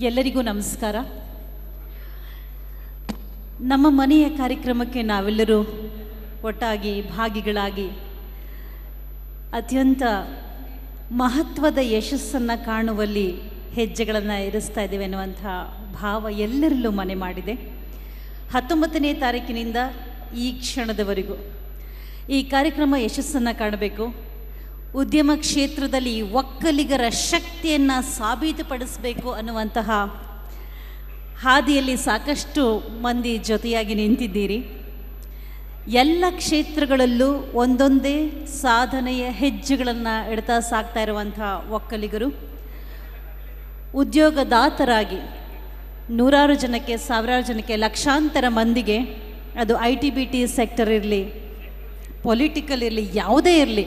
ಎಲ್ಲರಿಗೂ ನಮಸ್ಕಾರ. ನಮ್ಮ ಮನೆಯ ಕಾರ್ಯಕ್ರಮಕ್ಕೆ ನಾವೆಲ್ಲರೂ ಒಟ್ಟಾಗಿ ಭಾಗಿಗಳಾಗಿ ಅತ್ಯಂತ ಮಹತ್ವದ ಯಶಸ್ಸನ್ನು ಕಾಣುವಲ್ಲಿ ಹೆಜ್ಜೆಗಳನ್ನು ಇರಿಸ್ತಾ ಇದ್ದೇವೆ ಅನ್ನುವಂಥ ಭಾವ ಎಲ್ಲರಲ್ಲೂ ಮನೆ ಮಾಡಿದೆ. 19ನೇ ತಾರೀಕಿನಿಂದ ಈ ಕ್ಷಣದವರೆಗೂ ಈ ಕಾರ್ಯಕ್ರಮ ಯಶಸ್ಸನ್ನು ಕಾಣಬೇಕು. ಉದ್ಯಮ ಕ್ಷೇತ್ರದಲ್ಲಿ ಒಕ್ಕಲಿಗರ ಶಕ್ತಿಯನ್ನು ಸಾಬೀತುಪಡಿಸಬೇಕು ಅನ್ನುವಂತಹ ಹಾದಿಯಲ್ಲಿ ಸಾಕಷ್ಟು ಮಂದಿ ಜೊತೆಯಾಗಿ ನಿಂತಿದ್ದೀರಿ. ಎಲ್ಲ ಕ್ಷೇತ್ರಗಳಲ್ಲೂ ಒಂದೊಂದೇ ಸಾಧನೆಯ ಹೆಜ್ಜೆಗಳನ್ನು ಇಡ್ತಾ ಸಾಗ್ತಾ ಇರುವಂಥ ಒಕ್ಕಲಿಗರು ಉದ್ಯೋಗದಾತರಾಗಿ ನೂರಾರು ಜನಕ್ಕೆ, ಸಾವಿರಾರು ಜನಕ್ಕೆ, ಲಕ್ಷಾಂತರ ಮಂದಿಗೆ, ಅದು ITBT ಸೆಕ್ಟರ್ ಇರಲಿ, ಪೊಲಿಟಿಕಲ್ ಇರಲಿ, ಯಾವುದೇ ಇರಲಿ,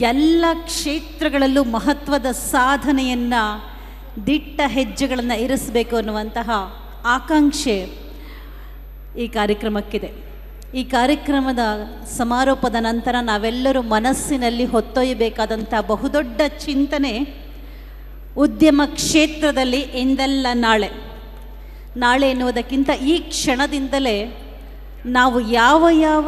ಎಲ್ಲ ಕ್ಷೇತ್ರಗಳಲ್ಲೂ ಮಹತ್ವದ ಸಾಧನೆಯನ್ನು, ದಿಟ್ಟ ಹೆಜ್ಜೆಗಳನ್ನು ಇರಿಸಬೇಕು ಅನ್ನುವಂತಹ ಆಕಾಂಕ್ಷೆ ಈ ಕಾರ್ಯಕ್ರಮಕ್ಕಿದೆ. ಈ ಕಾರ್ಯಕ್ರಮದ ಸಮಾರೋಪದ ನಂತರ ನಾವೆಲ್ಲರೂ ಮನಸ್ಸಿನಲ್ಲಿ ಹೊತ್ತೊಯ್ಯಬೇಕಾದಂಥ ಬಹುದೊಡ್ಡ ಚಿಂತನೆ, ಉದ್ಯಮ ಕ್ಷೇತ್ರದಲ್ಲಿ ಎಂದೆಲ್ಲ ನಾಳೆ ಎನ್ನುವುದಕ್ಕಿಂತ ಈ ಕ್ಷಣದಿಂದಲೇ ನಾವು ಯಾವ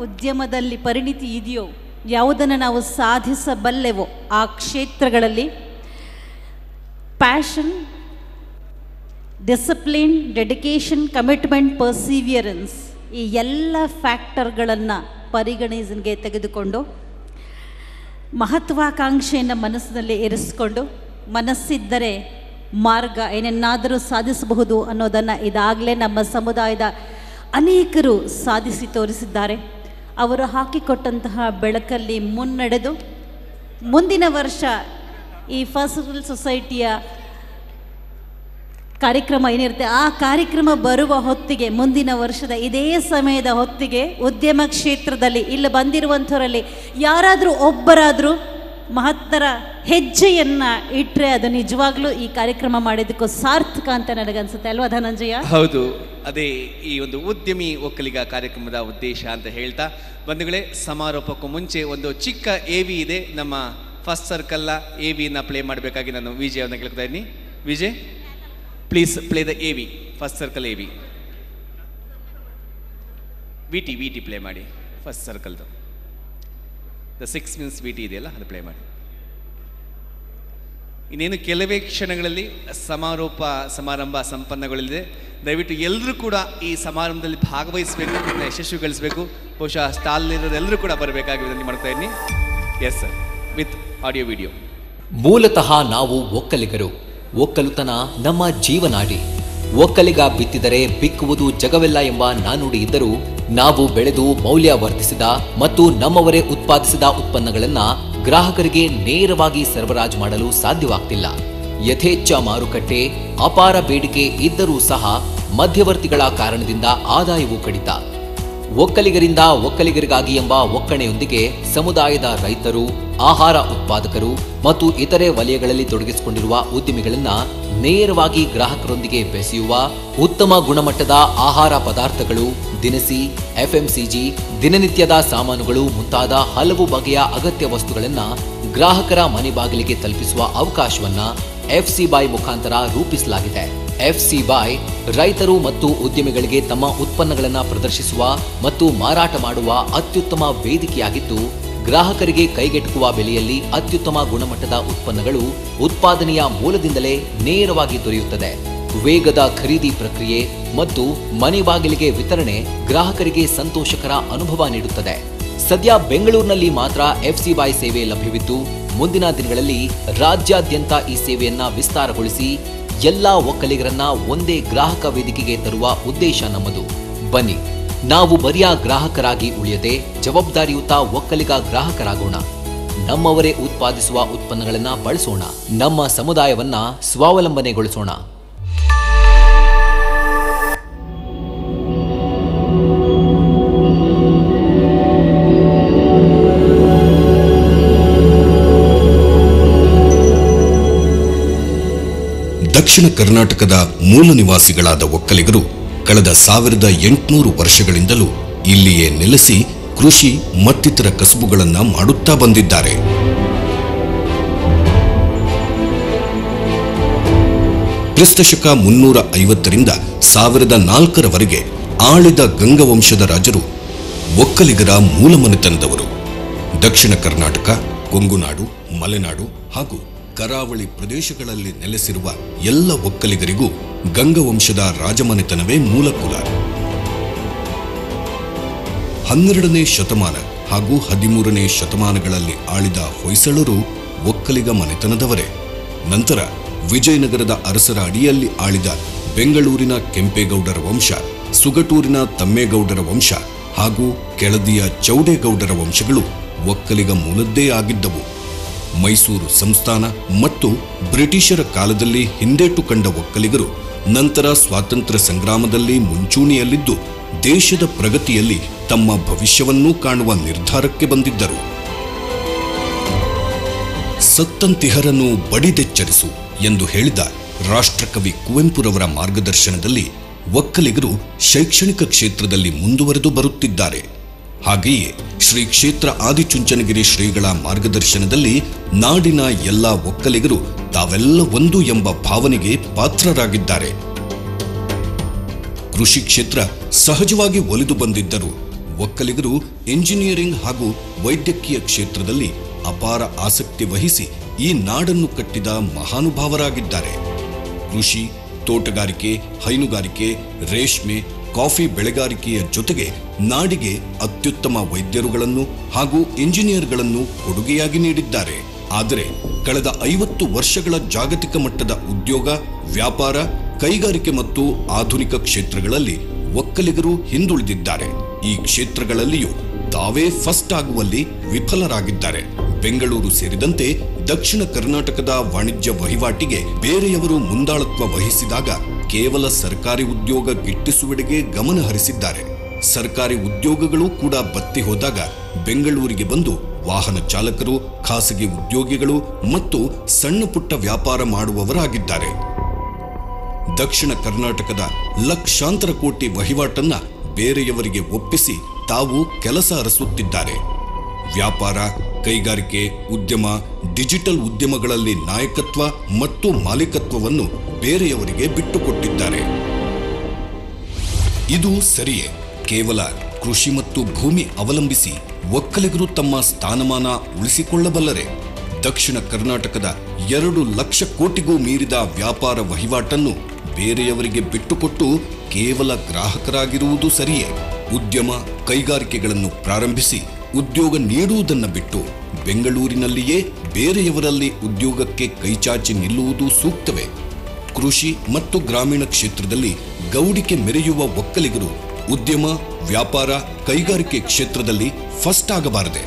ಉದ್ಯಮದಲ್ಲಿ ಪರಿಣಿತಿ ಇದೆಯೋ, ಯಾವುದನ್ನು ನಾವು ಸಾಧಿಸಬಲ್ಲೆವೋ ಆ ಕ್ಷೇತ್ರಗಳಲ್ಲಿ passion, discipline, dedication, commitment, perseverance ಈ ಎಲ್ಲ ಫ್ಯಾಕ್ಟರ್ಗಳನ್ನು ಪರಿಗಣನೆಗೆ ತೆಗೆದುಕೊಂಡು ಮಹತ್ವಾಕಾಂಕ್ಷೆಯನ್ನು ಮನಸ್ಸಿನಲ್ಲಿ ಇರಿಸಿಕೊಂಡು ಮನಸ್ಸಿದ್ದರೆ ಮಾರ್ಗ ಏನನ್ನಾದರೂ ಸಾಧಿಸಬಹುದು ಅನ್ನೋದನ್ನು ಇದಾಗಲೇ ನಮ್ಮ ಸಮುದಾಯದ ಅನೇಕರು ಸಾಧಿಸಿ ತೋರಿಸಿದ್ದಾರೆ. ಅವರು ಹಾಕಿಕೊಟ್ಟಂತಹ ಬೆಳಕಲ್ಲಿ ಮುನ್ನಡೆದು ಮುಂದಿನ ವರ್ಷ ಈ ಫಸ್ಟ್ ಸೊಸೈಟಿಯ ಕಾರ್ಯಕ್ರಮ ಏನಿರುತ್ತೆ ಆ ಕಾರ್ಯಕ್ರಮ ಬರುವ ಹೊತ್ತಿಗೆ, ಮುಂದಿನ ವರ್ಷದ ಇದೇ ಸಮಯದ ಹೊತ್ತಿಗೆ ಉದ್ಯಮ ಕ್ಷೇತ್ರದಲ್ಲಿ ಇಲ್ಲಿ ಬಂದಿರುವಂಥವರಲ್ಲಿ ಯಾರಾದರೂ ಒಬ್ಬರಾದರೂ ಮಹತ್ತರ ಹೆಜ್ಜೆಯನ್ನು ಇಟ್ಟರೆ ಅದು ನಿಜವಾಗ್ಲೂ ಈ ಕಾರ್ಯಕ್ರಮ ಮಾಡಿದ್ದಕ್ಕೂ ಸಾರ್ಥಕ ಅಂತ ನನಗನ್ಸುತ್ತೆ ಅಲ್ವಾ ಧನಂಜಯ? ಹೌದು, ಅದೇ ಈ ಒಂದು ಉದ್ಯಮಿ ಒಕ್ಕಲಿಗ ಕಾರ್ಯಕ್ರಮದ ಉದ್ದೇಶ ಅಂತ ಹೇಳ್ತಾ ಬಂಧುಗಳೇ, ಸಮಾರೋಪಕ್ಕೂ ಮುಂಚೆ ಒಂದು ಚಿಕ್ಕ AV ಇದೆ. ನಮ್ಮ ಫಸ್ಟ್ ಸರ್ಕಲ್ನ AVನ ಪ್ಲೇ ಮಾಡಬೇಕಾಗಿ ನಾನು ವಿಜಯ್ ಅವ್ರನ್ನ ಕೇಳ್ತಾ ಇದ್ದೀನಿ. Vijay, please play the AV, first circle AV. VT play ಮಾಡಿ, ಫಸ್ಟ್ ಸರ್ಕಲ್ದು ದ 6 ಮಿನಿಟ್ಸ್ VT ಇದೆಯಲ್ಲ ಅದು ಪ್ಲೇ ಮಾಡಿ. ಇನ್ನೇನು ಕೆಲವೇ ಕ್ಷಣಗಳಲ್ಲಿ ಸಮಾರಂಭ ಸಂಪನ್ನಗೊಳ್ಳಲಿದೆ. ದಯವಿಟ್ಟು ಎಲ್ಲರೂ ಕೂಡ ಈ ಸಮಾರಂಭದಲ್ಲಿ ಭಾಗವಹಿಸಬೇಕು, ಯಶಸ್ವಿಗೊಳಿಸಬೇಕು. ಬಹುಶಃ ಸ್ಟಾಲ್ನಿರೋರೆಲ್ಲರೂ ಕೂಡ ಬರಬೇಕಾಗಿ ವಿನಂತಿ ಮಾಡ್ತಾ ಇದ್ದೀನಿ. Yes sir, with audio video. ಮೂಲತಃ ನಾವು ಒಕ್ಕಲಿಗರು. ಒಕ್ಕಲುತನ ನಮ್ಮ ಜೀವನಾಡಿ. ಒಕ್ಕಲಿಗ ಬಿತ್ತಿದರೆ ಬಿಕ್ಕುವುದು ಜಗವೆಲ್ಲ ಎಂಬ ನಾನುಡಿ ಇದ್ದರೂ ನಾವು ಬೆಳೆದು ಮೌಲ್ಯವರ್ಧಿಸಿದ ಮತ್ತು ನಮ್ಮವರೇ ಉತ್ಪಾದಿಸಿದ ಉತ್ಪನ್ನಗಳನ್ನು ಗ್ರಾಹಕರಿಗೆ ನೇರವಾಗಿ ಸರಬರಾಜು ಮಾಡಲು ಸಾಧ್ಯವಾಗ್ತಿಲ್ಲ. ಯಥೇಚ್ಛ ಮಾರುಕಟ್ಟೆ, ಅಪಾರ ಬೇಡಿಕೆ ಇದ್ದರೂ ಸಹ ಮಧ್ಯವರ್ತಿಗಳ ಕಾರಣದಿಂದ ಆದಾಯವೂ ಕಡಿತ. ಒಕ್ಕಲಿಗರಿಂದ ಒಕ್ಕಲಿಗರಿಗಾಗಿ ಎಂಬ ಒಕ್ಕಣೆಯೊಂದಿಗೆ ಸಮುದಾಯದ ರೈತರು, ಆಹಾರ ಉತ್ಪಾದಕರು ಮತ್ತು ಇತರೆ ವಲಯಗಳಲ್ಲಿ ತೊಡಗಿಸಿಕೊಂಡಿರುವ ಉದ್ಯಮಿಗಳನ್ನ ನೇರವಾಗಿ ಗ್ರಾಹಕರೊಂದಿಗೆ ಬೆಸೆಯುವ ಉತ್ತಮ ಗುಣಮಟ್ಟದ ಆಹಾರ ಪದಾರ್ಥಗಳು, ದಿನಸಿ, FMCG, ದಿನನಿತ್ಯದ ಸಾಮಾನುಗಳು ಮುಂತಾದ ಹಲವು ಬಗೆಯ ಅಗತ್ಯ ವಸ್ತುಗಳನ್ನು ಗ್ರಾಹಕರ ಮನೆ ಬಾಗಿಲಿಗೆ ತಲುಪಿಸುವ ಅವಕಾಶವನ್ನ FCBuy ಮುಖಾಂತರ ರೂಪಿಸಲಾಗಿದೆ. FCBuy ರೈತರು ಮತ್ತು ಉದ್ಯಮಿಗಳಿಗೆ ತಮ್ಮ ಉತ್ಪನ್ನಗಳನ್ನು ಪ್ರದರ್ಶಿಸುವ ಮತ್ತು ಮಾರಾಟ ಮಾಡುವ ಅತ್ಯುತ್ತಮ ವೇದಿಕೆಯಾಗಿದ್ದು, ಗ್ರಾಹಕರಿಗೆ ಕೈಗೆಟುಕುವ ಬೆಲೆಯಲ್ಲಿ ಅತ್ಯುತ್ತಮ ಗುಣಮಟ್ಟದ ಉತ್ಪನ್ನಗಳು ಉತ್ಪಾದನೆಯ ಮೂಲದಿಂದಲೇ ನೇರವಾಗಿ ದೊರೆಯುತ್ತದೆ. ವೇಗದ ಖರೀದಿ ಪ್ರಕ್ರಿಯೆ ಮತ್ತು ಮನೆ ಬಾಗಿಲಿಗೆ ವಿತರಣೆ ಗ್ರಾಹಕರಿಗೆ ಸಂತೋಷಕರ ಅನುಭವ ನೀಡುತ್ತದೆ. ಸದ್ಯ ಬೆಂಗಳೂರಿನಲ್ಲಿ ಮಾತ್ರ FCBuy ಸೇವೆ ಲಭ್ಯವಿದ್ದು, ಮುಂದಿನ ದಿನಗಳಲ್ಲಿ ರಾಜ್ಯಾದ್ಯಂತ ಈ ಸೇವೆಯನ್ನ ವಿಸ್ತಾರಗೊಳಿಸಿ ಎಲ್ಲಾ ಒಕ್ಕಲಿಗರನ್ನ ಒಂದೇ ಗ್ರಾಹಕ ವೇದಿಕೆಗೆ ತರುವ ಉದ್ದೇಶ ನಮ್ಮದು. ಬನ್ನಿ, ನಾವು ಬರಿಯ ಗ್ರಾಹಕರಾಗಿ ಉಳಿಯದೆ ಜವಾಬ್ದಾರಿಯುತ ಒಕ್ಕಲಿಗ ಗ್ರಾಹಕರಾಗೋಣ. ನಮ್ಮವರೇ ಉತ್ಪಾದಿಸುವ ಉತ್ಪನ್ನಗಳನ್ನು ಬಳಸೋಣ. ನಮ್ಮ ಸಮುದಾಯವನ್ನ ಸ್ವಾವಲಂಬನೆಗೊಳಿಸೋಣ. ದಕ್ಷಿಣ ಕರ್ನಾಟಕದ ಮೂಲ ನಿವಾಸಿಗಳಾದ ಒಕ್ಕಲಿಗರು ಕಳೆದ 1800 ವರ್ಷಗಳಿಂದಲೂ ಇಲ್ಲಿಯೇ ನೆಲೆಸಿ ಕೃಷಿ ಮತ್ತಿತರ ಕಸುಬುಗಳನ್ನ ಮಾಡುತ್ತಾ ಬಂದಿದ್ದಾರೆ. ಕ್ರಿಸ್ತಶಕ 350ರಿಂದ 1004ರವರೆಗೆ ಆಳಿದ ಗಂಗವಂಶದ ರಾಜರು ಒಕ್ಕಲಿಗರ ಮೂಲಮನೆತನದವರು. ದಕ್ಷಿಣ ಕರ್ನಾಟಕ, ಕೊಂಗುನಾಡು, ಮಲೆನಾಡು ಹಾಗೂ ಕರಾವಳಿ ಪ್ರದೇಶಗಳಲ್ಲಿ ನೆಲೆಸಿರುವ ಎಲ್ಲ ಒಕ್ಕಲಿಗರಿಗೂ ಗಂಗವಂಶದ ರಾಜಮನೆತನವೇ ಮೂಲಕುಲ. 12ನೇ ಶತಮಾನ ಹಾಗೂ 13ನೇ ಶತಮಾನಗಳಲ್ಲಿ ಆಳಿದ ಹೊಯ್ಸಳರು ಒಕ್ಕಲಿಗ ಮನೆತನದವರೇ. ನಂತರ ವಿಜಯನಗರದ ಅರಸರ ಅಡಿಯಲ್ಲಿ ಆಳಿದ ಬೆಂಗಳೂರಿನ ಕೆಂಪೇಗೌಡರ ವಂಶ, ಸುಗಟೂರಿನ ತಮ್ಮೇಗೌಡರ ವಂಶ ಹಾಗೂ ಕೆಳದಿಯ ಚೌಡೇಗೌಡರ ವಂಶಗಳು ಒಕ್ಕಲಿಗ ಮೂಲದ್ದೇ ಆಗಿದ್ದವು. ಮೈಸೂರು ಸಂಸ್ಥಾನ ಮತ್ತು ಬ್ರಿಟಿಷರ ಕಾಲದಲ್ಲಿ ಹಿಂದೇಟು ಕಂಡ ಒಕ್ಕಲಿಗರು ನಂತರ ಸ್ವಾತಂತ್ರ್ಯ ಸಂಗ್ರಾಮದಲ್ಲಿ ಮುಂಚೂಣಿಯಲ್ಲಿದ್ದು ದೇಶದ ಪ್ರಗತಿಯಲ್ಲಿ ತಮ್ಮ ಭವಿಷ್ಯವನ್ನೂ ಕಾಣುವ ನಿರ್ಧಾರಕ್ಕೆ ಬಂದಿದ್ದರು. ಸತ್ತಂತಿಹರನ್ನು ಬಡಿದೆಚ್ಚರಿಸು ಎಂದು ಹೇಳಿದ ರಾಷ್ಟ್ರಕವಿ ಕುವೆಂಪುರವರ ಮಾರ್ಗದರ್ಶನದಲ್ಲಿ ಒಕ್ಕಲಿಗರು ಶೈಕ್ಷಣಿಕ ಕ್ಷೇತ್ರದಲ್ಲಿ ಮುಂದುವರೆದು ಬರುತ್ತಿದ್ದಾರೆ. ಹಾಗೆಯೇ ಶ್ರೀ ಕ್ಷೇತ್ರ ಆದಿಚುಂಚನಗಿರಿ ಶ್ರೀಗಳ ಮಾರ್ಗದರ್ಶನದಲ್ಲಿ ನಾಡಿನ ಎಲ್ಲ ಒಕ್ಕಲಿಗರು ತಾವೆಲ್ಲ ಒಂದು ಎಂಬ ಭಾವನೆಗೆ ಪಾತ್ರರಾಗಿದ್ದಾರೆ. ಕೃಷಿ ಕ್ಷೇತ್ರ ಸಹಜವಾಗಿ ಒಲಿದು ಬಂದಿದ್ದರು ಒಕ್ಕಲಿಗರು ಎಂಜಿನಿಯರಿಂಗ್ ಹಾಗೂ ವೈದ್ಯಕೀಯ ಕ್ಷೇತ್ರದಲ್ಲಿ ಅಪಾರ ಆಸಕ್ತಿ ವಹಿಸಿ ಈ ನಾಡನ್ನು ಕಟ್ಟಿದ ಮಹಾನುಭಾವರಾಗಿದ್ದಾರೆ. ಕೃಷಿ, ತೋಟಗಾರಿಕೆ, ಹೈನುಗಾರಿಕೆ, ರೇಷ್ಮೆ, ಕಾಫಿ ಬೆಳೆಗಾರಿಕೆಯ ಜೊತೆಗೆ ನಾಡಿಗೆ ಅತ್ಯುತ್ತಮ ವೈದ್ಯರುಗಳನ್ನು ಹಾಗೂ ಇಂಜಿನಿಯರ್ಗಳನ್ನು ಕೊಡುಗೆಯಾಗಿ ನೀಡಿದ್ದಾರೆ. ಆದರೆ ಕಳೆದ 50 ವರ್ಷಗಳ ಜಾಗತಿಕ ಮಟ್ಟದ ಉದ್ಯೋಗ, ವ್ಯಾಪಾರ, ಕೈಗಾರಿಕೆ ಮತ್ತು ಆಧುನಿಕ ಕ್ಷೇತ್ರಗಳಲ್ಲಿ ಒಕ್ಕಲಿಗರು ಹಿಂದುಳಿದಿದ್ದಾರೆ. ಈ ಕ್ಷೇತ್ರಗಳಲ್ಲಿಯೂ ತಾವೇ ಫಸ್ಟ್ ಆಗುವಲ್ಲಿ ವಿಫಲರಾಗಿದ್ದಾರೆ. ಬೆಂಗಳೂರು ಸೇರಿದಂತೆ ದಕ್ಷಿಣ ಕರ್ನಾಟಕದ ವಾಣಿಜ್ಯ ವಹಿವಾಟಿಗೆ ಬೇರೆಯವರು ಮುಂದಾಳತ್ವ ವಹಿಸಿದಾಗ ಕೇವಲ ಸರ್ಕಾರಿ ಉದ್ಯೋಗ ಗಿಟ್ಟಿಸುವೆಡೆಗೆ ಗಮನ ಹರಿಸಿದ್ದಾರೆ. ಸರ್ಕಾರಿ ಉದ್ಯೋಗಗಳು ಕೂಡ ಬತ್ತಿ ಹೋದಾಗ ಬೆಂಗಳೂರಿಗೆ ಬಂದು ವಾಹನ ಚಾಲಕರು, ಖಾಸಗಿ ಉದ್ಯೋಗಿಗಳು ಮತ್ತು ಸಣ್ಣ ಪುಟ್ಟ ವ್ಯಾಪಾರ ಮಾಡುವವರಾಗಿದ್ದಾರೆ. ದಕ್ಷಿಣ ಕರ್ನಾಟಕದ ಲಕ್ಷಾಂತರ ಕೋಟಿ ವಹಿವಾಟನ್ನ ಬೇರೆಯವರಿಗೆ ಒಪ್ಪಿಸಿ ತಾವು ಕೆಲಸ ಅರಸುತ್ತಿದ್ದಾರೆ. ವ್ಯಾಪಾರ, ಕೈಗಾರಿಕೆ, ಉದ್ಯಮ, ಡಿಜಿಟಲ್ ಉದ್ಯಮಗಳಲ್ಲಿ ನಾಯಕತ್ವ ಮತ್ತು ಮಾಲೀಕತ್ವವನ್ನು ಬೇರೆಯವರಿಗೆ ಬಿಟ್ಟುಕೊಟ್ಟಿದ್ದಾರೆ. ಇದು ಸರಿಯೇ? ಕೇವಲ ಕೃಷಿ ಮತ್ತು ಭೂಮಿ ಅವಲಂಬಿಸಿ ಒಕ್ಕಲಿಗರು ತಮ್ಮ ಸ್ಥಾನಮಾನ ಉಳಿಸಿಕೊಳ್ಳಬಲ್ಲರೆ? ದಕ್ಷಿಣ ಕರ್ನಾಟಕದ 2 ಲಕ್ಷ ಕೋಟಿಗೂ ಮೀರಿದ ವ್ಯಾಪಾರ ವಹಿವಾಟನ್ನು ಬೇರೆಯವರಿಗೆ ಬಿಟ್ಟುಕೊಟ್ಟು ಕೇವಲ ಗ್ರಾಹಕರಾಗಿರುವುದು ಸರಿಯೇ? ಉದ್ಯಮ, ಕೈಗಾರಿಕೆಗಳನ್ನು ಪ್ರಾರಂಭಿಸಿ ಉದ್ಯೋಗ ನೀಡುವುದನ್ನು ಬಿಟ್ಟು ಬೆಂಗಳೂರಿನಲ್ಲಿಯೇ ಬೇರೆಯವರಲ್ಲಿ ಉದ್ಯೋಗಕ್ಕೆ ಕೈಚಾಚಿ ನಿಲ್ಲುವುದು ಸೂಕ್ತವೇ? ಕೃಷಿ ಮತ್ತು ಗ್ರಾಮೀಣ ಕ್ಷೇತ್ರದಲ್ಲಿ ಗೌಡಿಕೆ ಮೆರೆಯುವ ಒಕ್ಕಲಿಗರು ಉದ್ಯಮ, ವ್ಯಾಪಾರ, ಕೈಗಾರಿಕೆ ಕ್ಷೇತ್ರದಲ್ಲಿ ಫಸ್ಟ್ ಆಗಬಾರದೆ?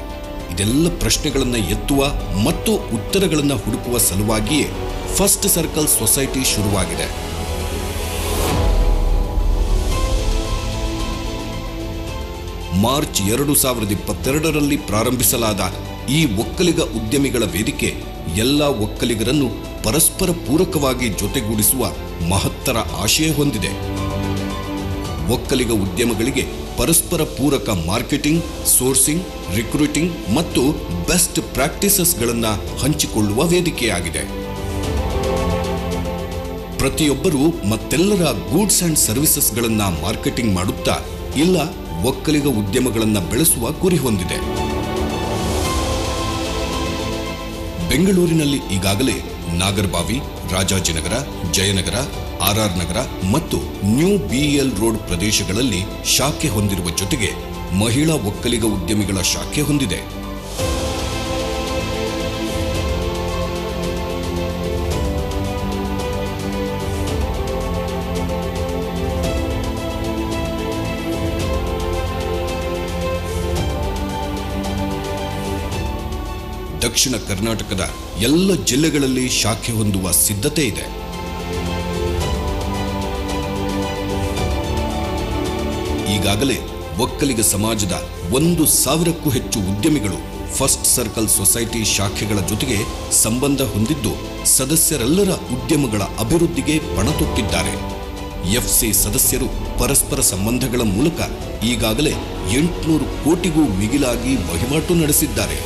ಇದೆಲ್ಲ ಪ್ರಶ್ನೆಗಳನ್ನು ಎತ್ತುವ ಮತ್ತು ಉತ್ತರಗಳನ್ನು ಹುಡುಕುವ ಸಲುವಾಗಿಯೇ ಫಸ್ಟ್ ಸರ್ಕಲ್ ಸೊಸೈಟಿ ಶುರುವಾಗಿದೆ. ಮಾರ್ಚ್ 2022ರಲ್ಲಿ ಪ್ರಾರಂಭಿಸಲಾದ ಈ ಒಕ್ಕಲಿಗ ಉದ್ಯಮಿಗಳ ವೇದಿಕೆ ಎಲ್ಲ ಒಕ್ಕಲಿಗರನ್ನು ಪರಸ್ಪರ ಪೂರಕವಾಗಿ ಜೊತೆಗೂಡಿಸುವ ಮಹತ್ತರ ಆಶಯ ಹೊಂದಿದೆ. ಒಕ್ಕಲಿಗ ಉದ್ಯಮಗಳಿಗೆ ಪರಸ್ಪರ ಪೂರಕ ಮಾರ್ಕೆಟಿಂಗ್, ಸೋರ್ಸಿಂಗ್, ರಿಕ್ರೂಟಿಂಗ್ ಮತ್ತು ಬೆಸ್ಟ್ ಪ್ರಾಕ್ಟೀಸಸ್ಗಳನ್ನು ಹಂಚಿಕೊಳ್ಳುವ ವೇದಿಕೆಯಾಗಿದೆ. ಪ್ರತಿಯೊಬ್ಬರೂ ಮತ್ತೆಲ್ಲರ ಗೂಡ್ಸ್ ಅಂಡ್ ಸರ್ವಿಸಸ್ಗಳನ್ನು ಮಾರ್ಕೆಟಿಂಗ್ ಮಾಡುತ್ತಾ ಇಲ್ಲ ಒಕ್ಕಲಿಗ ಉದ್ಯಮಗಳನ್ನು ಬೆಳೆಸುವ ಗುರಿ ಹೊಂದಿದೆ. ಬೆಂಗಳೂರಿನಲ್ಲಿ ಈಗಾಗಲೇ ನಾಗರಬಾವಿ, ರಾಜಾಜಿನಗರ, ಜಯನಗರ, ಆರ್ಆರ್ ನಗರ ಮತ್ತು ನ್ಯೂ ಬಿಎಲ್ ರೋಡ್ ಪ್ರದೇಶಗಳಲ್ಲಿ ಶಾಖೆ ಹೊಂದಿರುವ ಜೊತೆಗೆ ಮಹಿಳಾ ಒಕ್ಕಲಿಗ ಉದ್ಯಮಿಗಳ ಶಾಖೆ ಹೊಂದಿದೆ. ದಕ್ಷಿಣ ಕರ್ನಾಟಕದ ಎಲ್ಲ ಜಿಲ್ಲೆಗಳಲ್ಲಿ ಶಾಖೆ ಹೊಂದುವ ಸಿದ್ಧತೆ ಇದೆ. ಈಗಾಗಲೇ ಒಕ್ಕಲಿಗ ಸಮಾಜದ 1,000ಕ್ಕೂ ಹೆಚ್ಚು ಉದ್ಯಮಿಗಳು ಫಸ್ಟ್ ಸರ್ಕಲ್ ಸೊಸೈಟಿ ಶಾಖೆಗಳ ಜೊತೆಗೆ ಸಂಬಂಧ ಹೊಂದಿದ್ದು ಸದಸ್ಯರೆಲ್ಲರ ಉದ್ಯಮಗಳ ಅಭಿವೃದ್ಧಿಗೆ ಪಣ ತೊಟ್ಟಿದ್ದಾರೆ. ಎಫ್ಸಿ ಸದಸ್ಯರು ಪರಸ್ಪರ ಸಂಬಂಧಗಳ ಮೂಲಕ ಈಗಾಗಲೇ 800 ಕೋಟಿಗೂ ಮಿಗಿಲಾಗಿ ವಹಿವಾಟು ನಡೆಸಿದ್ದಾರೆ.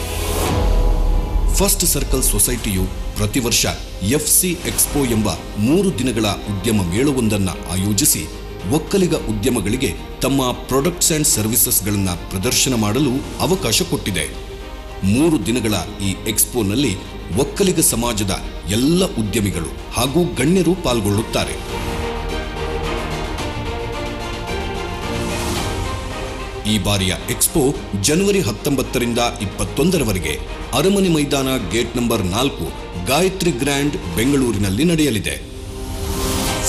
ಫಸ್ಟ್ ಸರ್ಕಲ್ ಸೊಸೈಟಿಯು ಪ್ರತಿ ವರ್ಷ FC ಎಕ್ಸ್ಪೋ ಎಂಬ 3 ದಿನಗಳ ಉದ್ಯಮ ಮೇಳವೊಂದನ್ನು ಆಯೋಜಿಸಿ ಒಕ್ಕಲಿಗ ಉದ್ಯಮಗಳಿಗೆ ತಮ್ಮ ಪ್ರಾಡಕ್ಟ್ಸ್ ಅಂಡ್ ಸರ್ವಿಸಸ್ಗಳನ್ನು ಪ್ರದರ್ಶನ ಮಾಡಲು ಅವಕಾಶ ಕೊಟ್ಟಿದೆ. 3 ದಿನಗಳ ಈ ಎಕ್ಸ್ಪೋನಲ್ಲಿ ಒಕ್ಕಲಿಗ ಸಮಾಜದ ಎಲ್ಲ ಉದ್ಯಮಿಗಳು ಹಾಗೂ ಗಣ್ಯರು ಪಾಲ್ಗೊಳ್ಳುತ್ತಾರೆ. ಈ ಬಾರಿಯ ಎಕ್ಸ್ಪೋ ಜನವರಿ 19ರಿಂದ 21ರವರೆಗೆ ಅರಮನೆ ಮೈದಾನ ಗೇಟ್ ನಂಬರ್ 4 ಗಾಯತ್ರಿ ಗ್ರ್ಯಾಂಡ್ ಬೆಂಗಳೂರಿನಲ್ಲಿ ನಡೆಯಲಿದೆ.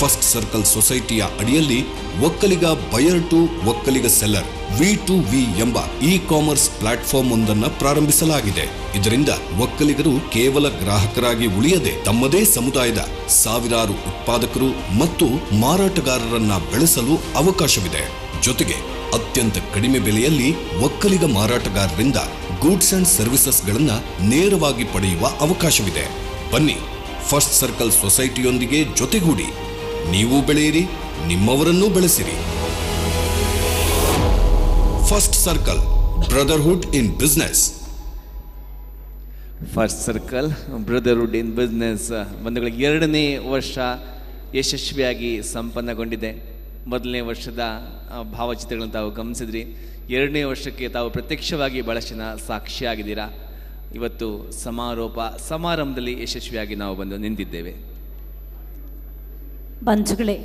ಫಸ್ಟ್ ಸರ್ಕಲ್ ಸೊಸೈಟಿಯ ಅಡಿಯಲ್ಲಿ Vokkaliga buyer to Vokkaliga seller V2V ಎಂಬ ಇ-ಕಾಮರ್ಸ್ ಪ್ಲಾಟ್ಫಾರ್ಮ್ ಒಂದನ್ನು ಪ್ರಾರಂಭಿಸಲಾಗಿದೆ. ಇದರಿಂದ ಒಕ್ಕಲಿಗರು ಕೇವಲ ಗ್ರಾಹಕರಾಗಿ ಉಳಿಯದೆ ತಮ್ಮದೇ ಸಮುದಾಯದ ಸಾವಿರಾರು ಉತ್ಪಾದಕರು ಮತ್ತು ಮಾರಾಟಗಾರರನ್ನ ಬೆಳೆಸಲು ಅವಕಾಶವಿದೆ. ಜೊತೆಗೆ ಅತ್ಯಂತ ಕಡಿಮೆ ಬೆಲೆಯಲ್ಲಿ ಒಕ್ಕಲಿಗ ಮಾರಾಟಗಾರರಿಂದ ಗೂಡ್ಸ್ ಅಂಡ್ ಸರ್ವಿಸಸ್ಗಳನ್ನು ನೇರವಾಗಿ ಪಡೆಯುವ ಅವಕಾಶವಿದೆ. ಬನ್ನಿ, ಫಸ್ಟ್ ಸರ್ಕಲ್ ಸೊಸೈಟಿಯೊಂದಿಗೆ ಜೊತೆಗೂಡಿ ನೀವು ಬೆಳೆಯಿರಿ, ನಿಮ್ಮವರನ್ನೂ ಬೆಳೆಸಿರಿ. First circle, brotherhood in business. First circle brotherhood in business ಬಂಧುಗಳಿಗೆ 2ನೇ ವರ್ಷ ಯಶಸ್ವಿಯಾಗಿ ಸಂಪನ್ನಗೊಂಡಿದೆ. 1ನೇ ವರ್ಷದ ಭಾವಚಿತ್ರಗಳನ್ನು ತಾವು ಗಮನಿಸಿದ್ರಿ. 2ನೇ ವರ್ಷಕ್ಕೆ ತಾವು ಪ್ರತ್ಯಕ್ಷವಾಗಿ ಬಹಳಷ್ಟು ಜನ ಸಾಕ್ಷಿಯಾಗಿದ್ದೀರಾ. ಇವತ್ತು ಸಮಾರಂಭದಲ್ಲಿ ಯಶಸ್ವಿಯಾಗಿ ನಾವು ಬಂದು ನಿಂತಿದ್ದೇವೆ. ಬಂಧುಗಳೇ,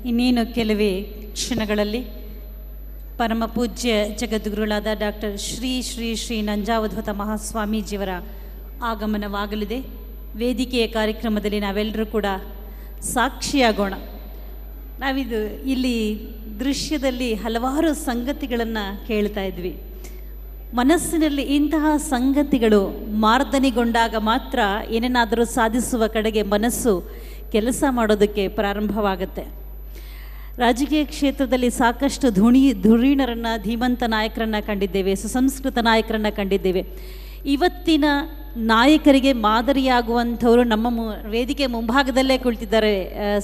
ಇನ್ನೇನು ಕೆಲವೇ ಕ್ಷಣಗಳಲ್ಲಿ ಪರಮ ಪೂಜ್ಯ ಜಗದ್ಗುರುಗಳಾದ ಡಾಕ್ಟರ್ ಶ್ರೀ ಶ್ರೀ ಶ್ರೀ ನಂಜಾವಧೂತ ಮಹಾಸ್ವಾಮೀಜಿಯವರ ಆಗಮನವಾಗಲಿದೆ. ವೇದಿಕೆಯ ಕಾರ್ಯಕ್ರಮದಲ್ಲಿ ನಾವೆಲ್ಲರೂ ಕೂಡ ಸಾಕ್ಷಿಯಾಗೋಣ. ನಾವಿದು ಇಲ್ಲಿ ದೃಶ್ಯದಲ್ಲಿ ಹಲವಾರು ಸಂಗತಿಗಳನ್ನು ಕೇಳ್ತಾ ಇದ್ವಿ. ಮನಸ್ಸಿನಲ್ಲಿ ಇಂತಹ ಸಂಗತಿಗಳು ಮಾರ್ದನೆಗೊಂಡಾಗ ಮಾತ್ರ ಏನೇನಾದರೂ ಸಾಧಿಸುವ ಕಡೆಗೆ ಮನಸ್ಸು ಕೆಲಸ ಮಾಡೋದಕ್ಕೆ ಪ್ರಾರಂಭವಾಗುತ್ತೆ. ರಾಜಕೀಯ ಕ್ಷೇತ್ರದಲ್ಲಿ ಸಾಕಷ್ಟು ಧುರೀಣರನ್ನು, ಧೀಮಂತ ನಾಯಕರನ್ನು ಕಂಡಿದ್ದೇವೆ, ಸುಸಂಸ್ಕೃತ ನಾಯಕರನ್ನು ಕಂಡಿದ್ದೇವೆ. ಇವತ್ತಿನ ನಾಯಕರಿಗೆ ಮಾದರಿಯಾಗುವಂಥವರು ನಮ್ಮ ವೇದಿಕೆ ಮುಂಭಾಗದಲ್ಲೇ ಕುಳಿತಿದ್ದಾರೆ.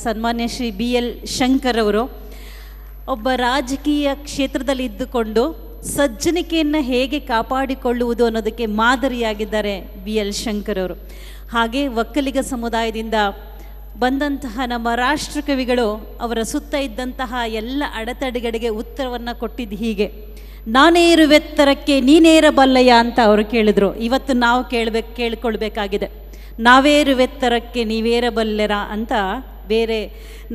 ಸನ್ಮಾನ್ಯ ಶ್ರೀ BL ಶಂಕರ್ ಅವರು ಒಬ್ಬ ರಾಜಕೀಯ ಕ್ಷೇತ್ರದಲ್ಲಿ ಇದ್ದುಕೊಂಡು ಸಜ್ಜನಿಕೆಯನ್ನು ಹೇಗೆ ಕಾಪಾಡಿಕೊಳ್ಳುವುದು ಅನ್ನೋದಕ್ಕೆ ಮಾದರಿಯಾಗಿದ್ದಾರೆ BL ಶಂಕರ್ ಅವರು. ಹಾಗೆ ಒಕ್ಕಲಿಗ ಸಮುದಾಯದಿಂದ ಬಂದಂತಹ ನಮ್ಮ ರಾಷ್ಟ್ರಕವಿಗಳು ಅವರ ಸುತ್ತ ಇದ್ದಂತಹ ಎಲ್ಲ ಅಡೆತಡೆಗಳಿಗೆ ಉತ್ತರವನ್ನು ಕೊಟ್ಟಿದ್ದು ಹೀಗೆ: ನಾನೇರುವೆತ್ತರಕ್ಕೆ ನೀನೇರಬಲ್ಲಯ್ಯ ಅಂತ ಅವರು ಕೇಳಿದ್ರು. ಇವತ್ತು ನಾವು ಕೇಳಿಕೊಳ್ಬೇಕಾಗಿದೆ, ನಾವೇರುವೆತ್ತರಕ್ಕೆ ನೀವೇರಬಲ್ಲೆರ ಅಂತ. ಬೇರೆ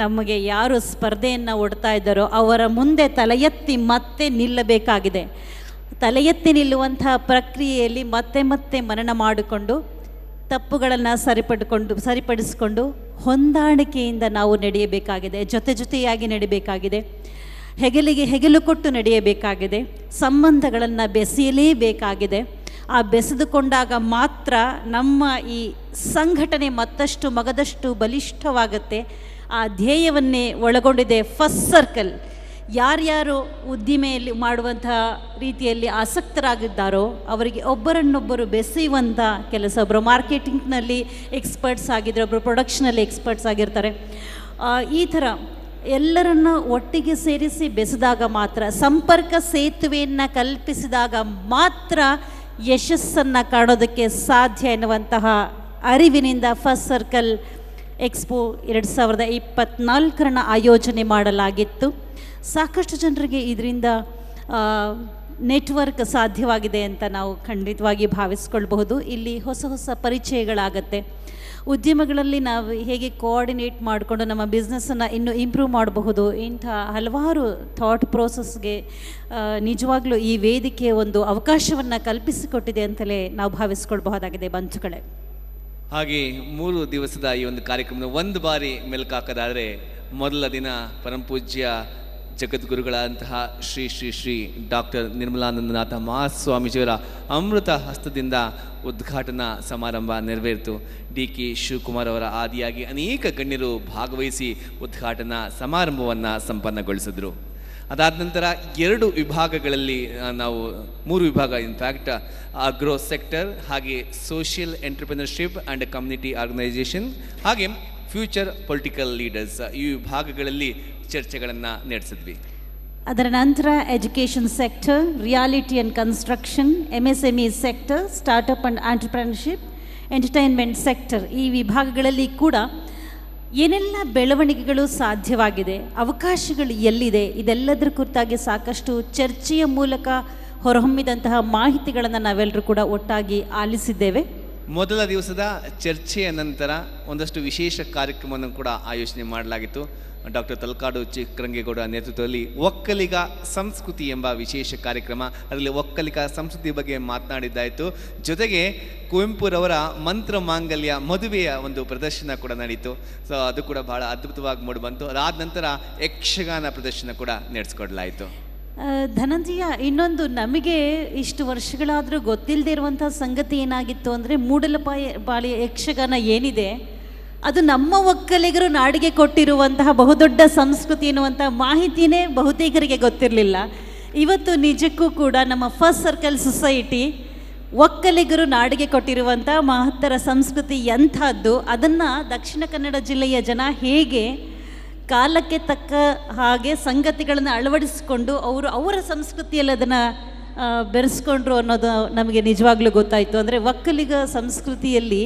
ನಮಗೆ ಯಾರು ಸ್ಪರ್ಧೆಯನ್ನು ಒಡ್ತಾ ಇದ್ದಾರೋ ಅವರ ಮುಂದೆ ತಲೆ ಎತ್ತಿ ಮತ್ತೆ ನಿಲ್ಲಬೇಕಾಗಿದೆ. ತಲೆ ಎತ್ತಿ ನಿಲ್ಲುವಂತಹ ಪ್ರಕ್ರಿಯೆಯಲ್ಲಿ ಮತ್ತೆ ಮತ್ತೆ ಮನನ ಮಾಡಿಕೊಂಡು ತಪ್ಪುಗಳನ್ನು ಸರಿಪಡಿಸಿಕೊಂಡು ಹೊಂದಾಣಿಕೆಯಿಂದ ನಾವು ನಡೆಯಬೇಕಾಗಿದೆ. ಜೊತೆಯಾಗಿ ನಡಿಬೇಕಾಗಿದೆ. ಹೆಗಲಿಗೆ ಹೆಗಲು ಕೊಟ್ಟು ನಡೆಯಬೇಕಾಗಿದೆ. ಸಂಬಂಧಗಳನ್ನು ಬೆಸೆಯಲೇಬೇಕಾಗಿದೆ. ಆ ಬೆಸೆದುಕೊಂಡಾಗ ಮಾತ್ರ ನಮ್ಮ ಈ ಸಂಘಟನೆ ಮತ್ತಷ್ಟು ಮಗದಷ್ಟು ಬಲಿಷ್ಠವಾಗುತ್ತೆ. ಆ ಧ್ಯೇಯವನ್ನೇ ಒಳಗೊಂಡಿದೆ ಫಸ್ಟ್ ಸರ್ಕಲ್. ಯಾರ್ಯಾರು ಉದ್ದಿಮೆಯಲ್ಲಿ ಮಾಡುವಂತಹ ರೀತಿಯಲ್ಲಿ ಆಸಕ್ತರಾಗಿದ್ದಾರೋ ಅವರಿಗೆ ಒಬ್ಬರನ್ನೊಬ್ಬರು ಬೆಸೆಯುವಂಥ ಕೆಲಸ. ಒಬ್ಬರು ಮಾರ್ಕೆಟಿಂಗ್ನಲ್ಲಿ ಎಕ್ಸ್ಪರ್ಟ್ಸ್ ಆಗಿದ್ದಾರೆ, ಒಬ್ಬರು ಪ್ರೊಡಕ್ಷನಲ್ಲಿ ಎಕ್ಸ್ಪರ್ಟ್ಸ್ ಆಗಿರ್ತಾರೆ. ಈ ಥರ ಎಲ್ಲರನ್ನ ಒಟ್ಟಿಗೆ ಸೇರಿಸಿ ಬೆಸೆದಾಗ ಮಾತ್ರ, ಸಂಪರ್ಕ ಸೇತುವೆಯನ್ನು ಕಲ್ಪಿಸಿದಾಗ ಮಾತ್ರ ಯಶಸ್ಸನ್ನು ಕಾಣೋದಕ್ಕೆ ಸಾಧ್ಯ ಎನ್ನುವಂತಹ ಅರಿವಿನಿಂದ ಫಸ್ಟ್ ಸರ್ಕಲ್ ಎಕ್ಸ್ಪೋ 2024 ಆಯೋಜನೆ ಮಾಡಲಾಗಿತ್ತು. ಸಾಕಷ್ಟು ಜನರಿಗೆ ಇದರಿಂದ ನೆಟ್ವರ್ಕ್ ಸಾಧ್ಯವಾಗಿದೆ ಅಂತ ನಾವು ಖಂಡಿತವಾಗಿ ಭಾವಿಸ್ಕೊಳ್ಬಹುದು. ಇಲ್ಲಿ ಹೊಸ ಹೊಸ ಪರಿಚಯಗಳಾಗತ್ತೆ. ಉದ್ಯಮಗಳಲ್ಲಿ ನಾವು ಹೇಗೆ ಕೋಆರ್ಡಿನೇಟ್ ಮಾಡಿಕೊಂಡು ನಮ್ಮ ಬಿಸ್ನೆಸ್ಸನ್ನು ಇನ್ನೂ ಇಂಪ್ರೂವ್ ಮಾಡಬಹುದು, ಇಂಥ ಹಲವಾರು ಥಾಟ್ ಪ್ರೋಸೆಸ್ಗೆ ನಿಜವಾಗ್ಲೂ ಈ ವೇದಿಕೆ ಒಂದು ಅವಕಾಶವನ್ನು ಕಲ್ಪಿಸಿಕೊಟ್ಟಿದೆ ಅಂತಲೇ ನಾವು ಭಾವಿಸ್ಕೊಳ್ಬಹುದಾಗಿದೆ ಬಂಧುಗಳೇ. ಹಾಗೆ 3 ದಿವಸದ ಈ ಒಂದು ಕಾರ್ಯಕ್ರಮದ ಒಂದು ಬಾರಿ ಮೆಲುಕಾಕದಾದರೆ, ಮೊದಲ ದಿನ ಪರಮಪೂಜ್ಯ ಜಗದ್ಗುರುಗಳಂತಹ ಶ್ರೀ ಶ್ರೀ ಶ್ರೀ ಡಾಕ್ಟರ್ ನಿರ್ಮಲಾನಂದನಾಥ ಮಹಾಸ್ವಾಮೀಜಿಯವರ ಅಮೃತ ಹಸ್ತದಿಂದ ಉದ್ಘಾಟನಾ ಸಮಾರಂಭ ನೆರವೇರಿತು. DK ಶಿವಕುಮಾರ್ ಅವರ ಆದಿಯಾಗಿ ಅನೇಕ ಗಣ್ಯರು ಭಾಗವಹಿಸಿ ಉದ್ಘಾಟನಾ ಸಮಾರಂಭವನ್ನು ಸಂಪನ್ನಗೊಳಿಸಿದರು. ಅದಾದ ನಂತರ 2 ವಿಭಾಗಗಳಲ್ಲಿ ನಾವು 3 ವಿಭಾಗ, ಇನ್ಫ್ಯಾಕ್ಟ್ ಅಗ್ರೋ ಸೆಕ್ಟರ್, ಹಾಗೆ social entrepreneurship and community organisation, ಹಾಗೆ ಫ್ಯೂಚರ್ ಪೊಲಿಟಿಕಲ್ ಲೀಡರ್ಸ್, ಈ ವಿಭಾಗಗಳಲ್ಲಿ ಚರ್ಚೆಗಳನ್ನು ನಡೆಸಿದ್ವಿ. ಅದರ ನಂತರ education sector, reality and construction, MSME sector, startup and entrepreneurship, entertainment sector ಈ ವಿಭಾಗಗಳಲ್ಲಿ ಕೂಡ ಏನೆಲ್ಲ ಬೆಳವಣಿಗೆಗಳು ಸಾಧ್ಯವಾಗಿದೆ, ಅವಕಾಶಗಳು ಎಲ್ಲಿದೆ, ಇದೆಲ್ಲದರ ಕುರಿತಾಗಿ ಸಾಕಷ್ಟು ಚರ್ಚೆಯ ಮೂಲಕ ಹೊರಹೊಮ್ಮಿದಂತಹ ಮಾಹಿತಿಗಳನ್ನು ನಾವೆಲ್ಲರೂ ಕೂಡ ಒಟ್ಟಾಗಿ ಆಲಿಸಿದ್ದೇವೆ. ಮೊದಲ ದಿವಸದ ಚರ್ಚೆಯ ನಂತರ ಒಂದಷ್ಟು ವಿಶೇಷ ಕಾರ್ಯಕ್ರಮವನ್ನು ಕೂಡ ಆಯೋಜನೆ ಮಾಡಲಾಗಿತ್ತು. ಡಾಕ್ಟರ್ ತಲಕಾಡು ಚಿಕ್ಕರಂಗೇಗೌಡ ನೇತೃತ್ವದಲ್ಲಿ ಒಕ್ಕಲಿಗ ಸಂಸ್ಕೃತಿ ಎಂಬ ವಿಶೇಷ ಕಾರ್ಯಕ್ರಮ, ಅದರಲ್ಲಿ ಒಕ್ಕಲಿಗ ಸಂಸ್ಕೃತಿ ಬಗ್ಗೆ ಮಾತನಾಡಿದ್ದಾಯಿತು. ಜೊತೆಗೆ ಕುವೆಂಪುರವರ ಮಂತ್ರ ಮಾಂಗಲ್ಯ ಮದುವೆಯ ಒಂದು ಪ್ರದರ್ಶನ ಕೂಡ ನಡೀತು. ಸೊ ಅದು ಕೂಡ ಬಹಳ ಅದ್ಭುತವಾಗಿ ಮೂಡಿಬಂತು. ಅದಾದ ನಂತರ ಯಕ್ಷಗಾನ ಪ್ರದರ್ಶನ ಕೂಡ ನಡೆಸ್ಕೊಡ್ಲಾಯಿತು. ಧನಂಜಯ, ಇನ್ನೊಂದು ನಮಗೆ ಇಷ್ಟು ವರ್ಷಗಳಾದರೂ ಗೊತ್ತಿಲ್ಲದೆ ಇರುವಂಥ ಸಂಗತಿ ಏನಾಗಿತ್ತು ಅಂದರೆ, ಮೂಡಲಪಾಳಿಯ ಯಕ್ಷಗಾನ ಏನಿದೆ ಅದು ನಮ್ಮ ಒಕ್ಕಲಿಗರು ನಾಡಿಗೆ ಕೊಟ್ಟಿರುವಂತಹ ಬಹುದೊಡ್ಡ ಸಂಸ್ಕೃತಿ ಎನ್ನುವಂಥ ಮಾಹಿತಿಯೇ ಬಹುತೇಕರಿಗೆ ಗೊತ್ತಿರಲಿಲ್ಲ. ಇವತ್ತು ನಿಜಕ್ಕೂ ಕೂಡ ನಮ್ಮ ಫಸ್ಟ್ ಸರ್ಕಲ್ ಸೊಸೈಟಿ ಒಕ್ಕಲಿಗರು ನಾಡಿಗೆ ಕೊಟ್ಟಿರುವಂಥ ಮಹತ್ತರ ಸಂಸ್ಕೃತಿ ಎಂಥದ್ದು, ಅದನ್ನು ದಕ್ಷಿಣ ಕನ್ನಡ ಜಿಲ್ಲೆಯ ಜನ ಹೇಗೆ ಕಾಲಕ್ಕೆ ತಕ್ಕ ಹಾಗೆ ಸಂಗತಿಗಳನ್ನು ಅಳವಡಿಸಿಕೊಂಡು ಅವರ ಸಂಸ್ಕೃತಿಯಲ್ಲಿ ಅದನ್ನು ಬೆರೆಸ್ಕೊಂಡ್ರು ಅನ್ನೋದು ನಮಗೆ ನಿಜವಾಗ್ಲೂ ಗೊತ್ತಾಯಿತು. ಅಂದರೆ ಒಕ್ಕಲಿಗ ಸಂಸ್ಕೃತಿಯಲ್ಲಿ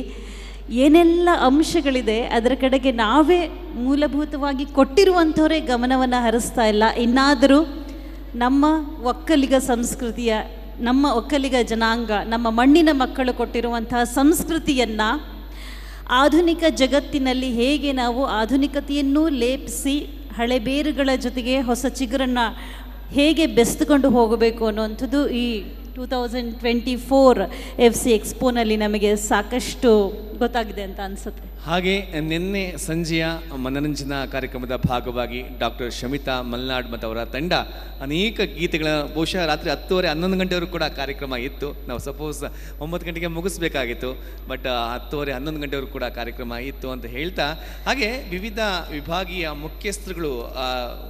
ಏನೆಲ್ಲ ಅಂಶಗಳಿದೆ ಅದರ ಕಡೆಗೆ ನಾವೇ ಮೂಲಭೂತವಾಗಿ ಕೊಟ್ಟಿರುವಂಥವರೇ ಗಮನವನ್ನು ಹರಿಸ್ತಾ ಇಲ್ಲ. ಇನ್ನಾದರೂ ನಮ್ಮ ಒಕ್ಕಲಿಗ ಸಂಸ್ಕೃತಿಯ, ನಮ್ಮ ಒಕ್ಕಲಿಗ ಜನಾಂಗ, ನಮ್ಮ ಮಣ್ಣಿನ ಮಕ್ಕಳು ಕೊಟ್ಟಿರುವಂತಹ ಸಂಸ್ಕೃತಿಯನ್ನು ಆಧುನಿಕ ಜಗತ್ತಿನಲ್ಲಿ ಹೇಗೆ ನಾವು ಆಧುನಿಕತೆಯನ್ನು ಲೇಪಿಸಿ ಹಳೆ ಬೇರುಗಳ ಜೊತೆಗೆ ಹೊಸ ಚಿಗುರನ್ನು ಹೇಗೆ ಬೆಸೆದುಕೊಂಡು ಹೋಗಬೇಕು ಅನ್ನುವಂಥದ್ದು ಈ 2024 FC ಎಕ್ಸ್ಪೋನಲ್ಲಿ ನಮಗೆ ಸಾಕಷ್ಟು ಗೊತ್ತಾಗಿದೆ ಅಂತ ಅನಿಸುತ್ತೆ. ಹಾಗೆ ನಿನ್ನೆ ಸಂಜೆಯ ಮನರಂಜನಾ ಕಾರ್ಯಕ್ರಮದ ಭಾಗವಾಗಿ ಡಾಕ್ಟರ್ ಶಮಿತಾ ಮಲ್ನಾಡ್ ಮತ್ತು ಅವರ ತಂಡ ಅನೇಕ ಗೀತೆಗಳ, ಬಹುಶಃ ರಾತ್ರಿ 10:30 11 ಗಂಟೆವರೆಗೂ ಕೂಡ ಕಾರ್ಯಕ್ರಮ ಇತ್ತು. ನಾವು ಸಪೋಸ್ 9 ಗಂಟೆಗೆ ಮುಗಿಸ್ಬೇಕಾಗಿತ್ತು, ಬಟ್ 10:30 11 ಗಂಟೆವರೆಗೂ ಕೂಡ ಕಾರ್ಯಕ್ರಮ ಇತ್ತು ಅಂತ ಹೇಳ್ತಾ, ಹಾಗೆ ವಿವಿಧ ವಿಭಾಗೀಯ ಮುಖ್ಯಸ್ಥರುಗಳು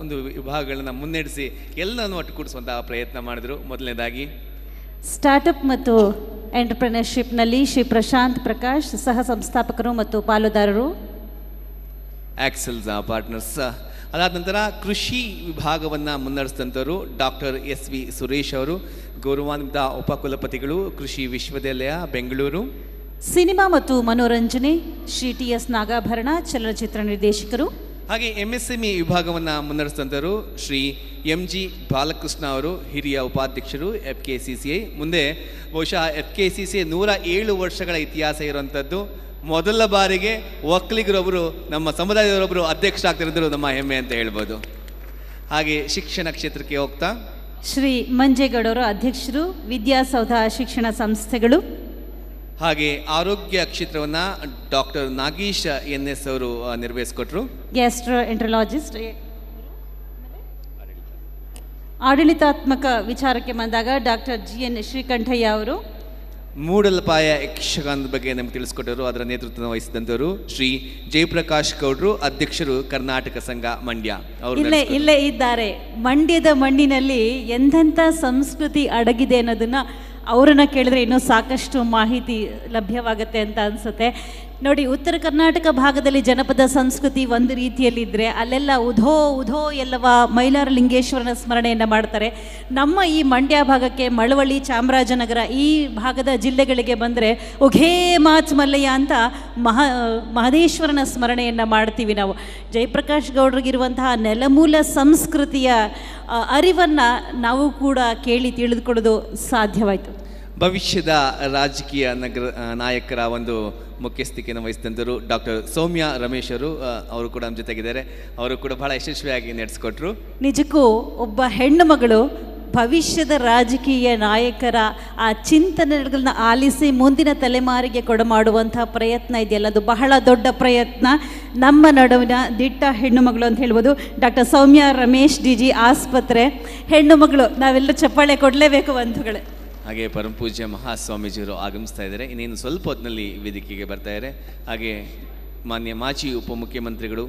ಒಂದು ವಿಭಾಗಗಳನ್ನು ಮುನ್ನಡೆಸಿ ಎಲ್ಲನೂ ಒಟ್ಟುಗೂಡಿಸುವಂತಹ ಪ್ರಯತ್ನ ಮಾಡಿದರು. ಮೊದಲನೇದಾಗಿ ಸ್ಟಾರ್ಟಪ್ ಮತ್ತು ಎಂಟರ್ಪ್ರಿನರ್ಶಿಪ್ನಲ್ಲಿ ಶ್ರೀ ಪ್ರಶಾಂತ್ ಪ್ರಕಾಶ್, ಸಹ ಸಂಸ್ಥಾಪಕರು ಮತ್ತು ಪಾಲುದಾರರು ಆಕ್ಸೆಲ್ಸ್ ಪಾರ್ಟ್ನರ್ಸ್. ಅದಾದ ನಂತರ ಕೃಷಿ ವಿಭಾಗವನ್ನು ಮುನ್ನಡೆಸಿದಂಥವರು ಡಾಕ್ಟರ್ SV ಸುರೇಶ್ ಅವರು, ಗೌರವಾನ್ವಿತ ಉಪಕುಲಪತಿಗಳು, ಕೃಷಿ ವಿಶ್ವವಿದ್ಯಾಲಯ ಬೆಂಗಳೂರು. ಸಿನಿಮಾ ಮತ್ತು ಮನೋರಂಜನೆ ಶ್ರೀ TS ನಾಗಾಭರಣ, ಚಲನಚಿತ್ರ ನಿರ್ದೇಶಕರು. ಹಾಗೆ MSME ವಿಭಾಗವನ್ನು ಮುನ್ನಡೆಸಿದಂಥವರು ಶ್ರೀ MG ಬಾಲಕೃಷ್ಣ ಅವರು, ಹಿರಿಯ ಉಪಾಧ್ಯಕ್ಷರು FKCCI. ಮುಂದೆ ಬಹುಶಃ FKCCI 107 ವರ್ಷಗಳ ಇತಿಹಾಸ ಇರುವಂಥದ್ದು. ಮೊದಲ ಬಾರಿಗೆ ಒಕ್ಕಲಿಗರೊಬ್ಬರು, ನಮ್ಮ ಸಮುದಾಯದವರೊಬ್ಬರು ಅಧ್ಯಕ್ಷರಾಗ್ತಿರೋದು ನಮ್ಮ ಹೆಮ್ಮೆ ಅಂತ ಹೇಳ್ಬೋದು. ಹಾಗೆ ಶಿಕ್ಷಣ ಕ್ಷೇತ್ರಕ್ಕೆ ಹೋಗ್ತಾ ಶ್ರೀ ಮಂಜೇಗೌಡರು ಅಧ್ಯಕ್ಷರು, ವಿದ್ಯಾಸೌಧ ಶಿಕ್ಷಣ ಸಂಸ್ಥೆಗಳು. ಹಾಗೆ ಆರೋಗ್ಯ ಕ್ಷೇತ್ರವನ್ನು ಡಾಕ್ಟರ್ ನಾಗೇಶ್ NS ಅವರು ನಿರ್ವಹಿಸಿಕೊಟ್ರು. Gastro enterologist. ಆಡಳಿತಾತ್ಮಕ ವಿಚಾರಕ್ಕೆ ಬಂದಾಗ ಡಾಕ್ಟರ್ GN ಶ್ರೀಕಂಠಯ್ಯ ಅವರು. ಮೂಡಲಪಾಯ ಯಕ್ಷಗಾನದ ಬಗ್ಗೆ ನಮ್ಗೆ ತಿಳಿಸ್ಕೊಟ್ಟರು, ಅದರ ನೇತೃತ್ವ ವಹಿಸಿದಂಥವರು ಶ್ರೀ ಜಯಪ್ರಕಾಶ್ ಗೌಡ್ರು, ಅಧ್ಯಕ್ಷರು ಕರ್ನಾಟಕ ಸಂಘ ಮಂಡ್ಯ. ಅವರು ಇಲ್ಲೇ ಇದ್ದಾರೆ. ಮಂಡ್ಯದ ಮಣ್ಣಿನಲ್ಲಿ ಎಂಥೆಂಥ ಸಂಸ್ಕೃತಿ ಅಡಗಿದೆ ಅನ್ನೋದನ್ನ ಅವರನ್ನು ಕೇಳಿದ್ರೆ ಇನ್ನೂ ಸಾಕಷ್ಟು ಮಾಹಿತಿ ಲಭ್ಯವಾಗುತ್ತೆ ಅಂತ ಅನಿಸುತ್ತೆ. ನೋಡಿ, ಉತ್ತರ ಕರ್ನಾಟಕ ಭಾಗದಲ್ಲಿ ಜನಪದ ಸಂಸ್ಕೃತಿ ಒಂದು ರೀತಿಯಲ್ಲಿದ್ದರೆ ಅಲ್ಲೆಲ್ಲ ಉಧೋ ಉಧೋ ಎಲ್ಲವ ಮೈಲಾರ ಲಿಂಗೇಶ್ವರನ ಸ್ಮರಣೆಯನ್ನು ಮಾಡ್ತಾರೆ. ನಮ್ಮ ಈ ಮಂಡ್ಯ ಭಾಗಕ್ಕೆ ಮಳವಳ್ಳಿ, ಚಾಮರಾಜನಗರ ಈ ಭಾಗದ ಜಿಲ್ಲೆಗಳಿಗೆ ಬಂದರೆ ಉಘೇ ಮಾಚ್ ಮಲ್ಲಯ್ಯ ಅಂತ ಮಹದೇಶ್ವರನ ಸ್ಮರಣೆಯನ್ನು ಮಾಡ್ತೀವಿ ನಾವು. ಜಯಪ್ರಕಾಶ್ ಗೌಡ್ರಿಗಿರುವಂತಹ ನೆಲಮೂಲ ಸಂಸ್ಕೃತಿಯ ಅರಿವನ್ನು ನಾವು ಕೂಡ ಕೇಳಿ ತಿಳಿದುಕೊಳ್ಳೋದು ಸಾಧ್ಯವಾಯಿತು. ಭವಿಷ್ಯದ ರಾಜಕೀಯ ನಾಯಕರ ಒಂದು ಮುಖ್ಯಸ್ಥಿಕೆಯನ್ನು ವಹಿಸಿದಂಥವರು ಡಾಕ್ಟರ್ ಸೌಮ್ಯ ರಮೇಶ್ ಅವರು ಕೂಡ ನಮ್ಮ ಜೊತೆಗಿದ್ದಾರೆ. ಅವರು ಕೂಡ ಬಹಳ ಯಶಸ್ವಿಯಾಗಿ ನಡೆಸಿಕೊಟ್ರು. ನಿಜಕ್ಕೂ ಒಬ್ಬ ಹೆಣ್ಣು ಮಗಳು ಭವಿಷ್ಯದ ರಾಜಕೀಯ ನಾಯಕರ ಆ ಚಿಂತನೆಗಳನ್ನ ಆಲಿಸಿ ಮುಂದಿನ ತಲೆಮಾರಿಗೆ ಕೊಡಮಾಡುವಂಥ ಪ್ರಯತ್ನ ಇದೆಯಲ್ಲ, ಅದು ಬಹಳ ದೊಡ್ಡ ಪ್ರಯತ್ನ. ನಮ್ಮ ನಡುವಿನ ದಿಟ್ಟ ಹೆಣ್ಣು ಮಗಳು ಅಂತ ಹೇಳ್ಬೋದು. ಡಾಕ್ಟರ್ ಸೌಮ್ಯ ರಮೇಶ್ DG ಆಸ್ಪತ್ರೆ ಹೆಣ್ಣು ಮಗಳು, ನಾವೆಲ್ಲ ಚಪ್ಪಾಳೆ ಕೊಡಲೇಬೇಕು ಬಂಧುಗಳೇ. ಹಾಗೆ ಪರಮಪೂಜ್ಯ ಮಹಾಸ್ವಾಮೀಜಿಯವರು ಆಗಮಿಸ್ತಾ ಇದ್ದಾರೆ. ಇನ್ನೇನು ಸ್ವಲ್ಪ ಹೊತ್ತಿನಲ್ಲಿ ವೇದಿಕೆಗೆ ಬರ್ತಾ ಇದ್ದಾರೆ. ಹಾಗೆ ಮಾನ್ಯ ಮಾಜಿ ಉಪಮುಖ್ಯಮಂತ್ರಿಗಳು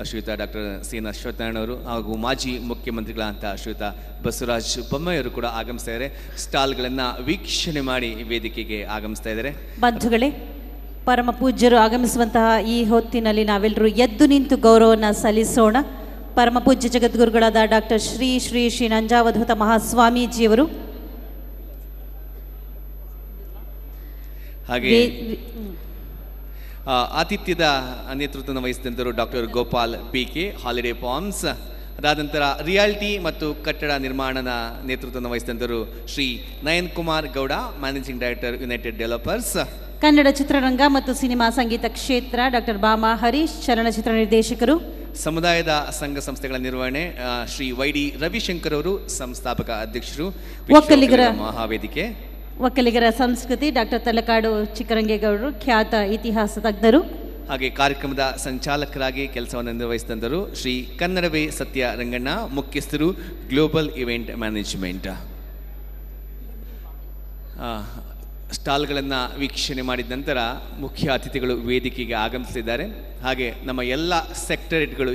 ಶ್ರೀಯುತ ಡಾಕ್ಟರ್ CN ಅಶ್ವತ್ಥನಾರಾಯಣ ಅವರು ಹಾಗೂ ಮಾಜಿ ಮುಖ್ಯಮಂತ್ರಿಗಳಂತ ಶ್ರೀಯುತ ಬಸವರಾಜ ಬೊಮ್ಮಾಯಿಯವರು ಕೂಡ ಆಗಮಿಸ್ತಾ ಇದ್ದಾರೆ. ಸ್ಟಾಲ್ಗಳನ್ನು ವೀಕ್ಷಣೆ ಮಾಡಿ ವೇದಿಕೆಗೆ ಆಗಮಿಸ್ತಾ ಇದ್ದಾರೆ. ಬಂಧುಗಳೇ, ಪರಮ ಪೂಜ್ಯರು ಆಗಮಿಸುವಂತಹ ಈ ಹೊತ್ತಿನಲ್ಲಿ ನಾವೆಲ್ಲರೂ ಎದ್ದು ನಿಂತು ಗೌರವವನ್ನು ಸಲ್ಲಿಸೋಣ. ಪರಮ ಪೂಜ್ಯ ಜಗದ್ಗುರುಗಳಾದ ಡಾಕ್ಟರ್ ಶ್ರೀ ಶ್ರೀ ಶ್ರೀ ನಂಜಾವಧೂತ ಮಹಾಸ್ವಾಮೀಜಿಯವರು ಹಾಗೆ ಆತಿಥ್ಯದ ನೇತೃತ್ವವನ್ನು ವಹಿಸಿದಂಥವರು doctor Gopal BK, holiday palms. ಅದಾದ ನಂತರ ರಿಯಾಲಿಟಿ ಮತ್ತು ಕಟ್ಟಡ ನಿರ್ಮಾಣದ ನೇತೃತ್ವವನ್ನು ವಹಿಸಿದಂಥವರು Shri Nayan Kumar Gowda, managing director, united developers. Kannada ಚಿತ್ರರಂಗ ಮತ್ತು ಸಿನಿಮಾ ಸಂಗೀತ ಕ್ಷೇತ್ರ ಡಾಕ್ಟರ್ ಬಾಮಾ ಹರೀಶ್, ಚಲನಚಿತ್ರ ನಿರ್ದೇಶಕರು. ಸಮುದಾಯದ ಸಂಘ ಸಂಸ್ಥೆಗಳ ನಿರ್ವಹಣೆ ಶ್ರೀ YD ರವಿಶಂಕರ್ ಅವರು, ಸಂಸ್ಥಾಪಕ ಅಧ್ಯಕ್ಷರು, ಒಕ್ಕಲಿಗರ ಮಹಾವೇದಿಕೆ. ಒಕ್ಕಲಿಗರ ಸಂಸ್ಕೃತಿ ಡಾಕ್ಟರ್ ತಲಕಾಡು ಚಿಕ್ಕರಂಗೇಗೌಡರು, ಖ್ಯಾತ ಇತಿಹಾಸ ತಜ್ಞರು. ಹಾಗೆ ಕಾರ್ಯಕ್ರಮದ ಸಂಚಾಲಕರಾಗಿ ಕೆಲಸವನ್ನು ನಿರ್ವಹಿಸಿದಂಥವರು ಶ್ರೀ ಕನ್ನಡವೇ ಸತ್ಯ ರಂಗಣ್ಣ, ಮುಖ್ಯಸ್ಥರು, ಗ್ಲೋಬಲ್ ಇವೆಂಟ್ ಮ್ಯಾನೇಜ್ಮೆಂಟ್. ಸ್ಟಾಲ್ಗಳನ್ನು ವೀಕ್ಷಣೆ ಮಾಡಿದ ನಂತರ ಮುಖ್ಯ ಅತಿಥಿಗಳು ವೇದಿಕೆಗೆ ಆಗಮಿಸಿದ್ದಾರೆ. ಹಾಗೆ ನಮ್ಮ ಎಲ್ಲ ಸೆಕ್ಟರೇಟ್ಗಳು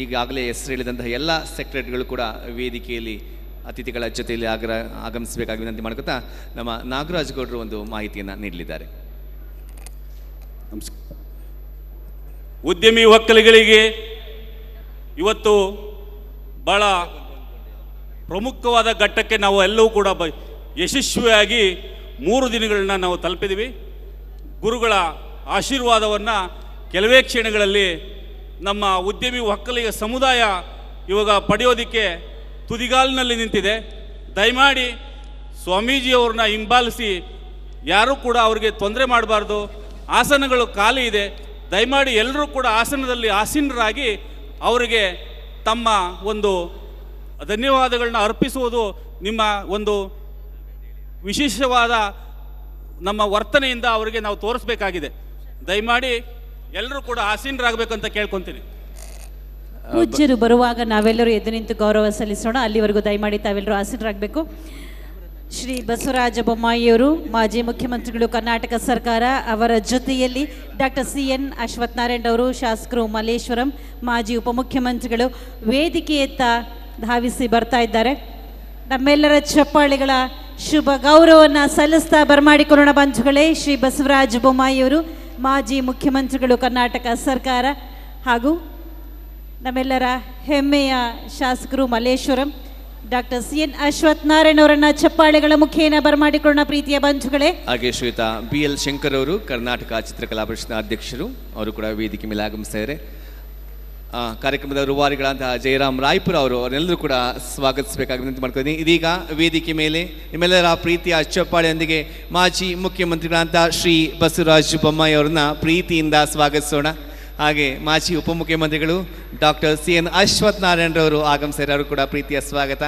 ಈಗಾಗಲೇ ಹೆಸರು ಹೇಳಿದಂತಹ ಎಲ್ಲ ಸೆಕ್ಟರೇಟ್ಗಳು ಕೂಡ ವೇದಿಕೆಯಲ್ಲಿ ಅತಿಥಿಗಳ ಜೊತೆಯಲ್ಲಿ ಆಗಮಿಸಬೇಕಾಗಿ ವಿನಂತಿ ಮಾಡ್ಕೊತಾ ನಮ್ಮ ನಾಗರಾಜ್ ಗೌಡರು ಒಂದು ಮಾಹಿತಿಯನ್ನು ನೀಡಲಿದ್ದಾರೆ. ಉದ್ಯಮಿ ಒಕ್ಕಲಿಗರಿಗೆ ಇವತ್ತು ಬಹಳ ಪ್ರಮುಖವಾದ ಘಟ್ಟಕ್ಕೆ ನಾವು ಎಲ್ಲವೂ ಕೂಡ ಯಶಸ್ವಿಯಾಗಿ 3 ದಿನಗಳನ್ನ ನಾವು ತಲುಪಿದ್ದೀವಿ. ಗುರುಗಳ ಆಶೀರ್ವಾದವನ್ನು ಕೆಲವೇ ಕ್ಷಣಗಳಲ್ಲಿ ನಮ್ಮ ಉದ್ಯಮಿ ಒಕ್ಕಲಿಗ ಸಮುದಾಯ ಇವಾಗ ಪಡೆಯೋದಕ್ಕೆ ತುದಿಗಾಲಿನಲ್ಲಿ ನಿಂತಿದೆ. ದಯಮಾಡಿ ಸ್ವಾಮೀಜಿಯವ್ರನ್ನ ಹಿಂಬಾಲಿಸಿ ಯಾರೂ ಕೂಡ ಅವರಿಗೆ ತೊಂದರೆ ಮಾಡಬಾರ್ದು. ಆಸನಗಳು ಖಾಲಿ ಇದೆ. ದಯಮಾಡಿ ಎಲ್ಲರೂ ಕೂಡ ಆಸನದಲ್ಲಿ ಆಸೀನರಾಗಿ ಅವರಿಗೆ ತಮ್ಮ ಒಂದು ಧನ್ಯವಾದಗಳನ್ನ ಅರ್ಪಿಸುವುದು ನಿಮ್ಮ ಒಂದು ವಿಶೇಷವಾದ ನಮ್ಮ ವರ್ತನೆಯಿಂದ ಅವರಿಗೆ ನಾವು ತೋರಿಸಬೇಕಾಗಿದೆ. ದಯಮಾಡಿ ಎಲ್ಲರೂ ಕೂಡ ಆಸೀನರಾಗಬೇಕಂತ ಕೇಳ್ಕೊತೀನಿ. ಪೂಜ್ಯರು ಬರುವಾಗ ನಾವೆಲ್ಲರೂ ಎದ್ದು ನಿಂತು ಗೌರವ ಸಲ್ಲಿಸೋಣ. ಅಲ್ಲಿವರೆಗೂ ದಯಮಾಡಿ ತಾವೆಲ್ಲರೂ ಆಸೀನರಾಗಬೇಕು. ಶ್ರೀ ಬಸವರಾಜ ಬೊಮ್ಮಾಯಿಯವರು, ಮಾಜಿ ಮುಖ್ಯಮಂತ್ರಿಗಳು, ಕರ್ನಾಟಕ ಸರ್ಕಾರ, ಅವರ ಜೊತೆಯಲ್ಲಿ ಡಾಕ್ಟರ್ CN ಅಶ್ವತ್ಥನಾರಾಯಣ್ ಅವರು, ಶಾಸಕರು, ಮಲ್ಲೇಶ್ವರಂ, ಮಾಜಿ ಉಪಮುಖ್ಯಮಂತ್ರಿಗಳು ವೇದಿಕೆಯತ್ತ ಧಾವಿಸಿ ಬರ್ತಾ ಇದ್ದಾರೆ. ನಮ್ಮೆಲ್ಲರ ಚಪ್ಪಾಳೆಗಳ ಶುಭ ಗೌರವವನ್ನು ಸಲ್ಲಿಸ್ತಾ ಬರಮಾಡಿಕೊಳ್ಳೋಣ ಬಂಧುಗಳೇ. ಶ್ರೀ ಬಸವರಾಜ ಬೊಮ್ಮಾಯಿಯವರು, ಮಾಜಿ ಮುಖ್ಯಮಂತ್ರಿಗಳು, ಕರ್ನಾಟಕ ಸರ್ಕಾರ, ಹಾಗೂ ನಮ್ಮೆಲ್ಲರ ಹೆಮ್ಮೆಯ ಶಾಸಕರು ಮಲ್ಲೇಶ್ವರಂ ಡಾಕ್ಟರ್ CN ಅಶ್ವತ್ಥನಾರಾಯಣ್ ಅವರನ್ನ ಚಪ್ಪಾಳೆಗಳ ಮುಖೇನ ಬರಮಾಡಿಕೊಳ್ಳೋಣ ಪ್ರೀತಿಯ ಬಂಧುಗಳೇ. ಹಾಗೆ ಶ್ರೀಯುತ BL ಶಂಕರ್ ಅವರು, ಕರ್ನಾಟಕ ಚಿತ್ರಕಲಾ ಪರಿಷತ್ನ ಅಧ್ಯಕ್ಷರು, ಅವರು ಕೂಡ ವೇದಿಕೆ ಮೇಲೆ ಆಗಮಿಸ್ತಾ ಇದ್ದಾರೆ. ಕಾರ್ಯಕ್ರಮದ ರೂವಾರಿಗಳಂತಹ ಜಯರಾಮ್ ರಾಯ್ಪುರ ಅವರು, ಅವರೆಲ್ಲರೂ ಕೂಡ ಸ್ವಾಗತಿಸಬೇಕಾಗಿ ವಿನಂತಿ ಮಾಡ್ಕೊತೀನಿ. ಇದೀಗ ವೇದಿಕೆ ಮೇಲೆ ನಿಮ್ಮೆಲ್ಲರ ಪ್ರೀತಿಯ ಚಪ್ಪಾಳೆಯೊಂದಿಗೆ ಮಾಜಿ ಮುಖ್ಯಮಂತ್ರಿಗಳಂತಹ ಶ್ರೀ ಬಸವರಾಜ ಬೊಮ್ಮಾಯಿ ಅವರನ್ನ ಪ್ರೀತಿಯಿಂದ ಸ್ವಾಗತಿಸೋಣ. ಹಾಗೆ ಮಾಜಿ ಉಪಮುಖ್ಯಮಂತ್ರಿಗಳು ಡಾಕ್ಟರ್ CN ಅಶ್ವತ್ಥನಾರಾಯಣ್ ಅವರು ಆಗಮಿಸಿದ್ದಾರೆ. ಅವರು ಕೂಡ ಪ್ರೀತಿಯ ಸ್ವಾಗತ.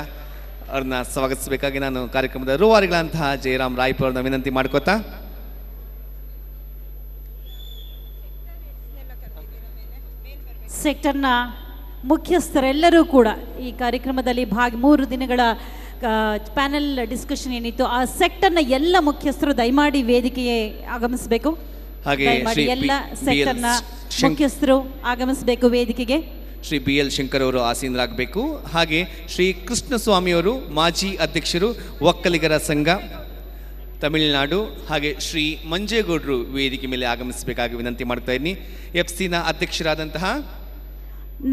ಅವ್ರನ್ನ ಸ್ವಾಗತಿಸಬೇಕಾಗಿ ನಾನು ಕಾರ್ಯಕ್ರಮದ ರೂವಾರಿಗಳಂತಹ ಜಯರಾಮ್ ರಾಯ್ಪುರ ಅವ್ರನ್ನ ವಿನಂತಿ ಮಾಡ್ಕೋತಾ ಸೆಕ್ಟರ್ನ ಮುಖ್ಯಸ್ಥರೆಲ್ಲರೂ ಕೂಡ ಈ ಕಾರ್ಯಕ್ರಮದಲ್ಲಿ 3 ದಿನಗಳ ಪ್ಯಾನೆಲ್ ಡಿಸ್ಕಷನ್ ಏನಿತ್ತು, ಆ ಸೆಕ್ಟರ್ನ ಎಲ್ಲ ಮುಖ್ಯಸ್ಥರು ದಯಮಾಡಿ ವೇದಿಕೆಗೆ ಆಗಮಿಸಬೇಕು. ಹಾಗೆ ಎಲ್ಲ ಸೆಕ್ಟರ್ನ ಮುಖ್ಯಸ್ಥರು ಆಗಮಿಸಬೇಕು ವೇದಿಕೆಗೆ. ಶ್ರೀ BL ಶಂಕರ್ ಅವರು ಆಸೀನರಾಗಬೇಕು. ಹಾಗೆ ಶ್ರೀ ಕೃಷ್ಣಸ್ವಾಮಿ ಅವರು, ಮಾಜಿ ಅಧ್ಯಕ್ಷರು, ಒಕ್ಕಲಿಗರ ಸಂಘ, ತಮಿಳುನಾಡು. ಹಾಗೆ ಶ್ರೀ ಮಂಜೇಗೌಡರು ವೇದಿಕೆ ಮೇಲೆ ಆಗಮಿಸಬೇಕಾಗಿ ವಿನಂತಿ ಮಾಡ್ತಾ ಇದ್ದೀನಿ. FCನ ಅಧ್ಯಕ್ಷರಾದಂತಹ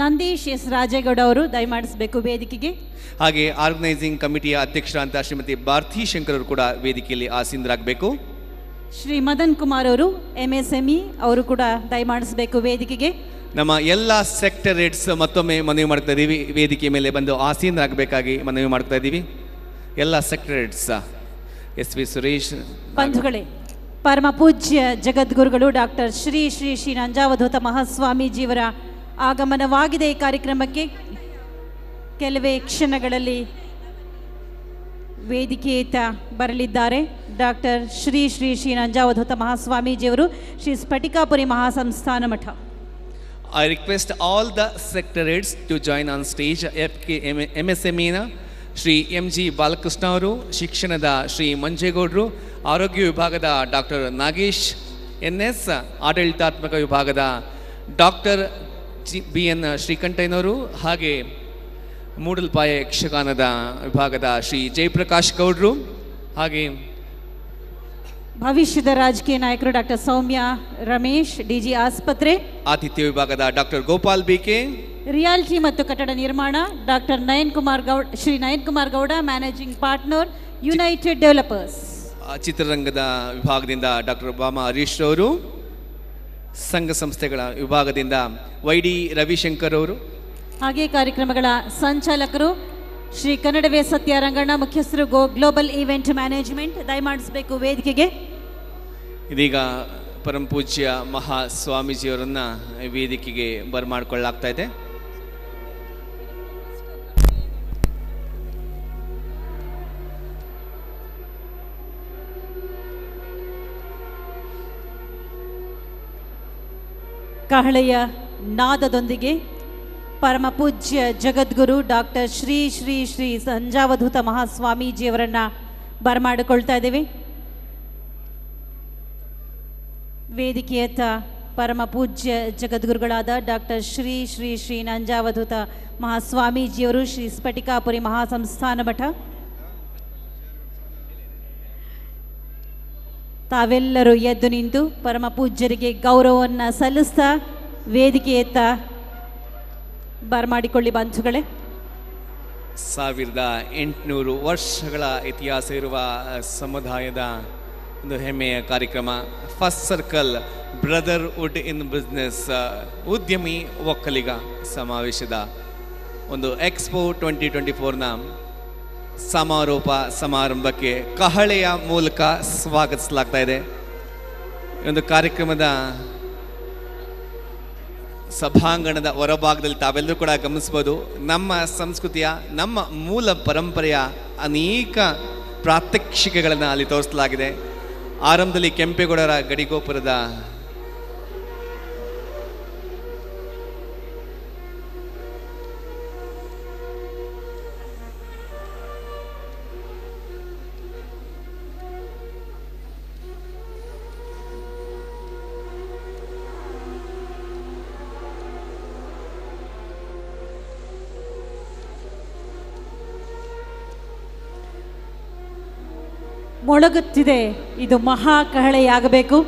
ನಂದೀಶ್ S ರಾಜೇಗೌಡ ಅವರು ದಯಮಾಡಿಸಬೇಕು ವೇದಿಕೆಗೆ. ಹಾಗೆ ಆರ್ಗನೈಸಿಂಗ್ ಕಮಿಟಿಯ ಅಧ್ಯಕ್ಷರಾದಂತಹ ಶ್ರೀಮತಿ ಭಾರತಿ ಶಂಕರ್ ಅವರು ಕೂಡ ವೇದಿಕೆಯಲ್ಲಿ ಆಸೀನರಾಗಬೇಕು. ಶ್ರೀ ಮದನ್ ಕುಮಾರ್ ಅವರು MSME ಅವರು ಕೂಡ ದಯಮಾಡಿಸಬೇಕು ವೇದಿಕೆಗೆ. ನಮ್ಮ ಎಲ್ಲ ಸೆಕ್ಟರೇಟ್ಸ್ ಮತ್ತೊಮ್ಮೆ ಮನವಿ ಮಾಡ್ತಾ ಇದ್ದೀವಿ, ವೇದಿಕೆ ಮೇಲೆ ಬಂದು ಆಸೀನರಾಗಬೇಕಾಗಿ ಮನವಿ ಮಾಡ್ತಾ ಇದ್ದೀವಿ. ಎಲ್ಲ ಸೆಕ್ಟರೇಟ್ಸ್ SV ಸುರೇಶ್. ಬಂಧುಗಳೇ, ಪರಮ ಪೂಜ್ಯ ಜಗದ್ಗುರುಗಳು ಡಾಕ್ಟರ್ ಶ್ರೀ ಶ್ರೀ ಶ್ರೀ ನಂಜಾವಧೂತ ಮಹಾಸ್ವಾಮೀಜಿಯವರ ಆಗಮನವಾಗಿದೆ. ಈ ಕಾರ್ಯಕ್ರಮಕ್ಕೆ ಕೆಲವೇ ಕ್ಷಣಗಳಲ್ಲಿ ವೇದಿಕೆಯತ್ತ ಬರಲಿದ್ದಾರೆ doctor Shri Shri Shri Nanjavadhoota ಮಹಾಸ್ವಾಮೀಜಿಯವರು, Shri ಸ್ಫಟಿಕಾಪುರಿ Mahasamsthana Math. I request all the secretariats to join on stage. MSMEನ Shri MG Balakrishna ಅವರು, ಶಿಕ್ಷಣದ ಶ್ರೀ ಮಂಜೇಗೌಡರು, ಆರೋಗ್ಯ ವಿಭಾಗದ ಡಾಕ್ಟರ್ ನಾಗೇಶ್ NS, ಆಡಳಿತಾತ್ಮಕ ವಿಭಾಗದ ಡಾಕ್ಟರ್ BN ಶ್ರೀಕಂಠಯ್ಯನವರು, ಹಾಗೆ ಮೂಡಲ್ಪಾಯ ಯಕ್ಷಗಾನದ ವಿಭಾಗದ ಶ್ರೀ ಜಯಪ್ರಕಾಶ್ ಗೌಡ್ರು, ಹಾಗೆ ಭವಿಷ್ಯದ ರಾಜಕೀಯ ನಾಯಕರು ಡಾಕ್ಟರ್ ಸೌಮ್ಯ ರಮೇಶ್, DG ಆಸ್ಪತ್ರೆ, ಆತಿಥ್ಯ ವಿಭಾಗದ ಡಾಕ್ಟರ್ ಗೋಪಾಲ್ BK, ರಿಯಾಲಿಟಿ ಮತ್ತು ಕಟ್ಟಡ ನಿರ್ಮಾಣ doctor Shri Nayan Kumar Gowda, managing partner, United developers. ಚಿತ್ರರಂಗದ ವಿಭಾಗದಿಂದ ಡಾಕ್ಟರ್ ಬಾಮಾ ಹರೀಶ್ ಅವರು, ಸಂಘ ಸಂಸ್ಥೆಗಳ ವಿಭಾಗದಿಂದ YD ರವಿಶಂಕರ್ ಅವರು, ಹಾಗೆ ಕಾರ್ಯಕ್ರಮಗಳ ಸಂಚಾಲಕರು ಶ್ರೀ ಕನ್ನಡವೇ ಸತ್ಯ ರಂಗಣ್ಣ, ಮುಖ್ಯಸ್ಥರು ಗ್ಲೋಬಲ್ ಈವೆಂಟ್ ಮ್ಯಾನೇಜ್ಮೆಂಟ್, ದಯಮಾಡಿಸಬೇಕು ವೇದಿಕೆಗೆ. ಇದೀಗ ಪರಮ ಪೂಜ್ಯ ಮಹಾ ಸ್ವಾಮೀಜಿಯವರನ್ನ ವೇದಿಕೆಗೆ ಬರಮಾಡಿಕೊಳ್ಳಲಾಗ್ತಾ ಇದೆ. ಕಹಳೆಯ ನಾದದೊಂದಿಗೆ ಪರಮ ಪೂಜ್ಯ ಜಗದ್ಗುರು ಡಾಕ್ಟರ್ ಶ್ರೀ ಶ್ರೀ ಶ್ರೀ ಸಂಜಾವಧೂತ ಮಹಾಸ್ವಾಮೀಜಿಯವರನ್ನು ಬರಮಾಡಿಕೊಳ್ತಾ ಇದ್ದೀವಿ. ವೇದಿಕೆಯತ್ತ ಪರಮ ಪೂಜ್ಯ ಜಗದ್ಗುರುಗಳಾದ ಡಾಕ್ಟರ್ ಶ್ರೀ ಶ್ರೀ ಶ್ರೀ ನಂಜಾವಧೂತ ಮಹಾಸ್ವಾಮೀಜಿಯವರು, ಶ್ರೀ ಸ್ಫಟಿಕಾಪುರಿ ಮಹಾಸಂಸ್ಥಾನ ಮಠ, ತಾವೆಲ್ಲರೂ ಎದ್ದು ನಿಂತು ಪರಮ ಪೂಜ್ಯರಿಗೆ ಗೌರವವನ್ನು ಸಲ್ಲಿಸ್ತಾ ವೇದಿಕೆಯತ್ತ ಬರಮಾಡಿಕೊಳ್ಳಿ ಬಂಧುಗಳೇ. 1800 ವರ್ಷಗಳ ಇತಿಹಾಸ ಇರುವ ಸಮುದಾಯದ ಒಂದು ಹೆಮ್ಮೆಯ ಕಾರ್ಯಕ್ರಮ first circle brotherhood in business ಉದ್ಯಮಿ ಒಕ್ಕಲಿಗ ಸಮಾವೇಶದ ಒಂದು ಎಕ್ಸ್ಪೋ 2024ನ ಸಮಾರೋಪ ಸಮಾರಂಭಕ್ಕೆ ಕಹಳೆಯ ಮೂಲಕ ಸ್ವಾಗತಿಸಲಾಗ್ತಾ ಇದೆ. ಈ ಒಂದು ಕಾರ್ಯಕ್ರಮದ ಸಭಾಂಗಣದ ಹೊರಭಾಗದಲ್ಲಿ ತಾವೆಲ್ಲರೂ ಕೂಡ ಗಮನಿಸ್ಬೋದು, ನಮ್ಮ ಸಂಸ್ಕೃತಿಯ, ನಮ್ಮ ಮೂಲ ಪರಂಪರೆಯ ಅನೇಕ ಪ್ರಾತ್ಯಕ್ಷಿಕೆಗಳನ್ನು ಅಲ್ಲಿ ತೋರಿಸಲಾಗಿದೆ. ಆರಂಭದಲ್ಲಿ ಕೆಂಪೇಗೌಡರ ಗಡಿಗೋಪುರದ ಮೊಳಗುತ್ತಿದೆ. ಇದು ಮಹಾ ಕಹಳೆಯಾಗಬೇಕು,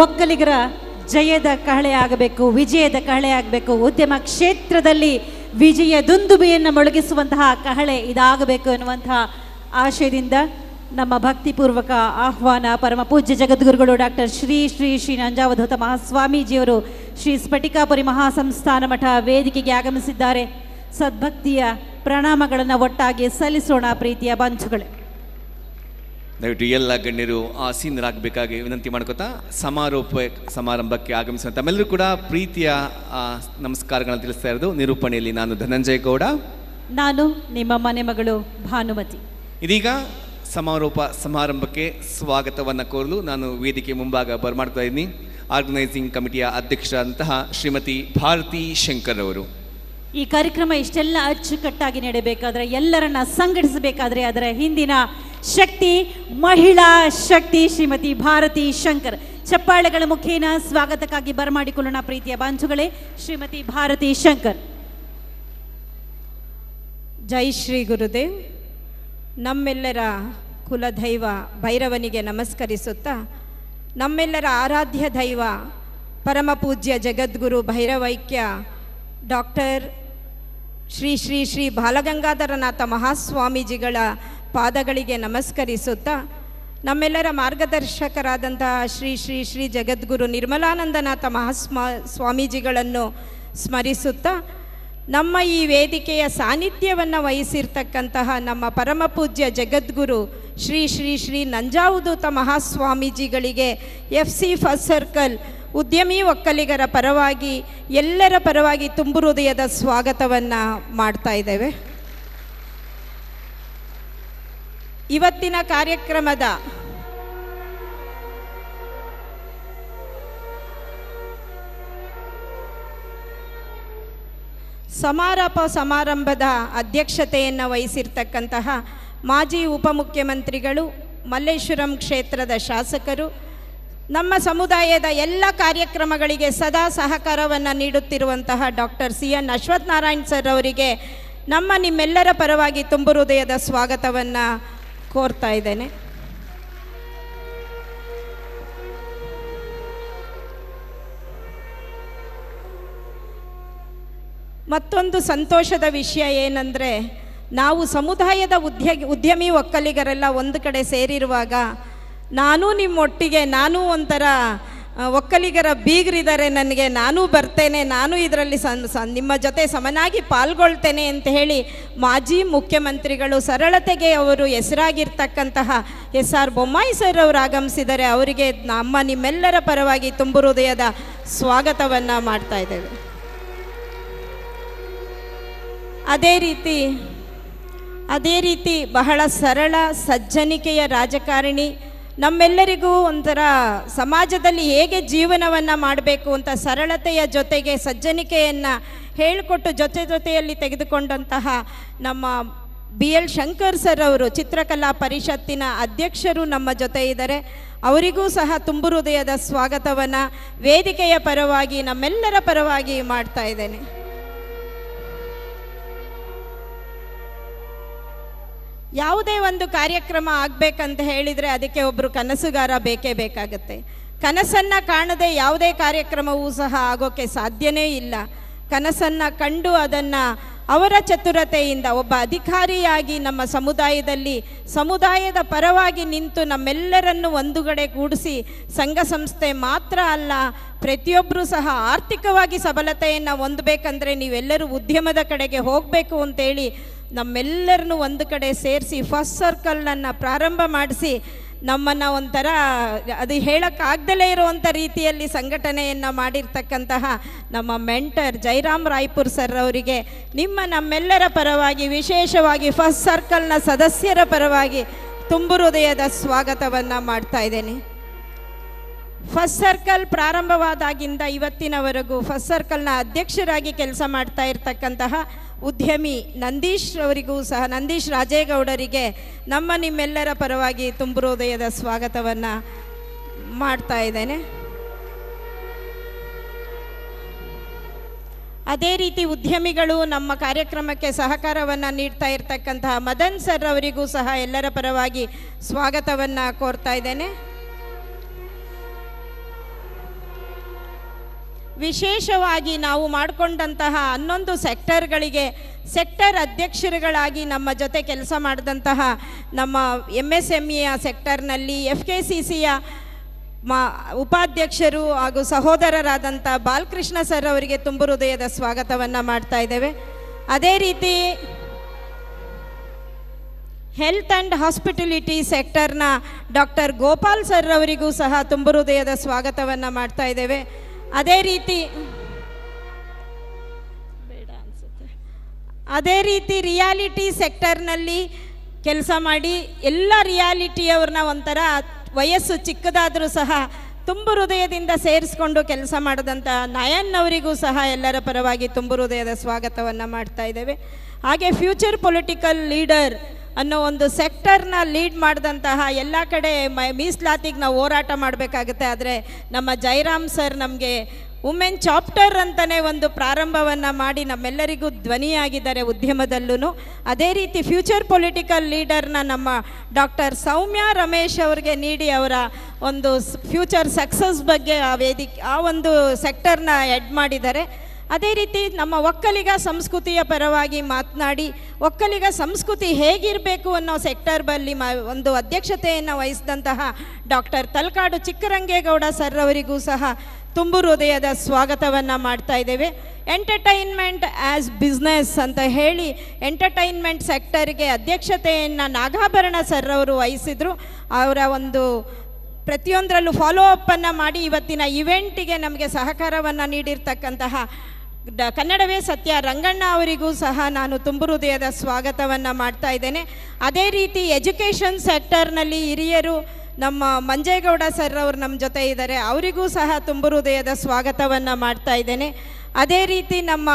ಒಕ್ಕಲಿಗರ ಜಯದ ಕಹಳೆಯಾಗಬೇಕು, ವಿಜಯದ ಕಹಳೆಯಾಗಬೇಕು, ಉದ್ಯಮ ಕ್ಷೇತ್ರದಲ್ಲಿ ವಿಜಯ ದುಂದುಬಿಯನ್ನು ಮೊಳಗಿಸುವಂತಹ ಕಹಳೆ ಇದಾಗಬೇಕು ಎನ್ನುವಂತಹ ಆಶಯದಿಂದ ನಮ್ಮ ಭಕ್ತಿಪೂರ್ವಕ ಆಹ್ವಾನ ಪರಮ ಪೂಜ್ಯ ಜಗದ್ಗುರುಗಳು ಡಾಕ್ಟರ್ ಶ್ರೀ ಶ್ರೀ ಶ್ರೀ ನಂಜಾವಧೂತ ಮಹಾಸ್ವಾಮೀಜಿಯವರು ಶ್ರೀ ಸ್ಫಟಿಕಾಪುರಿ ಮಹಾಸಂಸ್ಥಾನ ಮಠ ವೇದಿಕೆಗೆ ಆಗಮಿಸಿದ್ದಾರೆ. ಸದ್ಭಕ್ತಿಯ ಪ್ರಣಾಮಗಳನ್ನು ಒಟ್ಟಾಗಿ ಸಲ್ಲಿಸೋಣ ಪ್ರೀತಿಯ ಬಂಧುಗಳೇ. ದಯವಿಟ್ಟು ಎಲ್ಲ ಗಣ್ಯರು ಆಸೀನರಾಗಬೇಕಾಗಿ ವಿನಂತಿ ಮಾಡ್ಕೋತಾ ಸಮಾರಂಭಕ್ಕೆ ಆಗಮಿಸುವಂಥ ತಮ್ಮೆಲ್ಲರೂ ಕೂಡ ಪ್ರೀತಿಯ ನಮಸ್ಕಾರಗಳನ್ನು ತಿಳಿಸ್ತಾ ಇರೋದು. ನಿರೂಪಣೆಯಲ್ಲಿ ನಾನು ಧನಂಜಯ ಗೌಡ, ನಾನು ನಿಮ್ಮ ಮನೆ ಮಗಳು ಭಾನುಮತಿ. ಇದೀಗ ಸಮಾರಂಭಕ್ಕೆ ಸ್ವಾಗತವನ್ನು ಕೋರಲು ನಾನು ವೇದಿಕೆ ಮುಂಭಾಗ ಬರಮಾಡ್ತಾ ಇದ್ದೀನಿ. ಆರ್ಗನೈಸಿಂಗ್ ಕಮಿಟಿಯ ಅಧ್ಯಕ್ಷರಾದಂತಹ ಶ್ರೀಮತಿ ಭಾರತಿ ಶಂಕರ್ ಅವರು. ಈ ಕಾರ್ಯಕ್ರಮ ಇಷ್ಟೆಲ್ಲ ಅಚ್ಚುಕಟ್ಟಾಗಿ ನಡೆಯಬೇಕಾದ್ರೆ, ಎಲ್ಲರನ್ನ ಸಂಘಟಿಸಬೇಕಾದ್ರೆ ಅದರ ಹಿಂದಿನ ಶಕ್ತಿ, ಮಹಿಳಾ ಶಕ್ತಿ ಶ್ರೀಮತಿ ಭಾರತಿ ಶಂಕರ್. ಚಪ್ಪಾಳೆಗಳ ಮುಖೇನ ಸ್ವಾಗತಕ್ಕಾಗಿ ಬರಮಾಡಿಕೊಳ್ಳೋಣ ಪ್ರೀತಿಯ ಬಾಂಧುಗಳೇ. ಶ್ರೀಮತಿ ಭಾರತಿ ಶಂಕರ್. ಜೈ ಶ್ರೀ ಗುರುದೇವ್. ನಮ್ಮೆಲ್ಲರ ಕುಲದೈವ ಭೈರವನಿಗೆ ನಮಸ್ಕರಿಸುತ್ತಾ, ನಮ್ಮೆಲ್ಲರ ಆರಾಧ್ಯ ದೈವ ಪರಮ ಪೂಜ್ಯ ಜಗದ್ಗುರು ಭೈರವೈಕ್ಯ ಡಾಕ್ಟರ್ ಶ್ರೀ ಶ್ರೀ ಶ್ರೀ ಬಾಲಗಂಗಾಧರನಾಥ ಮಹಾಸ್ವಾಮೀಜಿಗಳ ಪಾದಗಳಿಗೆ ನಮಸ್ಕರಿಸುತ್ತಾ, ನಮ್ಮೆಲ್ಲರ ಮಾರ್ಗದರ್ಶಕರಾದಂತಹ ಶ್ರೀ ಶ್ರೀ ಶ್ರೀ ಜಗದ್ಗುರು ನಿರ್ಮಲಾನಂದನಾಥ ಸ್ವಾಮೀಜಿಗಳನ್ನು ಸ್ಮರಿಸುತ್ತಾ, ನಮ್ಮ ಈ ವೇದಿಕೆಯ ಸಾನ್ನಿಧ್ಯವನ್ನು ವಹಿಸಿರ್ತಕ್ಕಂತಹ ನಮ್ಮ ಪರಮ ಪೂಜ್ಯ ಜಗದ್ಗುರು ಶ್ರೀ ಶ್ರೀ ಶ್ರೀ ನಂಜಾವಧೂತ ಮಹಾಸ್ವಾಮೀಜಿಗಳಿಗೆ FC ಫಸ್ಟ್ ಸರ್ಕಲ್ ಉದ್ಯಮಿ ಒಕ್ಕಲಿಗರ ಪರವಾಗಿ, ಎಲ್ಲರ ಪರವಾಗಿ ತುಂಬು ಹೃದಯದ ಸ್ವಾಗತವನ್ನು ಮಾಡ್ತಾ ಇದ್ದೇವೆ. ಇವತ್ತಿನ ಕಾರ್ಯಕ್ರಮದ ಸಮಾರಂಭದ ಅಧ್ಯಕ್ಷತೆಯನ್ನು ವಹಿಸಿರ್ತಕ್ಕಂತಹ ಮಾಜಿ ಉಪಮುಖ್ಯಮಂತ್ರಿಗಳು, ಮಲ್ಲೇಶ್ವರಂ ಕ್ಷೇತ್ರದ ಶಾಸಕರು, ನಮ್ಮ ಸಮುದಾಯದ ಎಲ್ಲ ಕಾರ್ಯಕ್ರಮಗಳಿಗೆ ಸದಾ ಸಹಕಾರವನ್ನು ನೀಡುತ್ತಿರುವಂತಹ ಡಾಕ್ಟರ್ CN ಅಶ್ವತ್ಥನಾರಾಯಣ್ ಸರ್ ಅವರಿಗೆ ನಿಮ್ಮೆಲ್ಲರ ಪರವಾಗಿ ತುಂಬು ಹೃದಯದ ಸ್ವಾಗತವನ್ನು ಕೋರ್ತಾ ಇದ್ದೇನೆ. ಮತ್ತೊಂದು ಸಂತೋಷದ ವಿಷಯ ಏನಂದರೆ, ನಾವು ಸಮುದಾಯದ ಉದ್ಯಮಿ ಒಕ್ಕಲಿಗರೆಲ್ಲ ಒಂದು ಕಡೆ ಸೇರಿರುವಾಗ, ನಾನೂ ನಿಮ್ಮೊಟ್ಟಿಗೆ, ನಾನೂ ಒಂಥರ ಒಕ್ಕಲಿಗರ ಬೀಗರಿದ್ದಾರೆ ನನಗೆ, ನಾನೂ ಬರ್ತೇನೆ, ನಾನು ಇದರಲ್ಲಿ ನಿಮ್ಮ ಜೊತೆ ಸಮನಾಗಿ ಪಾಲ್ಗೊಳ್ತೇನೆ ಅಂತ ಹೇಳಿ ಮಾಜಿ ಮುಖ್ಯಮಂತ್ರಿಗಳು, ಸರಳತೆಗೆ ಅವರು ಹೆಸರಾಗಿರ್ತಕ್ಕಂತಹ ಎಸ್.ಆರ್. ಬೊಮ್ಮಾಯಿ ಸರ್ ಅವರು ಆಗಮಿಸಿದ್ದಾರೆ. ಅವರಿಗೆ ನಿಮ್ಮೆಲ್ಲರ ಪರವಾಗಿ ತುಂಬು ಹೃದಯದ ಸ್ವಾಗತವನ್ನು ಮಾಡ್ತಾ ಇದ್ದೇವೆ. ಅದೇ ರೀತಿ ಬಹಳ ಸರಳ ಸಜ್ಜನಿಕೆಯ ರಾಜಕಾರಣಿ, ನಮ್ಮೆಲ್ಲರಿಗೂ ಒಂಥರ ಸಮಾಜದಲ್ಲಿ ಹೇಗೆ ಜೀವನವನ್ನು ಮಾಡಬೇಕು ಅಂತ ಸರಳತೆಯ ಜೊತೆಗೆ ಸಜ್ಜನಿಕೆಯನ್ನು ಹೇಳಿಕೊಟ್ಟು ಜೊತೆಯಲ್ಲಿ ತೆಗೆದುಕೊಂಡಂತಹ ನಮ್ಮ BL ಶಂಕರ್ ಸರ್ ಅವರು, ಚಿತ್ರಕಲಾ ಪರಿಷತ್ತಿನ ಅಧ್ಯಕ್ಷರು ನಮ್ಮ ಜೊತೆ ಇದ್ದಾರೆ. ಅವರಿಗೂ ಸಹ ತುಂಬು ಹೃದಯದ ಸ್ವಾಗತವನ್ನು ವೇದಿಕೆಯ ಪರವಾಗಿ ನಮ್ಮೆಲ್ಲರ ಪರವಾಗಿ ಮಾಡ್ತಾ ಇದ್ದೇನೆ. ಯಾವುದೇ ಒಂದು ಕಾರ್ಯಕ್ರಮ ಆಗಬೇಕಂತ ಹೇಳಿದರೆ ಅದಕ್ಕೆ ಒಬ್ಬರು ಕನಸುಗಾರ ಬೇಕೇ ಬೇಕಾಗುತ್ತೆ. ಕನಸನ್ನು ಕಾಣದೆ ಯಾವುದೇ ಕಾರ್ಯಕ್ರಮವೂ ಸಹ ಆಗೋಕ್ಕೆ ಸಾಧ್ಯನೇ ಇಲ್ಲ. ಕನಸನ್ನು ಕಂಡು ಅದನ್ನು ಅವರ ಚತುರತೆಯಿಂದ ಒಬ್ಬ ಅಧಿಕಾರಿಯಾಗಿ ನಮ್ಮ ಸಮುದಾಯದ ಪರವಾಗಿ ನಿಂತು ನಮ್ಮೆಲ್ಲರನ್ನು ಒಂದುಗಡೆ ಕೂಡಿಸಿ, ಸಂಘ ಸಂಸ್ಥೆ ಮಾತ್ರ ಅಲ್ಲ ಪ್ರತಿಯೊಬ್ಬರೂ ಸಹ ಆರ್ಥಿಕವಾಗಿ ಸಬಲತೆಯನ್ನು ಹೊಂದಬೇಕಂದ್ರೆ ನೀವೆಲ್ಲರೂ ಉದ್ಯಮದ ಕಡೆಗೆ ಹೋಗಬೇಕು ಅಂತೇಳಿ ನಮ್ಮೆಲ್ಲರನ್ನು ಒಂದು ಕಡೆ ಸೇರಿಸಿ ಫಸ್ಟ್ ಸರ್ಕಲನ್ನು ಪ್ರಾರಂಭ ಮಾಡಿಸಿ ನಮ್ಮನ್ನು ಒಂಥರ ಅದು ಹೇಳೋಕ್ಕಾಗ್ದಲೇ ಇರುವಂಥ ರೀತಿಯಲ್ಲಿ ಸಂಘಟನೆಯನ್ನು ಮಾಡಿರ್ತಕ್ಕಂತಹ ನಮ್ಮ ಮೆಂಟರ್ ಜೈರಾಮ್ ರಾಯ್ಪುರ್ ಸರ್ ಅವರಿಗೆ ನಮ್ಮೆಲ್ಲರ ಪರವಾಗಿ, ವಿಶೇಷವಾಗಿ ಫಸ್ಟ್ ಸರ್ಕಲ್ನ ಸದಸ್ಯರ ಪರವಾಗಿ ತುಂಬು ಹೃದಯದ ಸ್ವಾಗತವನ್ನು ಮಾಡ್ತಾ ಇದ್ದೇನೆ. ಫಸ್ಟ್ ಸರ್ಕಲ್ ಪ್ರಾರಂಭವಾದಾಗಿಂದ ಇವತ್ತಿನವರೆಗೂ ಫಸ್ಟ್ ಸರ್ಕಲ್ನ ಅಧ್ಯಕ್ಷರಾಗಿ ಕೆಲಸ ಮಾಡ್ತಾ ಇರ್ತಕ್ಕಂತಹ ಉದ್ಯಮಿ ನಂದೀಶ್ ರಾಜೇಗೌಡರಿಗೆ ನಿಮ್ಮೆಲ್ಲರ ಪರವಾಗಿ ತುಂಬು ಹೃದಯದ ಸ್ವಾಗತವನ್ನು ಮಾಡ್ತಾ ಇದ್ದೇನೆ. ಅದೇ ರೀತಿ ಉದ್ಯಮಿಗಳು ನಮ್ಮ ಕಾರ್ಯಕ್ರಮಕ್ಕೆ ಸಹಕಾರವನ್ನು ನೀಡ್ತಾ ಇರತಕ್ಕಂತಹ ಮದನ್ ಸರ್ ಅವರಿಗೂ ಸಹ ಎಲ್ಲರ ಪರವಾಗಿ ಸ್ವಾಗತವನ್ನು ಕೋರ್ತಾ ಇದ್ದೇನೆ. ವಿಶೇಷವಾಗಿ ನಾವು ಮಾಡಿಕೊಂಡಂತಹ 11 ಸೆಕ್ಟರ್ಗಳಿಗೆ ಸೆಕ್ಟರ್ ಅಧ್ಯಕ್ಷರುಗಳಾಗಿ ನಮ್ಮ ಜೊತೆ ಕೆಲಸ ಮಾಡಿದಂತಹ ನಮ್ಮ MSMEಯ ಸೆಕ್ಟರ್ನಲ್ಲಿ FKCCಯ ಉಪಾಧ್ಯಕ್ಷರು ಹಾಗೂ ಸಹೋದರರಾದಂಥ ಬಾಲಕೃಷ್ಣ ಸರ್ ಅವರಿಗೆ ತುಂಬು ಹೃದಯದ ಸ್ವಾಗತವನ್ನು ಮಾಡ್ತಾ ಇದ್ದೇವೆ. ಅದೇ ರೀತಿ ಹೆಲ್ತ್ ಆ್ಯಂಡ್ ಹಾಸ್ಪಿಟಲಿಟಿ ಸೆಕ್ಟರ್ನ ಡಾಕ್ಟರ್ ಗೋಪಾಲ್ ಸರ್ ಅವರಿಗೂ ಸಹ ತುಂಬು ಹೃದಯದ ಸ್ವಾಗತವನ್ನು ಮಾಡ್ತಾ ಇದ್ದೇವೆ. ಅದೇ ರೀತಿ ರಿಯಾಲಿಟಿ ಸೆಕ್ಟರ್ನಲ್ಲಿ ಕೆಲಸ ಮಾಡಿ ಎಲ್ಲ ರಿಯಾಲಿಟಿಯವ್ರನ್ನ ಒಂಥರ ವಯಸ್ಸು ಚಿಕ್ಕದಾದರೂ ಸಹ ತುಂಬು ಹೃದಯದಿಂದ ಸೇರಿಸ್ಕೊಂಡು ಕೆಲಸ ಮಾಡಿದಂಥ ನಯನ್ ಅವರಿಗೂ ಸಹ ಎಲ್ಲರ ಪರವಾಗಿ ತುಂಬು ಹೃದಯದ ಸ್ವಾಗತವನ್ನು ಮಾಡ್ತಾ ಇದ್ದೇವೆ. ಹಾಗೆ ಫ್ಯೂಚರ್ ಪೊಲಿಟಿಕಲ್ ಲೀಡರ್ ಅನ್ನೋ ಒಂದು ಸೆಕ್ಟರ್ನ ಲೀಡ್ ಮಾಡಿದಂತಹ ಎಲ್ಲ ಕಡೆ ಮೀಸಲಾತಿಗೆ ನಾವು ಹೋರಾಟ ಮಾಡಬೇಕಾಗುತ್ತೆ. ಆದರೆ ನಮ್ಮ ಜೈರಾಮ್ ಸರ್ ನಮಗೆ ವುಮೆನ್ ಚಾಪ್ಟರ್ ಅಂತಲೇ ಒಂದು ಪ್ರಾರಂಭವನ್ನು ಮಾಡಿ ನಮ್ಮೆಲ್ಲರಿಗೂ ಧ್ವನಿಯಾಗಿದ್ದಾರೆ ಉದ್ಯಮದಲ್ಲೂ. ಅದೇ ರೀತಿ ಫ್ಯೂಚರ್ ಪೊಲಿಟಿಕಲ್ ಲೀಡರ್ನ ನಮ್ಮ ಡಾಕ್ಟರ್ ಸೌಮ್ಯ ರಮೇಶ್ ಅವರಿಗೆ ನೀಡಿ ಅವರ ಒಂದು ಫ್ಯೂಚರ್ ಸಕ್ಸಸ್ ಬಗ್ಗೆ ಆ ಒಂದು ಸೆಕ್ಟರ್ನ ಹೆಡ್ ಮಾಡಿದ್ದಾರೆ. ಅದೇ ರೀತಿ ನಮ್ಮ ಒಕ್ಕಲಿಗ ಸಂಸ್ಕೃತಿಯ ಪರವಾಗಿ ಮಾತನಾಡಿ ಒಕ್ಕಲಿಗ ಸಂಸ್ಕೃತಿ ಹೇಗಿರಬೇಕು ಅನ್ನೋ ಸೆಕ್ಟರ್ ಬಲ್ಲಿ ಒಂದು ಅಧ್ಯಕ್ಷತೆಯನ್ನು ವಹಿಸಿದಂತಹ ಡಾಕ್ಟರ್ ತಲಕಾಡು ಚಿಕ್ಕರಂಗೇಗೌಡ ಸರ್ ಅವರಿಗೂ ಸಹ ತುಂಬು ಹೃದಯದ ಸ್ವಾಗತವನ್ನು ಮಾಡ್ತಾ ಇದ್ದೇವೆ. ಎಂಟರ್ಟೈನ್ಮೆಂಟ್ ಆ್ಯಸ್ ಬಿಸ್ನೆಸ್ ಅಂತ ಹೇಳಿ ಎಂಟರ್ಟೈನ್ಮೆಂಟ್ ಸೆಕ್ಟರ್ಗೆ ಅಧ್ಯಕ್ಷತೆಯನ್ನು ನಾಗಾಭರಣ ಸರ್ ಅವರು ವಹಿಸಿದರು. ಅವರ ಒಂದು ಪ್ರತಿಯೊಂದರಲ್ಲೂ ಫಾಲೋ ಅಪ್ಪನ್ನು ಮಾಡಿ ಇವತ್ತಿನ ಇವೆಂಟಿಗೆ ನಮಗೆ ಸಹಕಾರವನ್ನು ನೀಡಿರ್ತಕ್ಕಂತಹ ಕನ್ನಡವೇ ಸತ್ಯ ರಂಗಣ್ಣ ಅವರಿಗೂ ಸಹ ನಾನು ತುಂಬು ಹೃದಯದ ಸ್ವಾಗತವನ್ನು ಮಾಡ್ತಾ ಇದ್ದೇನೆ. ಅದೇ ರೀತಿ ಎಜುಕೇಷನ್ ಸೆಕ್ಟರ್ನಲ್ಲಿ ಹಿರಿಯರು ನಮ್ಮ ಮಂಜೇಗೌಡ ಸರ್ ಅವರು ನಮ್ಮ ಜೊತೆ ಇದ್ದಾರೆ, ಅವರಿಗೂ ಸಹ ತುಂಬು ಹೃದಯದ ಸ್ವಾಗತವನ್ನು ಮಾಡ್ತಾ ಇದ್ದೇನೆ. ಅದೇ ರೀತಿ ನಮ್ಮ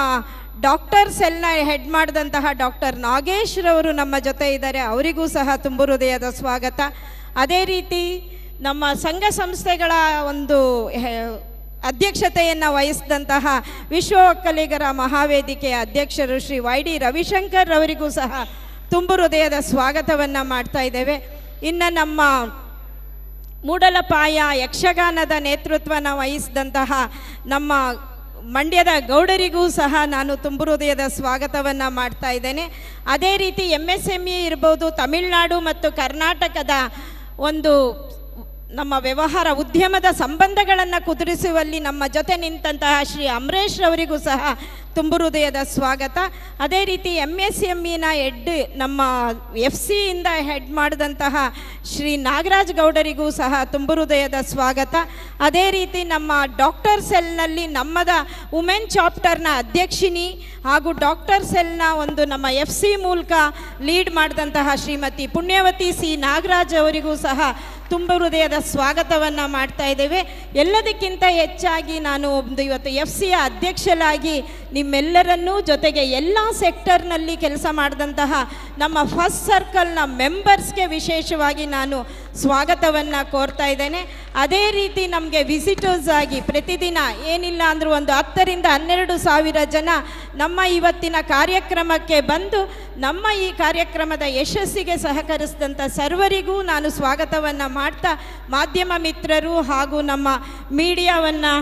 ಡಾಕ್ಟರ್ಸ್ ಎಲ್ಲ ಹೆಡ್ ಮಾಡಿದಂತಹ ಡಾಕ್ಟರ್ ನಾಗೇಶ್ರವರು ನಮ್ಮ ಜೊತೆ ಇದ್ದಾರೆ, ಅವರಿಗೂ ಸಹ ತುಂಬು ಹೃದಯದ ಸ್ವಾಗತ. ಅದೇ ರೀತಿ ನಮ್ಮ ಸಂಘ ಸಂಸ್ಥೆಗಳ ಒಂದು ಅಧ್ಯಕ್ಷತೆಯನ್ನು ವಹಿಸಿದಂತಹ ವಿಶ್ವ ಒಕ್ಕಲಿಗರ ಮಹಾವೇದಿಕೆಯ ಅಧ್ಯಕ್ಷರು ಶ್ರೀ YD ರವಿಶಂಕರ್ ಅವರಿಗೂ ಸಹ ತುಂಬು ಹೃದಯದ ಸ್ವಾಗತವನ್ನು ಮಾಡ್ತಾ ಇದ್ದೇವೆ. ಇನ್ನು ನಮ್ಮ ಮೂಡಲಪಾಯ ಯಕ್ಷಗಾನದ ನೇತೃತ್ವನ ವಹಿಸಿದಂತಹ ನಮ್ಮ ಮಂಡ್ಯದ ಗೌಡರಿಗೂ ಸಹ ನಾನು ತುಂಬು ಹೃದಯದ ಸ್ವಾಗತವನ್ನು ಮಾಡ್ತಾ ಇದ್ದೇನೆ. ಅದೇ ರೀತಿ MSME ಇರ್ಬೋದು, ತಮಿಳುನಾಡು ಮತ್ತು ಕರ್ನಾಟಕದ ಒಂದು ನಮ್ಮ ವ್ಯವಹಾರ ಉದ್ಯಮದ ಸಂಬಂಧಗಳನ್ನು ಕುದುರಿಸುವಲ್ಲಿ ನಮ್ಮ ಜೊತೆ ನಿಂತಹ ಶ್ರೀ ಅಮರೇಶ್ ರವರಿಗೂ ಸಹ ತುಂಬು ಹೃದಯದ ಸ್ವಾಗತ. ಅದೇ ರೀತಿ MSMEನ ಹೆಡ್ ನಮ್ಮ FC ಇಂದ ಹೆಡ್ ಮಾಡಿದಂತಹ ಶ್ರೀ ನಾಗರಾಜ್ ಗೌಡರಿಗೂ ಸಹ ತುಂಬು ಹೃದಯದ ಸ್ವಾಗತ. ಅದೇ ರೀತಿ ನಮ್ಮ ಡಾಕ್ಟರ್ ಸೆಲ್ನಲ್ಲಿ ನಮ್ಮದ ವುಮೆನ್ ಚಾಪ್ಟರ್ನ ಅಧ್ಯಕ್ಷಿಣಿ ಹಾಗೂ ಡಾಕ್ಟರ್ ಸೆಲ್ನ ಒಂದು ನಮ್ಮ FC ಮೂಲಕ ಲೀಡ್ ಮಾಡಿದಂತಹ ಶ್ರೀಮತಿ ಪುಣ್ಯವತಿ C ನಾಗರಾಜ್ ಅವರಿಗೂ ಸಹ ತುಂಬ ಹೃದಯದ ಸ್ವಾಗತವನ್ನು ಮಾಡ್ತಾ ಇದ್ದೇವೆ. ಎಲ್ಲದಕ್ಕಿಂತ ಹೆಚ್ಚಾಗಿ ನಾನು ಒಂದು ಇವತ್ತು FCಯ ಅಧ್ಯಕ್ಷರಾಗಿ ನಿಮ್ಮೆಲ್ಲರನ್ನೂ ಜೊತೆಗೆ ಎಲ್ಲ ಸೆಕ್ಟರ್ನಲ್ಲಿ ಕೆಲಸ ಮಾಡಿದಂತಹ ನಮ್ಮ ಫಸ್ಟ್ ಸರ್ಕಲ್ನ ಮೆಂಬರ್ಸ್ಗೆ ವಿಶೇಷವಾಗಿ ನಾನು ಸ್ವಾಗತವನ್ನು ಕೋರ್ತಾ ಇದ್ದೇನೆ. ಅದೇ ರೀತಿ ನಮಗೆ ವಿಸಿಟರ್ಸ್ ಆಗಿ ಪ್ರತಿದಿನ ಏನಿಲ್ಲ ಅಂದರೂ ಒಂದು 10 ರಿಂದ 12 ಸಾವಿರ ಜನ ನಮ್ಮ ಇವತ್ತಿನ ಕಾರ್ಯಕ್ರಮಕ್ಕೆ ಬಂದು ನಮ್ಮ ಈ ಕಾರ್ಯಕ್ರಮದ ಯಶಸ್ಸಿಗೆ ಸಹಕರಿಸಿದಂಥ ಸರ್ವರಿಗೂ ನಾನು ಸ್ವಾಗತವನ್ನು ಮಾಡ್ತಾ ಮಾಧ್ಯಮ ಮಿತ್ರರು ಹಾಗೂ ನಮ್ಮ ಮೀಡಿಯಾವನ್ನು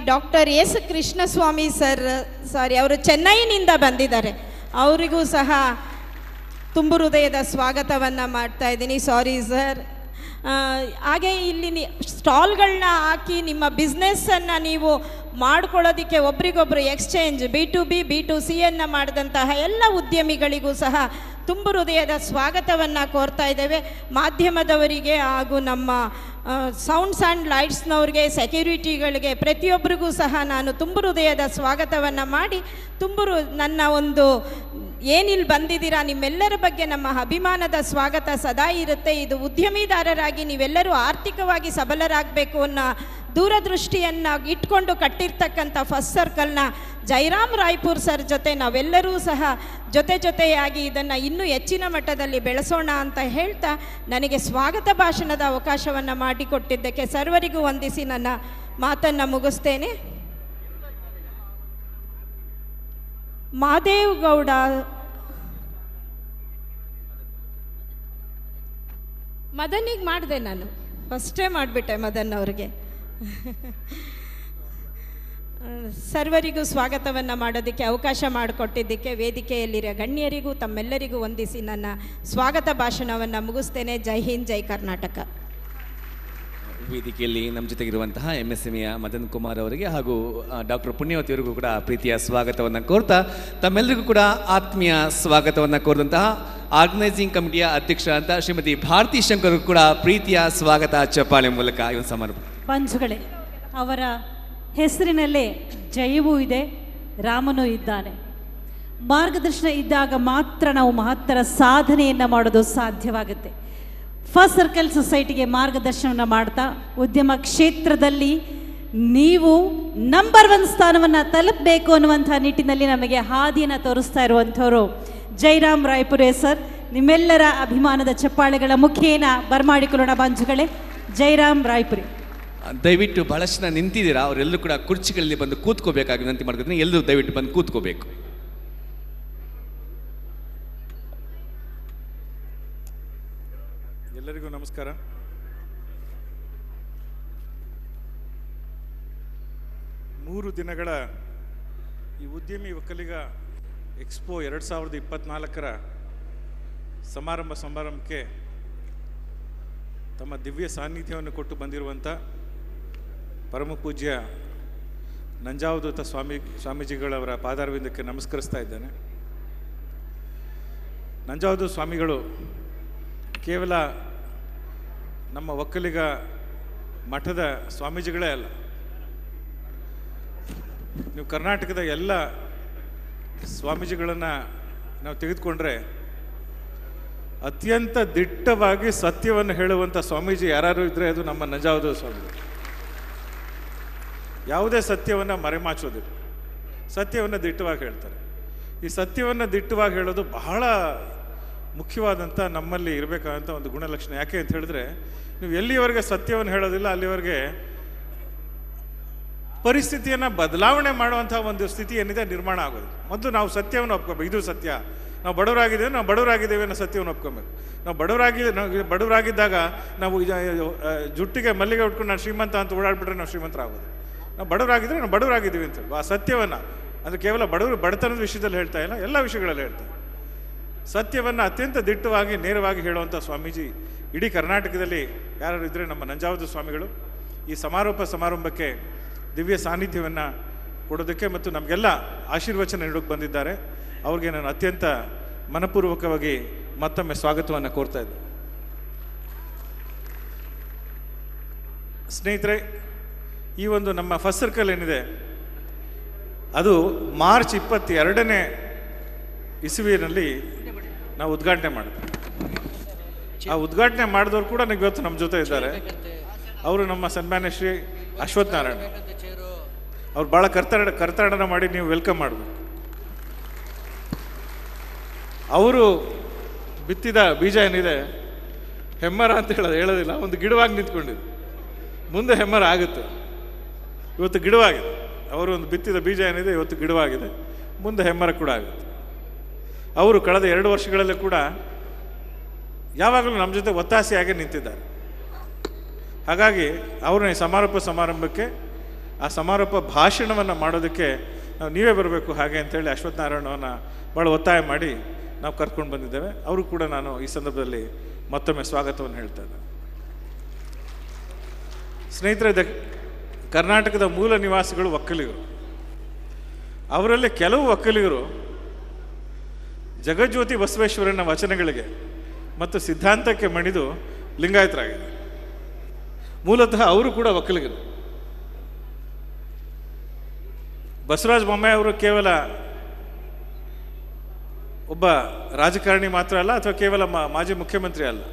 ಡಾಕ್ಟರ್ ಎಸ್ ಕೃಷ್ಣಸ್ವಾಮಿ ಸರ್ ಅವರು ಚೆನ್ನೈನಿಂದ ಬಂದಿದ್ದಾರೆ, ಅವರಿಗೂ ಸಹ ತುಂಬು ಹೃದಯದ ಸ್ವಾಗತವನ್ನು ಮಾಡ್ತಾ ಇದ್ದೀನಿ. Sorry sir. ಹಾಗೆ ಇಲ್ಲಿ ಸ್ಟಾಲ್ಗಳನ್ನ ಹಾಕಿ ನಿಮ್ಮ ಬಿಸ್ನೆಸ್ಸನ್ನು ನೀವು ಮಾಡ್ಕೊಳ್ಳೋದಕ್ಕೆ ಒಬ್ರಿಗೊಬ್ಬರು ಎಕ್ಸ್ಚೇಂಜ್ B2B B2Cಯನ್ನು ಮಾಡಿದಂತಹ ಎಲ್ಲ ಉದ್ಯಮಿಗಳಿಗೂ ಸಹ ತುಂಬು ಹೃದಯದ ಸ್ವಾಗತವನ್ನು ಕೋರ್ತಾ ಇದ್ದೇವೆ. ಮಾಧ್ಯಮದವರಿಗೆ ಹಾಗೂ ನಮ್ಮ ಸೌಂಡ್ಸ್ ಆ್ಯಂಡ್ ಲೈಟ್ಸ್ನವ್ರಿಗೆ, ಸೆಕ್ಯೂರಿಟಿಗಳಿಗೆ, ಪ್ರತಿಯೊಬ್ಬರಿಗೂ ಸಹ ನಾನು ತುಂಬು ಹೃದಯದ ಸ್ವಾಗತವನ್ನು ಮಾಡಿ ನನ್ನ ಒಂದು ಏನಿಲ್ಲಿ ಬಂದಿದ್ದೀರಾ ನಿಮ್ಮೆಲ್ಲರ ಬಗ್ಗೆ ನಮ್ಮ ಅಭಿಮಾನದ ಸ್ವಾಗತ ಸದಾ ಇರುತ್ತೆ. ಇದು ಉದ್ಯಮಿದಾರರಾಗಿ ನೀವೆಲ್ಲರೂ ಆರ್ಥಿಕವಾಗಿ ಸಬಲರಾಗಬೇಕು ಅನ್ನೋ ದೂರದೃಷ್ಟಿಯನ್ನು ಇಟ್ಕೊಂಡು ಕಟ್ಟಿರ್ತಕ್ಕಂಥ ಫಸ್ಟ್ ಸರ್ಕಲ್ನ ಜೈರಾಮ್ ರಾಯ್ಪುರ್ ಸರ್ ಜೊತೆ ನಾವೆಲ್ಲರೂ ಸಹ ಜೊತೆಯಾಗಿ ಇದನ್ನು ಇನ್ನೂ ಹೆಚ್ಚಿನ ಮಟ್ಟದಲ್ಲಿ ಬೆಳೆಸೋಣ ಅಂತ ಹೇಳ್ತಾ ನನಗೆ ಸ್ವಾಗತ ಭಾಷಣದ ಅವಕಾಶವನ್ನು ಮಾಡಿಕೊಟ್ಟಿದ್ದಕ್ಕೆ ಸರ್ವರಿಗೂ ವಂದಿಸಿ ನನ್ನ ಮಾತನ್ನು ಮುಗಿಸ್ತೇನೆ. ಮಾದೇವ್ ಗೌಡ ಮದನಿಗೆ ಮಾಡಿದೆ, ನಾನು ಫಸ್ಟೇ ಮಾಡಿಬಿಟ್ಟೆ ಮದನ್ ಅವ್ರಿಗೆ. ಸರ್ವರಿಗೂ ಸ್ವಾಗತವನ್ನು ಮಾಡೋದಕ್ಕೆ ಅವಕಾಶ ಮಾಡಿಕೊಟ್ಟಿದ್ದಕ್ಕೆ ವೇದಿಕೆಯಲ್ಲಿರೋ ಗಣ್ಯರಿಗೂ ತಮ್ಮೆಲ್ಲರಿಗೂ ವಂದಿಸಿ ನನ್ನ ಸ್ವಾಗತ ಭಾಷಣವನ್ನು ಮುಗಿಸ್ತೇನೆ. ಜೈ ಹಿಂದ್, ಜೈ ಕರ್ನಾಟಕ. ವೇದಿಕೆಯಲ್ಲಿ ನಮ್ಮ ಜೊತೆಗಿರುವಂತಹ MSMEಯ ಮದನ್ ಕುಮಾರ್ ಅವರಿಗೆ ಹಾಗೂ ಡಾಕ್ಟರ್ ಪುಣ್ಯವತಿ ಅವರಿಗೂ ಕೂಡ ಪ್ರೀತಿಯ ಸ್ವಾಗತವನ್ನು ಕೋರ್ತಾ ತಮ್ಮೆಲ್ಲರಿಗೂ ಕೂಡ ಆತ್ಮೀಯ ಸ್ವಾಗತವನ್ನು ಕೋರಿದಂತಹ ಆರ್ಗನೈಸಿಂಗ್ ಕಮಿಟಿಯ ಅಧ್ಯಕ್ಷ ಅಂತ ಶ್ರೀಮತಿ ಭಾರತಿ ಶಂಕರ್ ಕೂಡ ಪ್ರೀತಿಯ ಸ್ವಾಗತ ಚಪ್ಪಾಳೆ ಮೂಲಕ ಈ ಒಂದು ಸಮಾರಂಭ. ಪಂಚುಗಳೇ, ಅವರ ಹೆಸರಿನಲ್ಲೇ ಜಯವೂ ಇದೆ, ರಾಮನೂ ಇದ್ದಾನೆ. ಮಾರ್ಗದರ್ಶನ ಇದ್ದಾಗ ಮಾತ್ರ ನಾವು ಮಹತ್ತರ ಸಾಧನೆಯನ್ನು ಮಾಡೋದು ಸಾಧ್ಯವಾಗುತ್ತೆ. ಫಸ್ಟ್ ಸರ್ಕಲ್ ಸೊಸೈಟಿಗೆ ಮಾರ್ಗದರ್ಶನವನ್ನು ಮಾಡ್ತಾ ಉದ್ಯಮ ಕ್ಷೇತ್ರದಲ್ಲಿ ನೀವು ನಂಬರ್ 1 ಸ್ಥಾನವನ್ನು ತಲುಪಬೇಕು ಅನ್ನುವಂಥ ನಿಟ್ಟಿನಲ್ಲಿ ನಮಗೆ ಹಾದಿಯನ್ನು ತೋರಿಸ್ತಾ ಇರುವಂಥವರು ಜೈರಾಮ್ ರಾಯ್ಪುರೇ ಸರ್. ನಿಮ್ಮೆಲ್ಲರ ಅಭಿಮಾನದ ಚಪ್ಪಾಳೆಗಳ ಮುಖೇನ ಬರಮಾಡಿಕೊಳ್ಳೋಣ ಬಂಧುಗಳೇ. ಜೈರಾಮ್ ರಾಯ್ಪುರಿ, ದಯವಿಟ್ಟು ಬಹಳಷ್ಟು ಜನ ನಿಂತಿದ್ದೀರಾ, ಅವರೆಲ್ಲರೂ ಕೂಡ ಕುರ್ಚಿಗಳಲ್ಲಿ ಬಂದು ಕೂತ್ಕೋಬೇಕಾಗಿ ವಿನಂತಿ ಮಾಡ್ಕೊತೀನಿ. ಎಲ್ಲರೂ ದಯವಿಟ್ಟು ಬಂದು ಕೂತ್ಕೋಬೇಕು. ಎಲ್ಲರಿಗೂ ನಮಸ್ಕಾರ. ಮೂರು ದಿನಗಳ ಈ ಉದ್ಯಮಿ ಒಕ್ಕಲಿಗ ಎಕ್ಸ್ಪೋ 2024ರ ಸಮಾರಂಭಕ್ಕೆ ತಮ್ಮ ದಿವ್ಯ ಸಾನ್ನಿಧ್ಯವನ್ನು ಕೊಟ್ಟು ಬಂದಿರುವಂಥ ಪರಮ ಪೂಜ್ಯ ನಂಜಾವಧೂತ ಸ್ವಾಮೀಜಿಗಳವರ ಪಾದಾರವಿಂದಕ್ಕೆ ನಮಸ್ಕರಿಸ್ತಾ ಇದ್ದೇನೆ. ನಂಜಾವಧೂತ ಸ್ವಾಮಿಗಳು ಕೇವಲ ನಮ್ಮ ಒಕ್ಕಲಿಗ ಮಠದ ಸ್ವಾಮೀಜಿಗಳೇ ಅಲ್ಲ, ನೀವು ಕರ್ನಾಟಕದ ಎಲ್ಲ ಸ್ವಾಮೀಜಿಗಳನ್ನು ನಾವು ತೆಗೆದುಕೊಂಡ್ರೆ ಅತ್ಯಂತ ದಿಟ್ಟವಾಗಿ ಸತ್ಯವನ್ನು ಹೇಳುವಂಥ ಸ್ವಾಮೀಜಿ ಯಾರು ಇದ್ದರೆ ಅದು ನಮ್ಮ ನಂಜಾವಧೂತ ಸ್ವಾಮೀಜಿ. ಯಾವುದೇ ಸತ್ಯವನ್ನು ಮರೆಮಾಚೋದಿಲ್ಲ, ಸತ್ಯವನ್ನು ದಿಟ್ಟವಾಗಿ ಹೇಳ್ತಾರೆ. ಈ ಸತ್ಯವನ್ನು ದಿಟ್ಟವಾಗಿ ಹೇಳೋದು ಬಹಳ ಮುಖ್ಯವಾದಂಥ ನಮ್ಮಲ್ಲಿ ಇರಬೇಕಾದಂಥ ಒಂದು ಗುಣಲಕ್ಷಣ. ಯಾಕೆ ಅಂತ ಹೇಳಿದ್ರೆ, ನೀವು ಎಲ್ಲಿವರೆಗೆ ಸತ್ಯವನ್ನು ಹೇಳೋದಿಲ್ಲ ಅಲ್ಲಿವರೆಗೆ ಪರಿಸ್ಥಿತಿಯನ್ನು ಬದಲಾವಣೆ ಮಾಡುವಂಥ ಒಂದು ಸ್ಥಿತಿ ಏನಿದೆ ನಿರ್ಮಾಣ ಆಗೋದು. ಮೊದಲು ನಾವು ಸತ್ಯವನ್ನು ಒಪ್ಕೋಬೇಕು, ಇದು ಸತ್ಯ, ನಾವು ಬಡವರಾಗಿದ್ದೇವೆ ಅನ್ನೋ ಸತ್ಯವನ್ನು ಒಪ್ಕೊಬೇಕು. ನಾವು ಬಡವರಾಗಿದ್ದಾಗ ನಾವು ಜುಟ್ಟಿಗೆ ಮಲ್ಲಿಗೆ ಉಟ್ಕೊಂಡು ನಾನು ಶ್ರೀಮಂತ ಅಂತ ಓಡಾಡ್ಬಿಟ್ರೆ ನಾವು ಶ್ರೀಮಂತರಾಗೋದು. ನಾವು ಬಡವರಾಗಿದ್ದೀವಿ ಅಂತ ಆ ಸತ್ಯವನ್ನು, ಅದು ಕೇವಲ ಬಡತನದ ವಿಷಯದಲ್ಲಿ ಹೇಳ್ತಾ ಇಲ್ಲ, ಎಲ್ಲ ವಿಷಯಗಳಲ್ಲಿ ಹೇಳ್ತಾರೆ. ಸತ್ಯವನ್ನು ಅತ್ಯಂತ ದಿಟ್ಟವಾಗಿ ನೇರವಾಗಿ ಹೇಳುವಂಥ ಸ್ವಾಮೀಜಿ ಇಡೀ ಕರ್ನಾಟಕದಲ್ಲಿ ಯಾರು ಇದ್ದರೆ ನಮ್ಮ ನಂಜಾವಧ ಸ್ವಾಮಿಗಳು ಈ ಸಮಾರಂಭಕ್ಕೆ ದಿವ್ಯ ಸಾನ್ನಿಧ್ಯವನ್ನು ಕೊಡೋದಕ್ಕೆ ಮತ್ತು ನಮಗೆಲ್ಲ ಆಶೀರ್ವಚನ ನೀಡೋಕ್ಕೆ ಬಂದಿದ್ದಾರೆ. ಅವ್ರಿಗೆ ನಾನು ಅತ್ಯಂತ ಮನಪೂರ್ವಕವಾಗಿ ಮತ್ತೊಮ್ಮೆ ಸ್ವಾಗತವನ್ನು ಕೋರ್ತಾ ಇದ್ದೆ. ಸ್ನೇಹಿತರೆ, ಈ ಒಂದು ನಮ್ಮ ಫಸ್ಟ್ ಸರ್ಕಲ್ ಏನಿದೆ ಅದು ಮಾರ್ಚ್ 22ನೇ ಇಸವಿಯಲ್ಲಿ ನಾವು ಉದ್ಘಾಟನೆ ಮಾಡಿದ್ವಿ. ಆ ಉದ್ಘಾಟನೆ ಮಾಡಿದವರು ಕೂಡ ಇವತ್ತು ನಮ್ಮ ಜೊತೆ ಇದ್ದಾರೆ. ಅವರು ನಮ್ಮ ಸನ್ಮಾನ್ಯ ಶ್ರೀ ಅಶ್ವಥ್ ನಾರಾಯಣ. ಅವ್ರು ಭಾಳ ಕರ್ತಾಡನ ಮಾಡಿ ನೀವು ವೆಲ್ಕಮ್ ಮಾಡಬೇಕು. ಅವರು ಬಿತ್ತಿದ ಬೀಜ ಏನಿದೆ ಹೆಮ್ಮರ ಅಂತ ಹೇಳೋದಿಲ್ಲ, ಒಂದು ಗಿಡವಾಗಿ ನಿಂತ್ಕೊಂಡಿದೆ. ಮುಂದೆ ಹೆಮ್ಮರ ಆಗುತ್ತೆ. ಇವತ್ತು ಗಿಡವಾಗಿದೆ. ಅವರು ಒಂದು ಬಿತ್ತಿದ ಬೀಜ ಏನಿದೆ ಇವತ್ತು ಗಿಡವಾಗಿದೆ, ಮುಂದೆ ಹೆಮ್ಮರ ಕೂಡ ಆಗುತ್ತೆ. ಅವರು ಕಳೆದ 2 ವರ್ಷಗಳಲ್ಲೂ ಕೂಡ ಯಾವಾಗಲೂ ನಮ್ಮ ಜೊತೆ ಒತ್ತಾಸೆಯಾಗಿ ನಿಂತಿದ್ದಾರೆ. ಹಾಗಾಗಿ ಅವ್ರನ್ನ ಈ ಸಮಾರಂಭಕ್ಕೆ ಆ ಸಮಾರೋಪ ಭಾಷಣವನ್ನು ಮಾಡೋದಕ್ಕೆ ನೀವೇ ಬರಬೇಕು ಹಾಗೆ ಅಂತೇಳಿ ಅಶ್ವಥ್ ನಾರಾಯಣವನ್ನು ಭಾಳ ಒತ್ತಾಯ ಮಾಡಿ ನಾವು ಕರ್ಕೊಂಡು ಬಂದಿದ್ದೇವೆ. ಅವರು ಕೂಡ ನಾನು ಈ ಸಂದರ್ಭದಲ್ಲಿ ಮತ್ತೊಮ್ಮೆ ಸ್ವಾಗತವನ್ನು ಹೇಳ್ತಾ ಇದ್ದೇನೆ. ಸ್ನೇಹಿತರೆ, ಕರ್ನಾಟಕದ ಮೂಲ ನಿವಾಸಿಗಳು ಒಕ್ಕಲಿಗರು. ಅವರಲ್ಲಿ ಕೆಲವು ಒಕ್ಕಲಿಗರು ಜಗಜ್ಯೋತಿ ಬಸವೇಶ್ವರನ ವಚನಗಳಿಗೆ ಮತ್ತು ಸಿದ್ಧಾಂತಕ್ಕೆ ಮಣಿದು ಲಿಂಗಾಯತರಾಗಿದೆ. ಮೂಲತಃ ಅವರು ಕೂಡ ಒಕ್ಕಲಿಗರು. ಬಸವರಾಜ ಬೊಮ್ಮಾಯಿ ಅವರು ಕೇವಲ ಒಬ್ಬ ರಾಜಕಾರಣಿ ಮಾತ್ರ ಅಲ್ಲ, ಅಥವಾ ಕೇವಲ ಮಾಜಿ ಮುಖ್ಯಮಂತ್ರಿ ಅಲ್ಲ.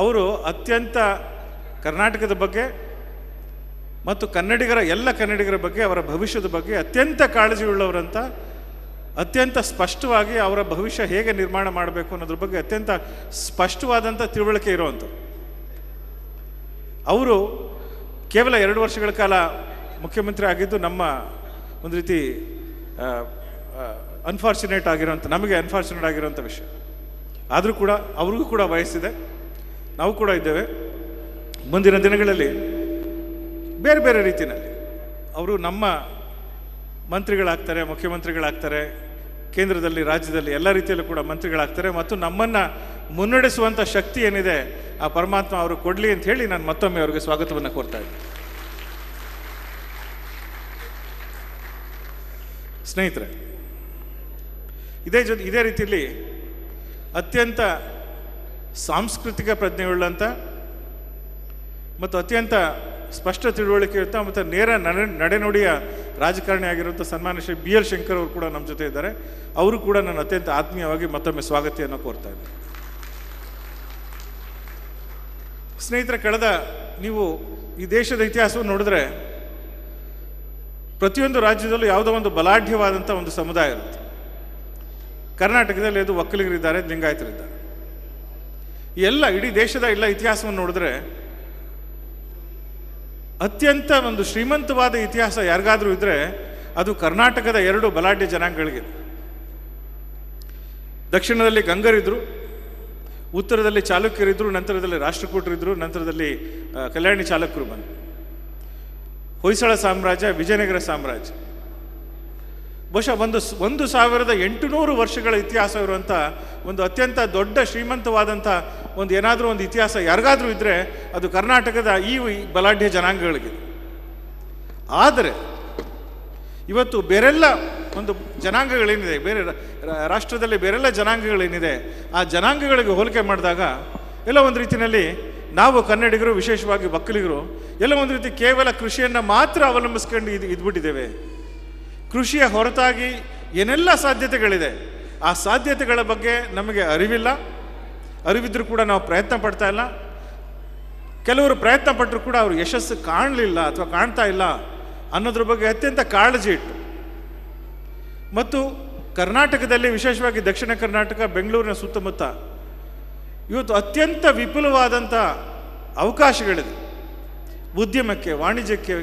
ಅವರು ಅತ್ಯಂತ ಕರ್ನಾಟಕದ ಬಗ್ಗೆ ಮತ್ತು ಎಲ್ಲ ಕನ್ನಡಿಗರ ಬಗ್ಗೆ, ಅವರ ಭವಿಷ್ಯದ ಬಗ್ಗೆ ಅತ್ಯಂತ ಕಾಳಜಿ ಉಳ್ಳವರಂತ, ಅತ್ಯಂತ ಸ್ಪಷ್ಟವಾಗಿ ಅವರ ಭವಿಷ್ಯ ಹೇಗೆ ನಿರ್ಮಾಣ ಮಾಡಬೇಕು ಅನ್ನೋದ್ರ ಬಗ್ಗೆ ಅತ್ಯಂತ ಸ್ಪಷ್ಟವಾದಂಥ ತಿಳುವಳಿಕೆ ಇರುವಂಥ ಅವರು ಕೇವಲ 2 ವರ್ಷಗಳ ಕಾಲ ಮುಖ್ಯಮಂತ್ರಿ ಆಗಿದ್ದು ನಮ್ಮ ಒಂದು ರೀತಿ ನಮಗೆ ಅನ್ಫಾರ್ಚುನೇಟ್ ಆಗಿರೋಂಥ ವಿಷಯ. ಆದರೂ ಕೂಡ ಅವ್ರಿಗೂ ಕೂಡ ವಯಸ್ಸಿದೆ, ನಾವು ಕೂಡ ಇದ್ದೇವೆ. ಮುಂದಿನ ದಿನಗಳಲ್ಲಿ ಬೇರೆ ಬೇರೆ ರೀತಿಯಲ್ಲಿ ಅವರು ನಮ್ಮ ಮಂತ್ರಿಗಳಾಗ್ತಾರೆ, ಮುಖ್ಯಮಂತ್ರಿಗಳಾಗ್ತಾರೆ, ಕೇಂದ್ರದಲ್ಲಿ ರಾಜ್ಯದಲ್ಲಿ ಎಲ್ಲ ರೀತಿಯಲ್ಲೂ ಕೂಡ ಮಂತ್ರಿಗಳಾಗ್ತಾರೆ. ಮತ್ತು ನಮ್ಮನ್ನು ಮುನ್ನಡೆಸುವಂಥ ಶಕ್ತಿ ಏನಿದೆ ಆ ಪರಮಾತ್ಮ ಅವರು ಕೊಡಲಿ ಅಂತ ಹೇಳಿ ನಾನು ಮತ್ತೊಮ್ಮೆ ಅವರಿಗೆ ಸ್ವಾಗತವನ್ನು ಕೋರ್ತಾ ಇದ್ದೀನಿ. ಸ್ನೇಹಿತರೆ, ಇದೇ ರೀತಿಯಲ್ಲಿ ಅತ್ಯಂತ ಸಾಂಸ್ಕೃತಿಕ ಪ್ರಜ್ಞೆಯುಳ್ಳಂಥ ಮತ್ತು ಅತ್ಯಂತ ಸ್ಪಷ್ಟ ತಿಳುವಳಿಕೆ ಇರ್ತಾ ಮತ್ತು ನೇರ ನಡೆನುಡಿಯ ರಾಜಕಾರಣಿ ಆಗಿರುವಂಥ ಸನ್ಮಾನ್ಯ ಶ್ರೀ BL ಶಂಕರ್ ಅವರು ಕೂಡ ನಮ್ಮ ಜೊತೆ ಇದ್ದಾರೆ. ಅವರು ಕೂಡ ನಾನು ಅತ್ಯಂತ ಆತ್ಮೀಯವಾಗಿ ಮತ್ತೊಮ್ಮೆ ಸ್ವಾಗತಿಯನ್ನು ಕೋರ್ತಾ ಇದ್ದೀನಿ. ಸ್ನೇಹಿತರೆ, ನೀವು ಈ ದೇಶದ ಇತಿಹಾಸವನ್ನು ನೋಡಿದ್ರೆ ಪ್ರತಿಯೊಂದು ರಾಜ್ಯದಲ್ಲೂ ಯಾವುದೋ ಒಂದು ಬಲಾಢ್ಯವಾದಂಥ ಒಂದು ಸಮುದಾಯ ಇರುತ್ತೆ. ಕರ್ನಾಟಕದಲ್ಲಿ ಅದು ಒಕ್ಕಲಿಗರಿದ್ದಾರೆ, ಲಿಂಗಾಯತರಿದ್ದಾರೆ. ಇಡೀ ದೇಶದ ಎಲ್ಲ ಇತಿಹಾಸವನ್ನು ನೋಡಿದ್ರೆ ಅತ್ಯಂತ ಒಂದು ಶ್ರೀಮಂತವಾದ ಇತಿಹಾಸ ಯಾರಿಗಾದರೂ ಇದ್ದರೆ ಅದು ಕರ್ನಾಟಕದ 2 ಬಲಾಢ್ಯ ಜನಾಂಗಗಳಿಗೆ. ದಕ್ಷಿಣದಲ್ಲಿ ಗಂಗರಿದ್ರು, ಉತ್ತರದಲ್ಲಿ ಚಾಲುಕ್ಯರಿದ್ದರು, ನಂತರದಲ್ಲಿ ರಾಷ್ಟ್ರಕೂಟರಿದ್ದರು, ನಂತರದಲ್ಲಿ ಕಲ್ಯಾಣಿ ಚಾಲುಕ್ಯರು ಬಂದರು. ಹೊಯ್ಸಳ ಸಾಮ್ರಾಜ್ಯ, ವಿಜಯನಗರ ಸಾಮ್ರಾಜ್ಯ, ಬಹುಶಃ 1800 ವರ್ಷಗಳ ಇತಿಹಾಸ ಇರುವಂಥ ಒಂದು ಅತ್ಯಂತ ದೊಡ್ಡ ಶ್ರೀಮಂತವಾದಂಥ ಏನಾದರೂ ಒಂದು ಇತಿಹಾಸ ಯಾರಿಗಾದರೂ ಇದ್ದರೆ ಅದು ಕರ್ನಾಟಕದ ಈ ಬಲಾಢ್ಯ ಜನಾಂಗಗಳಿಗೆ. ಆದರೆ ಇವತ್ತು ಬೇರೆಲ್ಲ ಒಂದು ಜನಾಂಗಗಳೇನಿದೆ, ಬೇರೆ ರಾಷ್ಟ್ರದಲ್ಲಿ ಬೇರೆಲ್ಲ ಜನಾಂಗಗಳೇನಿದೆ, ಆ ಜನಾಂಗಗಳಿಗೆ ಹೋಲಿಕೆ ಮಾಡಿದಾಗ ಎಲ್ಲ ಒಂದು ರೀತಿಯಲ್ಲಿ ನಾವು ಕನ್ನಡಿಗರು, ವಿಶೇಷವಾಗಿ ಒಕ್ಕಲಿಗರು, ಎಲ್ಲ ಒಂದು ರೀತಿ ಕೇವಲ ಕೃಷಿಯನ್ನು ಮಾತ್ರ ಅವಲಂಬಿಸ್ಕೊಂಡು ಇದ್ಬಿಟ್ಟಿದ್ದೇವೆ. ಕೃಷಿಯ ಹೊರತಾಗಿ ಏನೆಲ್ಲ ಸಾಧ್ಯತೆಗಳಿದೆ ಆ ಸಾಧ್ಯತೆಗಳ ಬಗ್ಗೆ ನಮಗೆ ಅರಿವಿದ್ರೂ ಕೂಡ ನಾವು ಪ್ರಯತ್ನ ಪಡ್ತಾ ಇಲ್ಲ. ಕೆಲವರು ಪ್ರಯತ್ನ ಪಟ್ಟರು ಕೂಡ ಅವರು ಯಶಸ್ಸು ಕಾಣಲಿಲ್ಲ ಅಥವಾ ಕಾಣ್ತಾ ಇಲ್ಲ ಅನ್ನೋದ್ರ ಬಗ್ಗೆ ಅತ್ಯಂತ ಕಾಳಜಿ ಇಟ್ಟು, ಮತ್ತು ಕರ್ನಾಟಕದಲ್ಲಿ ವಿಶೇಷವಾಗಿ ದಕ್ಷಿಣ ಕರ್ನಾಟಕ, ಬೆಂಗಳೂರಿನ ಸುತ್ತಮುತ್ತ ಇವತ್ತು ಅತ್ಯಂತ ವಿಪುಲವಾದಂಥ ಅವಕಾಶಗಳಿದೆ. ಉದ್ಯಮಕ್ಕೆ, ವಾಣಿಜ್ಯಕ್ಕೆ,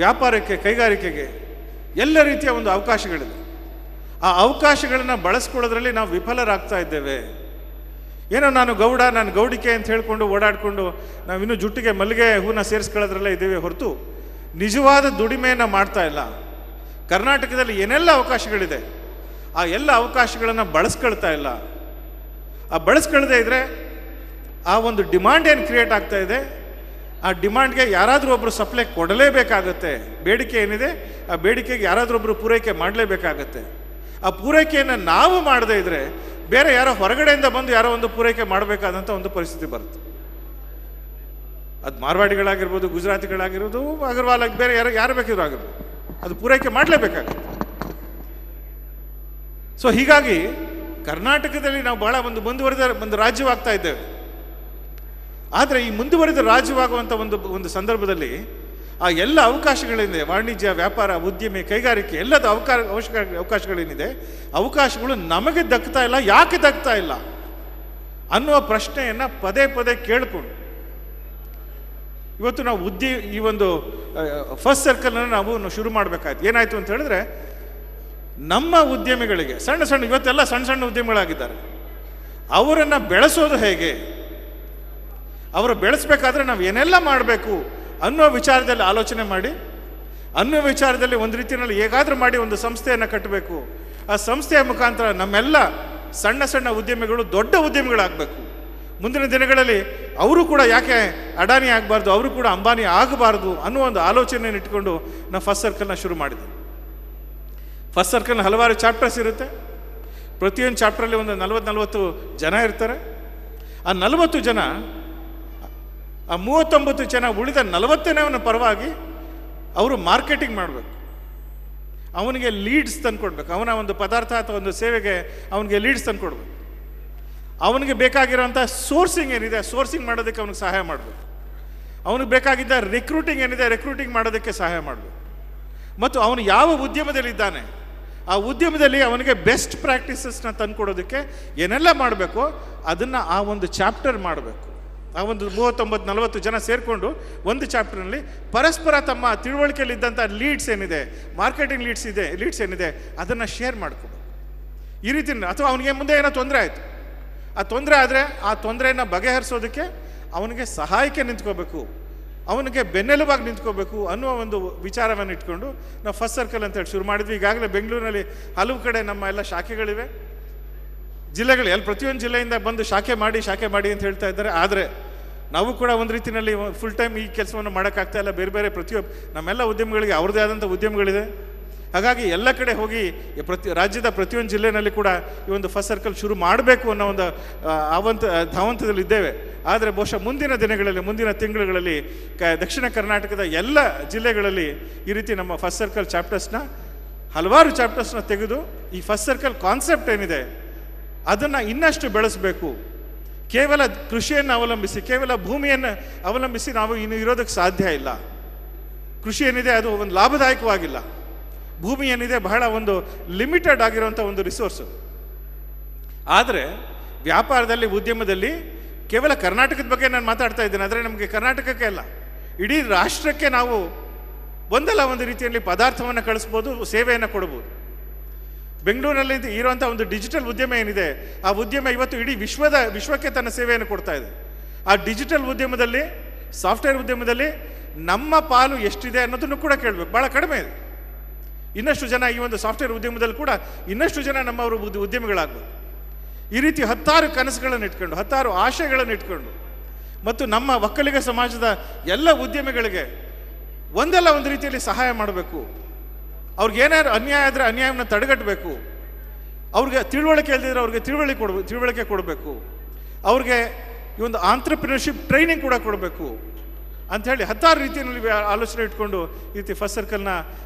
ವ್ಯಾಪಾರಕ್ಕೆ, ಕೈಗಾರಿಕೆಗೆ ಎಲ್ಲ ರೀತಿಯ ಒಂದು ಅವಕಾಶಗಳಿದೆ. ಆ ಅವಕಾಶಗಳನ್ನು ಬಳಸ್ಕೊಳ್ಳೋದ್ರಲ್ಲಿ ನಾವು ವಿಫಲರಾಗ್ತಾ ಇದ್ದೇವೆ. ಏನೋ ನಾನು ಗೌಡಿಕೆ ಅಂತ ಹೇಳ್ಕೊಂಡು ಓಡಾಡಿಕೊಂಡು ನಾವಿನ್ನೂ ಜುಟ್ಟಿಗೆ ಮಲ್ಲಿಗೆ ಹೂನ ಸೇರಿಸ್ಕೊಳ್ಳೋದ್ರಲ್ಲೇ ಇದ್ದೇವೆ ಹೊರತು ನಿಜವಾದ ದುಡಿಮೆಯನ್ನು ಮಾಡ್ತಾ ಇಲ್ಲ. ಕರ್ನಾಟಕದಲ್ಲಿ ಏನೆಲ್ಲ ಅವಕಾಶಗಳಿದೆ ಆ ಎಲ್ಲ ಅವಕಾಶಗಳನ್ನು ಬಳಸ್ಕೊಳ್ತಾ ಇಲ್ಲ. ಆ ಬಳಸ್ಕೊಳ್ದೇ ಇದ್ದರೆ ಆ ಒಂದು ಡಿಮಾಂಡ್ ಏನು ಕ್ರಿಯೇಟ್ ಆಗ್ತಾ ಇದೆ, ಆ ಡಿಮಾಂಡ್ಗೆ ಯಾರಾದರೂ ಒಬ್ಬರು ಸಪ್ಲೈ ಕೊಡಲೇಬೇಕಾಗತ್ತೆ. ಬೇಡಿಕೆ ಏನಿದೆ ಆ ಬೇಡಿಕೆಗೆ ಯಾರಾದರೂ ಒಬ್ಬರು ಪೂರೈಕೆ ಮಾಡಲೇಬೇಕಾಗತ್ತೆ. ಆ ಪೂರೈಕೆಯನ್ನು ನಾವು ಮಾಡದೇ ಇದ್ದರೆ ಬೇರೆ ಯಾರೋ ಹೊರಗಡೆಯಿಂದ ಬಂದು ಯಾರೋ ಒಂದು ಪೂರೈಕೆ ಮಾಡಬೇಕಾದಂಥ ಒಂದು ಪರಿಸ್ಥಿತಿ ಬರುತ್ತೆ. ಅದು ಮಾರ್ವಾಡಿಗಳಾಗಿರ್ಬೋದು, ಗುಜರಾತಿಗಳಾಗಿರ್ಬೋದು, ಅಗರ್ವಾಲ್ ಆಗಿ ಬೇರೆ ಯಾರು ಬೇಕಿದ್ರು ಆಗಿರ್ಬೋದು, ಅದು ಪೂರೈಕೆ ಮಾಡಲೇಬೇಕಾಗುತ್ತೆ. ಸೊ ಹೀಗಾಗಿ ಕರ್ನಾಟಕದಲ್ಲಿ ನಾವು ಬಹಳ ಮುಂದುವರೆದ ಒಂದು ರಾಜ್ಯವಾಗ್ತಾ ಇದ್ದೇವೆ. ಆದರೆ ಈ ಮುಂದುವರೆದ ರಾಜ್ಯವಾಗುವಂಥ ಒಂದು ಸಂದರ್ಭದಲ್ಲಿ ಆ ಎಲ್ಲ ಅವಕಾಶಗಳೇನಿದೆ, ವಾಣಿಜ್ಯ, ವ್ಯಾಪಾರ, ಉದ್ಯಮಿ, ಕೈಗಾರಿಕೆ ಎಲ್ಲದ ಅವಕಾಶಗಳೇನಿದೆ, ಅವಕಾಶಗಳು ನಮಗೆ ದಕ್ತಾ ಇಲ್ಲ. ಯಾಕೆ ದಕ್ತಾ ಇಲ್ಲ ಅನ್ನುವ ಪ್ರಶ್ನೆಯನ್ನು ಪದೇ ಪದೇ ಕೇಳಿಕೊಂಡು ಇವತ್ತು ನಾವು ಈ ಒಂದು ಫಸ್ಟ್ ಸರ್ಕಲನ್ನು ನಾವು ಶುರು ಮಾಡಬೇಕಾಯ್ತು. ಏನಾಯಿತು ಅಂತ ಹೇಳಿದ್ರೆ, ನಮ್ಮ ಉದ್ಯಮಿಗಳಿಗೆ ಇವತ್ತೆಲ್ಲ ಸಣ್ಣ ಸಣ್ಣ ಉದ್ಯಮಿಗಳಾಗಿದ್ದಾರೆ, ಅವರನ್ನು ಬೆಳೆಸೋದು ಹೇಗೆ, ಅವರು ಬೆಳೆಸಬೇಕಾದ್ರೆ ನಾವು ಏನೆಲ್ಲ ಮಾಡಬೇಕು ಅನ್ನೋ ವಿಚಾರದಲ್ಲಿ ಆಲೋಚನೆ ಮಾಡಿ, ಅನ್ನೋ ವಿಚಾರದಲ್ಲಿ ಒಂದು ರೀತಿಯಲ್ಲಿ ಹೇಗಾದರೂ ಮಾಡಿ ಒಂದು ಸಂಸ್ಥೆಯನ್ನು ಕಟ್ಟಬೇಕು. ಆ ಸಂಸ್ಥೆಯ ಮುಖಾಂತರ ನಮ್ಮೆಲ್ಲ ಸಣ್ಣ ಸಣ್ಣ ಉದ್ಯಮಿಗಳು ದೊಡ್ಡ ಉದ್ಯಮಿಗಳಾಗಬೇಕು. ಮುಂದಿನ ದಿನಗಳಲ್ಲಿ ಅವರು ಕೂಡ ಯಾಕೆ ಅಡಾನಿ ಆಗಬಾರ್ದು, ಅವರು ಕೂಡ ಅಂಬಾನಿ ಆಗಬಾರ್ದು ಅನ್ನೋ ಒಂದು ಆಲೋಚನೆಯನ್ನು ಇಟ್ಕೊಂಡು ನಾವು ಫಸ್ಟ್ ಸರ್ಕಲ್ನ ಶುರು ಮಾಡಿದ್ವಿ. ಫಸ್ಟ್ ಸರ್ಕಲ್ನ ಹಲವಾರು ಚಾಪ್ಟರ್ಸ್ ಇರುತ್ತೆ. ಪ್ರತಿಯೊಂದು ಚಾಪ್ಟ್ರಲ್ಲಿ ಒಂದು 40 ಜನ ಇರ್ತಾರೆ. ಆ 40 ಜನ, ಆ 39 ಜನ ಉಳಿದ 40ನೇ ಪರವಾಗಿ ಅವರು ಮಾರ್ಕೆಟಿಂಗ್ ಮಾಡಬೇಕು. ಅವನಿಗೆ ಲೀಡ್ಸ್ ತಂದುಕೊಡ್ಬೇಕು. ಅವನ ಒಂದು ಪದಾರ್ಥ ಅಥವಾ ಒಂದು ಸೇವೆಗೆ ಅವನಿಗೆ ಲೀಡ್ಸ್ ತಂದುಕೊಡ್ಬೇಕು. ಅವನಿಗೆ ಬೇಕಾಗಿರೋಂಥ ಸೋರ್ಸಿಂಗ್ ಏನಿದೆ, ಸೋರ್ಸಿಂಗ್ ಮಾಡೋದಕ್ಕೆ ಅವನಿಗೆ ಸಹಾಯ ಮಾಡಬೇಕು. ಅವನಿಗೆ ಬೇಕಾಗಿದ್ದ ರಿಕ್ರೂಟಿಂಗ್ ಏನಿದೆ, ರಿಕ್ರೂಟಿಂಗ್ ಮಾಡೋದಕ್ಕೆ ಸಹಾಯ ಮಾಡಬೇಕು. ಮತ್ತು ಅವನು ಯಾವ ಉದ್ಯಮದಲ್ಲಿದ್ದಾನೆ ಆ ಉದ್ಯಮದಲ್ಲಿ ಅವನಿಗೆ ಬೆಸ್ಟ್ ಪ್ರಾಕ್ಟೀಸಸ್ನ ತಂದುಕೊಡೋದಕ್ಕೆ ಏನೆಲ್ಲ ಮಾಡಬೇಕು ಅದನ್ನು ಆ ಒಂದು ಚಾಪ್ಟರ್ ಮಾಡಬೇಕು. ಆ ಒಂದು 39-40 ಜನ ಸೇರಿಕೊಂಡು ಒಂದು ಚಾಪ್ಟರ್ನಲ್ಲಿ ಪರಸ್ಪರ ತಮ್ಮ ತಿಳುವಳಿಕೆಯಲ್ಲಿದ್ದಂಥ ಲೀಡ್ಸ್ ಏನಿದೆ, ಮಾರ್ಕೆಟಿಂಗ್ ಲೀಡ್ಸ್ ಏನಿದೆ ಅದನ್ನು ಶೇರ್ ಮಾಡ್ಕೋಬೇಕು. ಈ ರೀತಿ, ಅಥವಾ ಅವನಿಗೆ ಮುಂದೆ ಏನೋ ತೊಂದರೆ ಆಯಿತು, ಆ ತೊಂದರೆ ಆದರೆ ಆ ತೊಂದರೆಯನ್ನು ಬಗೆಹರಿಸೋದಕ್ಕೆ ಅವನಿಗೆ ಸಹಾಯಕ್ಕೆ ನಿಂತ್ಕೋಬೇಕು, ಅವನಿಗೆ ಬೆನ್ನೆಲುಬಾಗಿ ನಿಂತ್ಕೋಬೇಕು ಅನ್ನುವ ಒಂದು ವಿಚಾರವನ್ನು ಇಟ್ಕೊಂಡು ನಾವು ಫಸ್ಟ್ ಸರ್ಕಲ್ ಅಂತೇಳಿ ಶುರು ಮಾಡಿದ್ವಿ. ಈಗಾಗಲೇ ಬೆಂಗಳೂರಿನಲ್ಲಿ ಹಲವು ಕಡೆ ನಮ್ಮ ಎಲ್ಲ ಶಾಖೆಗಳಿವೆ. ಜಿಲ್ಲೆಗಳು ಪ್ರತಿಯೊಂದು ಜಿಲ್ಲೆಯಿಂದ ಬಂದು ಶಾಖೆ ಮಾಡಿ ಅಂತ ಹೇಳ್ತಾ ಇದ್ದಾರೆ. ಆದರೆ ನಾವು ಕೂಡ ಒಂದು ರೀತಿಯಲ್ಲಿ ಫುಲ್ ಟೈಮ್ ಈ ಕೆಲಸವನ್ನು ಮಾಡೋಕ್ಕಾಗ್ತಾ ಇಲ್ಲ. ಬೇರೆ ಬೇರೆ ನಮ್ಮೆಲ್ಲ ಉದ್ಯಮಗಳಿಗೆ ಅವ್ರದ್ದೇ ಆದಂಥ ಉದ್ಯಮಗಳಿದೆ. ಹಾಗಾಗಿ ಎಲ್ಲ ಕಡೆ ಹೋಗಿ ರಾಜ್ಯದ ಪ್ರತಿಯೊಂದು ಜಿಲ್ಲೆಯಲ್ಲಿ ಕೂಡ ಈ ಒಂದು ಫಸ್ಟ್ ಸರ್ಕಲ್ ಶುರು ಮಾಡಬೇಕು ಅನ್ನೋ ಒಂದು ಧಾವಂತದಲ್ಲಿ ಇದ್ದೇವೆ. ಆದರೆ ಬಹುಶಃ ಮುಂದಿನ ದಿನಗಳಲ್ಲಿ, ಮುಂದಿನ ತಿಂಗಳುಗಳಲ್ಲಿ ದಕ್ಷಿಣ ಕರ್ನಾಟಕದ ಎಲ್ಲ ಜಿಲ್ಲೆಗಳಲ್ಲಿ ಈ ರೀತಿ ನಮ್ಮ ಫಸ್ಟ್ ಸರ್ಕಲ್ ಹಲವಾರು ಚಾಪ್ಟರ್ಸ್ನ ತೆಗೆದು ಈ ಫಸ್ಟ್ ಸರ್ಕಲ್ ಕಾನ್ಸೆಪ್ಟ್ ಏನಿದೆ ಅದನ್ನು ಇನ್ನಷ್ಟು ಬೆಳೆಸಬೇಕು. ಕೇವಲ ಕೃಷಿಯನ್ನು ಅವಲಂಬಿಸಿ, ಕೇವಲ ಭೂಮಿಯನ್ನು ಅವಲಂಬಿಸಿ ನಾವು ಇನ್ನು ಇರೋದಕ್ಕೆ ಸಾಧ್ಯ ಇಲ್ಲ. ಕೃಷಿ ಏನಿದೆ ಅದು ಒಂದು ಲಾಭದಾಯಕವಾಗಿಲ್ಲ. ಭೂಮಿ ಏನಿದೆ ಬಹಳ ಒಂದು ಲಿಮಿಟೆಡ್ ಆಗಿರುವಂಥ ಒಂದು ರಿಸೋರ್ಸು. ಆದರೆ ವ್ಯಾಪಾರದಲ್ಲಿ, ಉದ್ಯಮದಲ್ಲಿ ಕೇವಲ ಕರ್ನಾಟಕದ ಬಗ್ಗೆ ನಾನು ಮಾತಾಡ್ತಾ ಇದ್ದೇನೆ. ಆದರೆ ನಮಗೆ ಕರ್ನಾಟಕಕ್ಕೆ ಅಲ್ಲ, ಇಡೀ ರಾಷ್ಟ್ರಕ್ಕೆ ನಾವು ಒಂದಲ್ಲ ಒಂದು ರೀತಿಯಲ್ಲಿ ಪದಾರ್ಥವನ್ನು ಕಳಿಸ್ಬೋದು, ಸೇವೆಯನ್ನು ಕೊಡ್ಬೋದು. ಬೆಂಗಳೂರಿನಲ್ಲಿ ಇರುವಂಥ ಒಂದು ಡಿಜಿಟಲ್ ಉದ್ಯಮ ಏನಿದೆ, ಆ ಉದ್ಯಮ ಇವತ್ತು ಇಡೀ ವಿಶ್ವಕ್ಕೆ ತನ್ನ ಸೇವೆಯನ್ನು ಕೊಡ್ತಾ ಇದೆ. ಆ ಡಿಜಿಟಲ್ ಉದ್ಯಮದಲ್ಲಿ, ಸಾಫ್ಟ್ವೇರ್ ಉದ್ಯಮದಲ್ಲಿ ನಮ್ಮ ಪಾಲು ಎಷ್ಟಿದೆ ಅನ್ನೋದನ್ನು ಕೂಡ ಕೇಳಬೇಕು. ಭಾಳ ಕಡಿಮೆ ಇದೆ. ಇನ್ನಷ್ಟು ಜನ ಈ ಒಂದು ಸಾಫ್ಟ್ವೇರ್ ಉದ್ಯಮದಲ್ಲಿ ಕೂಡ ಇನ್ನಷ್ಟು ಜನ ನಮ್ಮವರು ಉದ್ಯಮಿಗಳಾಗಬೇಕು. ಈ ರೀತಿ 10 ಕನಸುಗಳನ್ನು ಇಟ್ಕೊಂಡು, 10 ಆಶಯಗಳನ್ನು ಇಟ್ಕೊಂಡು, ಮತ್ತು ನಮ್ಮ ಒಕ್ಕಲಿಗ ಸಮಾಜದ ಎಲ್ಲ ಉದ್ಯಮಿಗಳಿಗೆ ಒಂದಲ್ಲ ಒಂದು ರೀತಿಯಲ್ಲಿ ಸಹಾಯ ಮಾಡಬೇಕು. ಅವ್ರಿಗೇನಾದ್ರು ಅನ್ಯಾಯ ಆದರೆ ಅನ್ಯಾಯವನ್ನು ತಡೆಗಟ್ಟಬೇಕು. ಅವ್ರಿಗೆ ತಿಳುವಳಿಕೆ ಇಲ್ದಿದ್ರೆ ಅವ್ರಿಗೆ ತಿಳುವಳಿಕೆ ಕೊಡಬೇಕು. ಅವ್ರಿಗೆ ಈ ಒಂದು ಆಂಟ್ರಪ್ರಿನರ್ಶಿಪ್ ಟ್ರೈನಿಂಗ್ ಕೂಡ ಕೊಡಬೇಕು ಅಂಥೇಳಿ 10 ರೀತಿಯಲ್ಲಿ ಆಲೋಚನೆ ಇಟ್ಕೊಂಡು ಈ ರೀತಿ ಫಸ್ಟ್ ಸರ್ಕಲ್ನ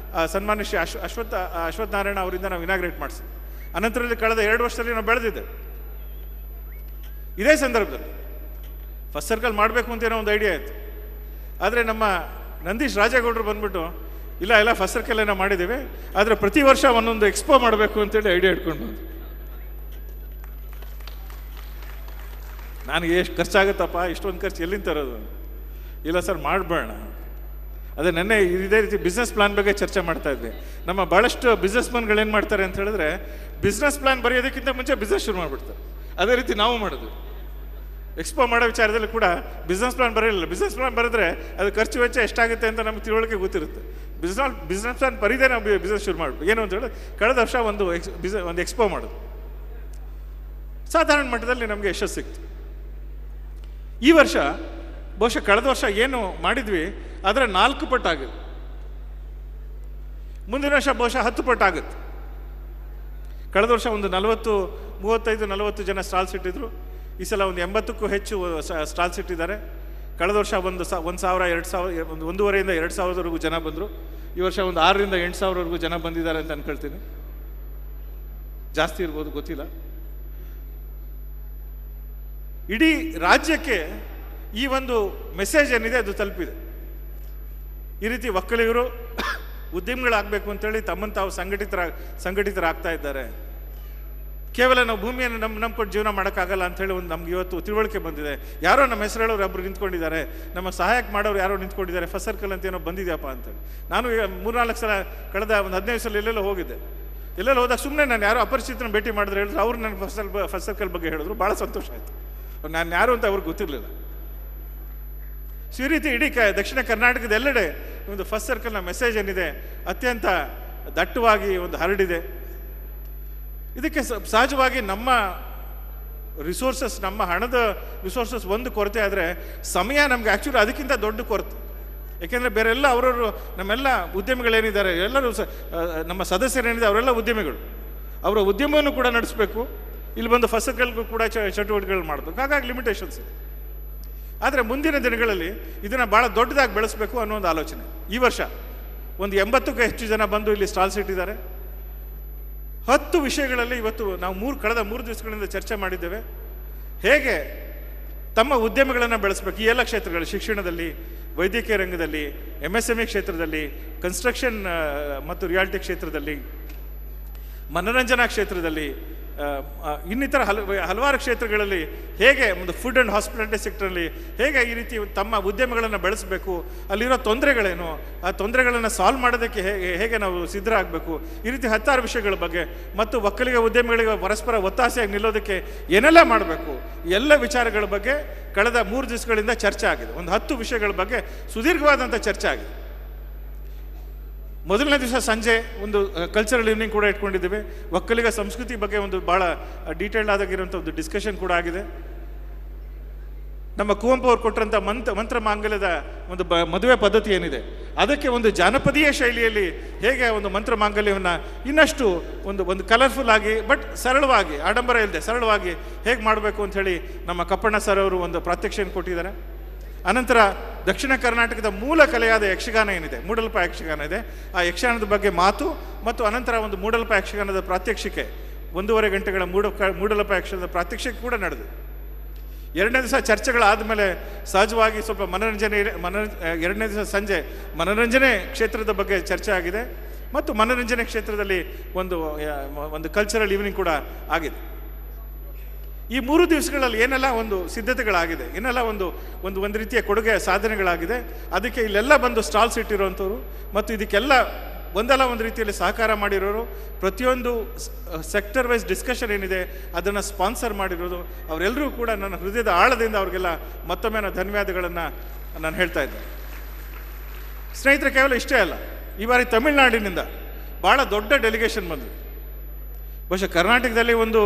ಸನ್ಮಾನ್ಯ ಶ್ರೀ ಅಶ್ವಥ್ ನಾರಾಯಣ ಅವರಿಂದ ನಾವು ಇನಾಗ್ರೇಟ್ ಮಾಡಿಸಿದ್ವಿ. ಅನಂತರದಲ್ಲಿ ಕಳೆದ 2 ವರ್ಷದಲ್ಲಿ ನಾವು ಬೆಳೆದಿದ್ದೆ. ಇದೇ ಸಂದರ್ಭದಲ್ಲಿ ಫಸ್ಟ್ ಸರ್ಕಲ್ ಮಾಡಬೇಕು ಅಂತ ಏನೋ ಒಂದು ಐಡಿಯಾ ಆಯಿತು. ಆದರೆ ನಮ್ಮ ನಂದೀಶ್ ರಾಜೇಗೌಡರು ಬಂದ್ಬಿಟ್ಟು, ಇಲ್ಲ ಫಸ್ಟ್ ಸರ್ಕಲ್ ಏನೋ ಮಾಡಿದ್ದೇವೆ, ಆದರೆ ಪ್ರತಿ ವರ್ಷ ಒಂದೊಂದು ಎಕ್ಸ್ಪೋ ಮಾಡಬೇಕು ಅಂತೇಳಿ ಐಡಿಯಾ ಇಟ್ಕೊಂಡು ನನಗೆ ಎಷ್ಟು ಖರ್ಚಾಗುತ್ತಪ್ಪ, ಇಷ್ಟೊಂದು ಖರ್ಚು ಎಲ್ಲಿಂದ ತರೋದು? ಇಲ್ಲ ಸರ್, ಮಾಡಬೇಡ. ಅದೇ ನೆನ್ನೆ ಇದೇ ರೀತಿ ಬಿಸ್ನೆಸ್ ಪ್ಲಾನ್ ಬಗ್ಗೆ ಚರ್ಚೆ ಮಾಡ್ತಾ ಇದ್ವಿ. ನಮ್ಮ ಭಾಳಷ್ಟು ಬಿಸ್ನೆಸ್ ಮ್ಯಾನ್ಗಳು ಏನು ಮಾಡ್ತಾರೆ ಅಂತ ಹೇಳಿದ್ರೆ, ಬಿಸ್ನೆಸ್ ಪ್ಲಾನ್ ಬರೆಯೋದಕ್ಕಿಂತ ಮುಂಚೆ ಬಿಸ್ನೆಸ್ ಶುರು ಮಾಡಿಬಿಡ್ತಾರೆ. ಅದೇ ರೀತಿ ನಾವು ಮಾಡಿದ್ವಿ. ಎಕ್ಸ್ಪೋ ಮಾಡೋ ವಿಚಾರದಲ್ಲಿ ಕೂಡ ಬಿಸ್ನೆಸ್ ಪ್ಲಾನ್ ಬರೆಯಲಿಲ್ಲ. ಬಿಸ್ನೆಸ್ ಪ್ಲಾನ್ ಬರೆದ್ರೆ ಅದು ಖರ್ಚು ವೆಚ್ಚ ಎಷ್ಟಾಗುತ್ತೆ ಅಂತ ನಮಗೆ ತಿಳುವಳಿಕೆ ಗೊತ್ತಿರುತ್ತೆ. ಬಿಸ್ನೆಸ್ ಪ್ಲಾನ್ ಬರೀದೇ ನಾವು ಬಿಸ್ನೆಸ್ ಶುರು ಮಾಡಬೇಕು. ಏನು ಅಂತ ಹೇಳಿದ್ರೆ ಕಳೆದ ವರ್ಷ ಒಂದು ಎಕ್ಸ್ಪೋ ಮಾಡೋದು, ಸಾಧಾರಣ ಮಟ್ಟದಲ್ಲಿ ನಮಗೆ ಯಶಸ್ಸು ಸಿಕ್ತು. ಈ ವರ್ಷ ಬಹುಶಃ ಕಳೆದ ವರ್ಷ ಏನು ಮಾಡಿದ್ವಿ ಅದರ 4 ಪಟ್ಟು ಆಗಿದೆ. ಮುಂದಿನ ವರ್ಷ ಬಹುಶಃ 10 ಪಟ್ಟು ಆಗುತ್ತೆ. ಕಳೆದ ವರ್ಷ ಒಂದು 35-40 ಜನ ಸ್ಟಾಲ್ಸ್ ಇಟ್ಟಿದ್ರು. ಈ ಸಲ ಒಂದು 80ಕ್ಕೂ ಹೆಚ್ಚು ಸ್ಟಾಲ್ಸ್ ಇಟ್ಟಿದ್ದಾರೆ. ಕಳೆದ ವರ್ಷ 1,000, 2,000, 1,500ರಿಂದ 2,000ವರೆಗೂ ಜನ ಬಂದರು. ಈ ವರ್ಷ ಒಂದು 6ರಿಂದ 8,000ವರೆಗೂ ಜನ ಬಂದಿದ್ದಾರೆ ಅಂತ ಅನ್ಕೊಳ್ತೀನಿ. ಜಾಸ್ತಿ ಇರ್ಬೋದು, ಗೊತ್ತಿಲ್ಲ. ಇಡೀ ರಾಜ್ಯಕ್ಕೆ ಈ ಒಂದು ಮೆಸೇಜ್ ಏನಿದೆ ಅದು ತಲುಪಿದೆ. ಈ ರೀತಿ ಒಕ್ಕಲಿಗರು ಉದ್ಯಮಿಗಳಾಗಬೇಕು ಅಂತೇಳಿ ತಮ್ಮನ್ನು ತಾವು ಸಂಘಟಿತರಾಗ್ತಾ ಇದ್ದಾರೆ. ಕೇವಲ ನಾವು ಭೂಮಿಯನ್ನು ನಂಬ್ಕೊಂಡು ಜೀವನ ಮಾಡೋಕ್ಕಾಗಲ್ಲ ಅಂಥೇಳಿ ಒಂದು ನಮ್ಗೆ ಇವತ್ತು ತಿಳುವಳಿಕೆ ಬಂದಿದೆ. ಯಾರೋ ನಮ್ಮ ಹೆಸರು ಹೇಳೋರು ಒಬ್ಬರು ನಿಂತ್ಕೊಂಡಿದ್ದಾರೆ, ನಮ್ಮ ಸಹಾಯಕ್ಕೆ ಮಾಡೋರು ಯಾರೋ ನಿಂತ್ಕೊಂಡಿದ್ದಾರೆ, ಫಸ್ಟ್ ಸರ್ಕಲ್ ಅಂತ ಏನೋ ಬಂದಿದೆಯಪ್ಪ ಅಂತೇಳಿ. ನಾನು 3-4 ಸಲ ಕಳೆದ ಒಂದು 15 ಸಲ ಎಲ್ಲೆಲ್ಲೋ ಹೋಗಿದ್ದೆ. ಎಲ್ಲೆಲ್ಲ ಹೋದಾಗ ಸುಮ್ಮನೆ ನಾನು ಯಾರೋ ಅಪರಿಚಿತನ ಭೇಟಿ ಮಾಡಿದ್ರೆ ಹೇಳಿದ್ರು, ಅವ್ರು ನನಗೆ ಫಸ್ಟ್ ಸರ್ಕಲ್ ಬಗ್ಗೆ ಹೇಳಿದ್ರು. ಭಾಳ ಸಂತೋಷ ಆಯಿತು. ನಾನು ಯಾರು ಅಂತ ಅವ್ರಿಗೆ ಗೊತ್ತಿರಲಿಲ್ಲ. ಸೊ ಈ ರೀತಿ ಇಡೀ ದಕ್ಷಿಣ ಕರ್ನಾಟಕದ ಎಲ್ಲೆಡೆ ಒಂದು ಫಸ್ಟ್ ಸರ್ಕಲ್ನ ಮೆಸೇಜ್ ಏನಿದೆ ಅತ್ಯಂತ ದಟ್ಟವಾಗಿ ಒಂದು ಹರಡಿದೆ. ಇದಕ್ಕೆ ಸಹಜವಾಗಿ ನಮ್ಮ ರಿಸೋರ್ಸಸ್, ನಮ್ಮ ಹಣದ ರಿಸೋರ್ಸಸ್ ಒಂದು ಕೊರತೆ ಆದರೆ ಸಮಯ ನಮ್ಗೆ ಆ್ಯಕ್ಚುಲಿ ಅದಕ್ಕಿಂತ ದೊಡ್ಡ ಕೊರತೆ. ಯಾಕೆಂದರೆ ಬೇರೆಲ್ಲ ಅವರವರು ನಮ್ಮೆಲ್ಲ ಉದ್ಯಮಿಗಳೇನಿದ್ದಾರೆ ಎಲ್ಲರೂ ನಮ್ಮ ಸದಸ್ಯರೇನಿದೆ ಅವರೆಲ್ಲ ಉದ್ಯಮಿಗಳು. ಅವರ ಉದ್ಯಮವನ್ನು ಕೂಡ ನಡೆಸಬೇಕು, ಇಲ್ಲಿ ಬಂದು ಫಸ್ಟ್ ಸರ್ಕಲ್ಗೂ ಕೂಡ ಚಟುವಟಿಕೆಗಳು ಮಾಡಬೇಕು. ಹಾಗಾಗಿ ಲಿಮಿಟೇಷನ್ಸ್ ಇದೆ. ಆದರೆ ಮುಂದಿನ ದಿನಗಳಲ್ಲಿ ಇದನ್ನು ಭಾಳ ದೊಡ್ಡದಾಗಿ ಬೆಳೆಸಬೇಕು ಅನ್ನೋ ಒಂದು ಆಲೋಚನೆ. ಈ ವರ್ಷ ಒಂದು 80ಕ್ಕೂ ಹೆಚ್ಚು ಜನ ಬಂದು ಇಲ್ಲಿ ಸ್ಟಾಲ್ಸ್ ಇಟ್ಟಿದ್ದಾರೆ. 10 ವಿಷಯಗಳಲ್ಲಿ ಇವತ್ತು ನಾವು ಕಳೆದ 3 ದಿವಸಗಳಿಂದ ಚರ್ಚೆ ಮಾಡಿದ್ದೇವೆ. ಹೇಗೆ ತಮ್ಮ ಉದ್ಯಮಗಳನ್ನು ಬೆಳೆಸಬೇಕು ಈ ಎಲ್ಲ ಕ್ಷೇತ್ರಗಳಲ್ಲಿ, ಶಿಕ್ಷಣದಲ್ಲಿ, ವೈದ್ಯಕೀಯ ರಂಗದಲ್ಲಿ, MSME ಕ್ಷೇತ್ರದಲ್ಲಿ, ಕನ್ಸ್ಟ್ರಕ್ಷನ್ ಮತ್ತು ರಿಯಾಲಿಟಿ ಕ್ಷೇತ್ರದಲ್ಲಿ, ಮನೋರಂಜನಾ ಕ್ಷೇತ್ರದಲ್ಲಿ, ಇನ್ನಿತರ ಹಲವಾರು ಕ್ಷೇತ್ರಗಳಲ್ಲಿ ಹೇಗೆ ಒಂದು ಫುಡ್ ಆ್ಯಂಡ್ ಹಾಸ್ಪಿಟಾಲಿಟಿ ಸೆಕ್ಟರಲ್ಲಿ ಹೇಗೆ ಈ ರೀತಿ ತಮ್ಮ ಉದ್ಯಮಗಳನ್ನು ಬೆಳೆಸಬೇಕು, ಅಲ್ಲಿರೋ ತೊಂದರೆಗಳೇನು, ಆ ತೊಂದರೆಗಳನ್ನು ಸಾಲ್ವ್ ಮಾಡೋದಕ್ಕೆ ಹೇಗೆ ನಾವು ಸಿದ್ಧರಾಗಬೇಕು, ಈ ರೀತಿ 10 ವಿಷಯಗಳ ಬಗ್ಗೆ ಮತ್ತು ಒಕ್ಕಲಿಗ ಉದ್ಯಮಿಗಳಿಗೆ ಪರಸ್ಪರ ಒತ್ತಾಸೆಯಾಗಿ ನಿಲ್ಲೋದಕ್ಕೆ ಏನೆಲ್ಲ ಮಾಡಬೇಕು, ಎಲ್ಲ ವಿಚಾರಗಳ ಬಗ್ಗೆ ಕಳೆದ 3 ದಿವಸಗಳಿಂದ ಚರ್ಚೆ ಆಗಿದೆ. ಒಂದು 10 ವಿಷಯಗಳ ಬಗ್ಗೆ ಸುದೀರ್ಘವಾದಂಥ ಚರ್ಚೆ ಆಗಿದೆ. ಮೊದಲನೇ ದಿವಸ ಸಂಜೆ ಒಂದು ಕಲ್ಚರಲ್ ಈವ್ನಿಂಗ್ ಕೂಡ ಇಟ್ಕೊಂಡಿದ್ದೇವೆ. ಒಕ್ಕಲಿಗ ಸಂಸ್ಕೃತಿ ಬಗ್ಗೆ ಒಂದು ಭಾಳ ಡೀಟೇಲ್ಡ್ ಆಗಿರುವಂಥ ಒಂದು ಡಿಸ್ಕಷನ್ ಕೂಡ ಆಗಿದೆ. ನಮ್ಮ ಕುವೆಂಪು ಅವರು ಕೊಟ್ಟರಂಥ ಮಂತ್ರ ಮಾಂಗಲ್ಯದ ಒಂದು ಮದುವೆ ಪದ್ಧತಿ ಏನಿದೆ ಅದಕ್ಕೆ ಒಂದು ಜಾನಪದೀಯ ಶೈಲಿಯಲ್ಲಿ ಹೇಗೆ ಒಂದು ಮಂತ್ರ ಮಾಂಗಲ್ಯವನ್ನು ಇನ್ನಷ್ಟು ಒಂದು ಕಲರ್ಫುಲ್ ಆಗಿ ಬಟ್ ಸರಳವಾಗಿ, ಆಡಂಬರ ಇಲ್ಲದೆ ಸರಳವಾಗಿ ಹೇಗೆ ಮಾಡಬೇಕು ಅಂಥೇಳಿ ನಮ್ಮ ಕಪ್ಪಣ್ಣ ಸರ್ ಅವರು ಒಂದು ಪ್ರಾತ್ಯಕ್ಷಿಕೆಯನ್ನು ಕೊಟ್ಟಿದ್ದಾರೆ. ಅನಂತರ ದಕ್ಷಿಣ ಕರ್ನಾಟಕದ ಮೂಲ ಕಲೆಯಾದ ಯಕ್ಷಗಾನ ಏನಿದೆ, ಮೂಡಲ್ಪ ಯಕ್ಷಗಾನ ಇದೆ, ಆ ಯಕ್ಷಗಾನದ ಬಗ್ಗೆ ಮಾತು ಮತ್ತು ಅನಂತರ ಒಂದು ಮೂಡಲ್ಪ ಯಕ್ಷಗಾನದ ಪ್ರಾತ್ಯಕ್ಷಿಕೆ 1.5 ಗಂಟೆಗಳ ಮೂಡಲ್ಪ ಯಕ್ಷಗಾನದ ಪ್ರಾತ್ಯಕ್ಷಿಕೆ ಕೂಡ ನಡೆದು 2ನೇ ದಿವಸ ಚರ್ಚೆಗಳಾದಮೇಲೆ ಸಹಜವಾಗಿ ಸ್ವಲ್ಪ ಎರಡನೇ ದಿವಸ ಸಂಜೆ ಮನೋರಂಜನೆ ಕ್ಷೇತ್ರದ ಬಗ್ಗೆ ಚರ್ಚೆ ಆಗಿದೆ ಮತ್ತು ಮನೋರಂಜನೆ ಕ್ಷೇತ್ರದಲ್ಲಿ ಒಂದು ಕಲ್ಚರಲ್ ಈವ್ನಿಂಗ್ ಕೂಡ ಆಗಿದೆ. ಈ 3 ದಿವಸಗಳಲ್ಲಿ ಏನೆಲ್ಲ ಒಂದು ಸಿದ್ಧತೆಗಳಾಗಿದೆ, ಏನೆಲ್ಲ ಒಂದು ರೀತಿಯ ಕೊಡುಗೆ ಸಾಧನೆಗಳಾಗಿದೆ, ಅದಕ್ಕೆ ಇಲ್ಲೆಲ್ಲ ಬಂದು ಸ್ಟಾಲ್ಸ್ ಇಟ್ಟಿರೋವಂಥವ್ರು ಮತ್ತು ಇದಕ್ಕೆಲ್ಲ ಒಂದಲ್ಲ ಒಂದು ರೀತಿಯಲ್ಲಿ ಸಹಕಾರ ಮಾಡಿರೋರು, ಪ್ರತಿಯೊಂದು ಸೆಕ್ಟರ್ ವೈಸ್ ಡಿಸ್ಕಷನ್ ಏನಿದೆ ಅದನ್ನು ಸ್ಪಾನ್ಸರ್ ಮಾಡಿರೋದು ಅವರೆಲ್ಲರೂ ಕೂಡ ನನ್ನ ಹೃದಯದ ಆಳದಿಂದ ಅವ್ರಿಗೆಲ್ಲ ಮತ್ತೊಮ್ಮೆ ನಾನು ಧನ್ಯವಾದಗಳನ್ನು ನಾನು ಹೇಳ್ತಾ ಇದ್ದೆ. ಸ್ನೇಹಿತರೆ, ಕೇವಲ ಇಷ್ಟೇ ಅಲ್ಲ, ಈ ಬಾರಿ ತಮಿಳುನಾಡಿನಿಂದ ಭಾಳ ದೊಡ್ಡ ಡೆಲಿಗೇಷನ್ ಬಂದಿದೆ. ಬಹುಶಃ ಕರ್ನಾಟಕದಲ್ಲಿ ಒಂದು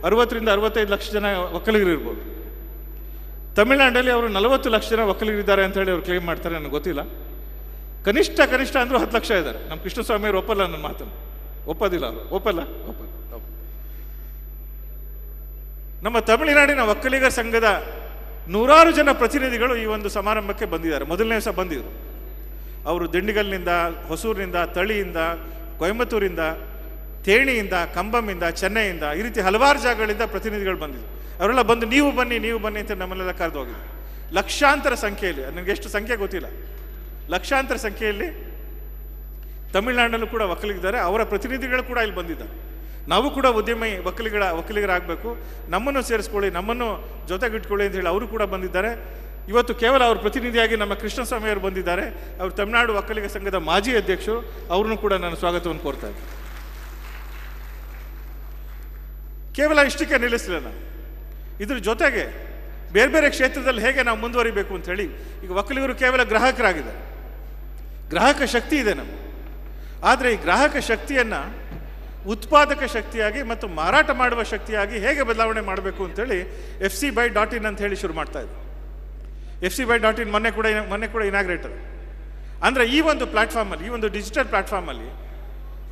60ರಿಂದ 65 ಲಕ್ಷ ಜನ ಒಕ್ಕಲಿಗರು ಇರ್ಬೋದು. ತಮಿಳುನಾಡಲ್ಲಿ ಅವರು 40 ಲಕ್ಷ ಜನ ಒಕ್ಕಲಿಗರಿದ್ದಾರೆ ಅಂತ ಹೇಳಿ ಅವ್ರು ಕ್ಲೇಮ್ ಮಾಡ್ತಾರೆ, ನನಗೆ ಗೊತ್ತಿಲ್ಲ. ಕನಿಷ್ಠ ಅಂದರೂ 10 ಲಕ್ಷ ಇದ್ದಾರೆ. ನಮ್ಮ ಕೃಷ್ಣಸ್ವಾಮಿ ಅವರು ಒಪ್ಪಲ್ಲ, ನನ್ನ ಮಾತನ್ನು ಒಪ್ಪೋದಿಲ್ಲ, ಅವರು ಒಪ್ಪಲ್ಲ. ನಮ್ಮ ತಮಿಳುನಾಡಿನ ಒಕ್ಕಲಿಗರ ಸಂಘದ 100 ಜನ ಪ್ರತಿನಿಧಿಗಳು ಈ ಒಂದು ಸಮಾರಂಭಕ್ಕೆ ಬಂದಿದ್ದಾರೆ. ಮೊದಲನೇ ದಿವಸ ಬಂದಿದ್ದರು. ಅವರು ದಿಂಡಿಗಲ್ನಿಂದ, ಹೊಸೂರಿನಿಂದ, ತಳಿಯಿಂದ, ಕೊಯಮತ್ತೂರಿಂದ, ಥೇಣಿಯಿಂದ, ಕಂಬಮ್ಮಿಂದ, ಚೆನ್ನೈಯಿಂದ, ಈ ರೀತಿ ಹಲವಾರು ಜಾಗಗಳಿಂದ ಪ್ರತಿನಿಧಿಗಳು ಬಂದಿದ್ರು. ಅವರೆಲ್ಲ ಬಂದು ನೀವು ಬನ್ನಿ ಅಂತ ನಮ್ಮನ್ನೆಲ್ಲ ಕರೆದು ಹೋಗಿದ್ರು. ಲಕ್ಷಾಂತರ ಸಂಖ್ಯೆಯಲ್ಲಿ, ನನಗೆ ಎಷ್ಟು ಸಂಖ್ಯೆ ಗೊತ್ತಿಲ್ಲ, ಲಕ್ಷಾಂತರ ಸಂಖ್ಯೆಯಲ್ಲಿ ತಮಿಳುನಾಡಲ್ಲೂ ಕೂಡ ಒಕ್ಕಲಿಗರಿದ್ದಾರೆ. ಅವರ ಪ್ರತಿನಿಧಿಗಳು ಕೂಡ ಇಲ್ಲಿ ಬಂದಿದ್ದಾರೆ. ನಾವು ಕೂಡ ಒಕ್ಕಲಿಗರಾಗಬೇಕು, ನಮ್ಮನ್ನು ಸೇರಿಸ್ಕೊಳ್ಳಿ, ನಮ್ಮನ್ನು ಜೊತೆಗಿಟ್ಕೊಳ್ಳಿ ಅಂತ ಹೇಳಿ ಅವರು ಕೂಡ ಬಂದಿದ್ದಾರೆ. ಇವತ್ತು ಕೇವಲ ಅವ್ರ ಪ್ರತಿನಿಧಿಯಾಗಿ ನಮ್ಮ ಕೃಷ್ಣಸ್ವಾಮಿ ಅವರು ಬಂದಿದ್ದಾರೆ. ಅವರು ತಮಿಳುನಾಡು ಒಕ್ಕಲಿಗ ಸಂಘದ ಮಾಜಿ ಅಧ್ಯಕ್ಷರು, ಅವ್ರನ್ನೂ ಕೂಡ ನಾನು ಸ್ವಾಗತವನ್ನು ಕೋರ್ತಾ ಇದ್ದೀನಿ. ಕೇವಲ ಇಷ್ಟಕ್ಕೆ ನಿಲ್ಲಿಸಲಿಲ್ಲ ನಾನು. ಇದ್ರ ಜೊತೆಗೆ ಬೇರೆ ಬೇರೆ ಕ್ಷೇತ್ರದಲ್ಲಿ ಹೇಗೆ ನಾವು ಮುಂದುವರಿಬೇಕು ಅಂತ ಹೇಳಿ, ಈಗ ಒಕ್ಕಲಿಗರು ಕೇವಲ ಗ್ರಾಹಕರಾಗಿದ್ದಾರೆ. ಗ್ರಾಹಕ ಶಕ್ತಿ ಇದೆ ನಮಗೆ. ಆದರೆ ಈ ಗ್ರಾಹಕ ಶಕ್ತಿಯನ್ನು ಉತ್ಪಾದಕ ಶಕ್ತಿಯಾಗಿ ಮತ್ತು ಮಾರಾಟ ಮಾಡುವ ಶಕ್ತಿಯಾಗಿ ಹೇಗೆ ಬದಲಾವಣೆ ಮಾಡಬೇಕು ಅಂತೇಳಿ fcbuy.in ಅಂತ ಹೇಳಿ ಶುರು ಮಾಡ್ತಾ ಇದ್ದೆ. fcbuy.in ಮೊನ್ನೆ ಕೂಡ ಇನಾಗ್ರೇಟ್ ಅದು. ಅಂದರೆ ಈ ಒಂದು ಪ್ಲ್ಯಾಟ್ಫಾರ್ಮಲ್ಲಿ, ಈ ಒಂದು ಡಿಜಿಟಲ್ ಪ್ಲ್ಯಾಟ್ಫಾರ್ಮಲ್ಲಿ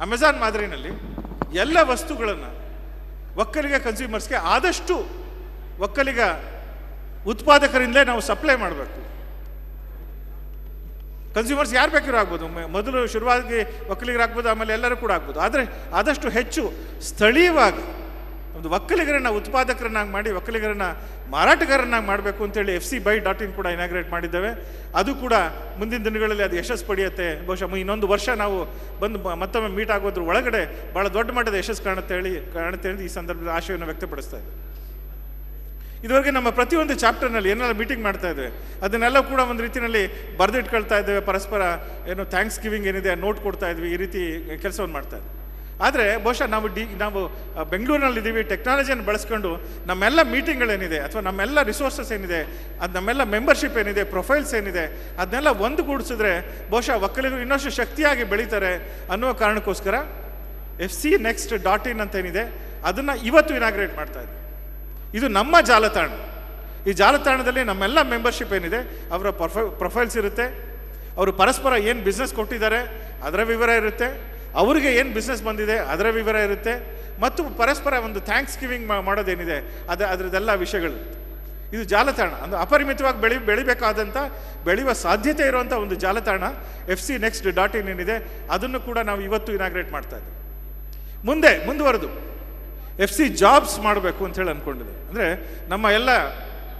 ಅಮೆಝಾನ್ ಮಾದರಿನಲ್ಲಿ ಎಲ್ಲ ವಸ್ತುಗಳನ್ನು ಒಕ್ಕಲಿಗ ಕನ್ಸ್ಯೂಮರ್ಸ್ಗೆ ಆದಷ್ಟು ಒಕ್ಕಲಿಗ ಉತ್ಪಾದಕರಿಂದಲೇ ನಾವು ಸಪ್ಲೈ ಮಾಡಬೇಕು. ಕನ್ಸ್ಯೂಮರ್ಸ್ ಯಾರು ಬೇಕಾದ್ರೂ ಆಗ್ಬೋದು, ಮೊದಲು ಶುರುವಾಗಿ ಒಕ್ಕಲಿಗರಾಗ್ಬೋದು, ಆಮೇಲೆ ಎಲ್ಲರೂ ಕೂಡ ಆಗ್ಬೋದು. ಆದರೆ ಆದಷ್ಟು ಹೆಚ್ಚು ಸ್ಥಳೀಯವಾಗಿ ಒಂದು ಒಕ್ಕಲಿಗರನ್ನು ಉತ್ಪಾದಕರನ್ನಾಗಿ ಮಾಡಿ ಒಕ್ಕಲಿಗರನ್ನು ಮಾರಾಟಗಾರರನ್ನಾಗಿ ಮಾಡಬೇಕು ಅಂತೇಳಿ fcbuy.in ಕೂಡ ಇನಾಗ್ರೇಟ್ ಮಾಡಿದ್ದೇವೆ. ಅದು ಕೂಡ ಮುಂದಿನ ದಿನಗಳಲ್ಲಿ ಅದು ಯಶಸ್ಸು ಪಡೆಯುತ್ತೆ. ಬಹುಶಃ ಇನ್ನೊಂದು ವರ್ಷ ನಾವು ಬಂದು ಮತ್ತೊಮ್ಮೆ ಮೀಟ್ ಆಗೋದ್ರ ಒಳಗಡೆ ಭಾಳ ದೊಡ್ಡ ಮಟ್ಟದ ಯಶಸ್ಸು ಕಾಣುತ್ತೆ ಹೇಳಿ ಈ ಸಂದರ್ಭದಲ್ಲಿ ಆಶಯವನ್ನು ವ್ಯಕ್ತಪಡಿಸ್ತಾ ಇದ್ದೇವೆ. ಇದುವರೆಗೆ ನಮ್ಮ ಪ್ರತಿಯೊಂದು ಚಾಪ್ಟರ್ನಲ್ಲಿ ಏನೆಲ್ಲ ಮೀಟಿಂಗ್ ಮಾಡ್ತಾ ಇದ್ದೇವೆ ಅದನ್ನೆಲ್ಲ ಕೂಡ ಒಂದು ರೀತಿಯಲ್ಲಿ ಬರೆದಿಟ್ಕೊಳ್ತಾ ಇದ್ದೇವೆ. ಪರಸ್ಪರ ಏನು ಥ್ಯಾಂಕ್ಸ್ ಗಿವಿಂಗ್ ಏನಿದೆ ನೋಟ್ ಕೊಡ್ತಾ ಇದ್ವಿ, ಈ ರೀತಿ ಕೆಲಸವನ್ನು ಮಾಡ್ತಾ ಇದ್ವಿ. ಆದರೆ ಬಹುಶಃ ನಾವು ಬೆಂಗಳೂರಿನಲ್ಲಿದ್ದೀವಿ, ಟೆಕ್ನಾಲಜಿಯನ್ನು ಬಳಸ್ಕೊಂಡು ನಮ್ಮೆಲ್ಲ ಮೀಟಿಂಗ್ಗಳೇನಿದೆ ಅಥವಾ ನಮ್ಮೆಲ್ಲ ರಿಸೋರ್ಸಸ್ ಏನಿದೆ, ಅದು ನಮ್ಮೆಲ್ಲ ಮೆಂಬರ್ಶಿಪ್ ಏನಿದೆ, ಪ್ರೊಫೈಲ್ಸ್ ಏನಿದೆ, ಅದನ್ನೆಲ್ಲ ಒಂದುಗೂಡಿಸಿದ್ರೆ ಬಹುಶಃ ಒಕ್ಕಲಿಗರು ಇನ್ನಷ್ಟು ಶಕ್ತಿಯಾಗಿ ಬೆಳೀತಾರೆ ಅನ್ನುವ ಕಾರಣಕ್ಕೋಸ್ಕರ fcnext.in ಅಂತ ಏನಿದೆ ಅದನ್ನು ಇವತ್ತು ಇನಾಗ್ರೇಟ್ ಮಾಡ್ತಾ ಇದ್ದೀವಿ. ಇದು ನಮ್ಮ ಜಾಲತಾಣ. ಈ ಜಾಲತಾಣದಲ್ಲಿ ನಮ್ಮೆಲ್ಲ ಮೆಂಬರ್ಶಿಪ್ ಏನಿದೆ ಅವರ ಪ್ರೊಫೈಲ್ಸ್ ಇರುತ್ತೆ, ಅವರು ಪರಸ್ಪರ ಏನು ಬಿಸ್ನೆಸ್ ಕೊಟ್ಟಿದ್ದಾರೆ ಅದರ ವಿವರ ಇರುತ್ತೆ, ಅವರಿಗೆ ಏನು ಬಿಸ್ನೆಸ್ ಬಂದಿದೆ ಅದರ ವಿವರ ಇರುತ್ತೆ, ಮತ್ತು ಪರಸ್ಪರ ಒಂದು ಥ್ಯಾಂಕ್ಸ್ ಗಿವಿಂಗ್ ಮಾಡೋದೇನಿದೆ ಅದರದ್ದೆಲ್ಲ ವಿಷಯಗಳಿರುತ್ತೆ. ಇದು ಜಾಲತಾಣ ಅಂದರೆ ಅಪರಿಮಿತವಾಗಿ ಬೆಳಿಬೇಕಾದಂಥ ಬೆಳೆಯುವ ಸಾಧ್ಯತೆ ಇರುವಂಥ ಒಂದು ಜಾಲತಾಣ fcnext.in ಏನಿದೆ ಅದನ್ನು ಕೂಡ ನಾವು ಇವತ್ತು ಇನಾಗ್ರೇಟ್ ಮಾಡ್ತಾ ಇದ್ದೀವಿ. ಮುಂದುವರೆದು FC ಜಾಬ್ಸ್ ಮಾಡಬೇಕು ಅಂತೇಳಿ ಅಂದ್ಕೊಂಡಿದೆ. ಅಂದರೆ ನಮ್ಮ ಎಲ್ಲ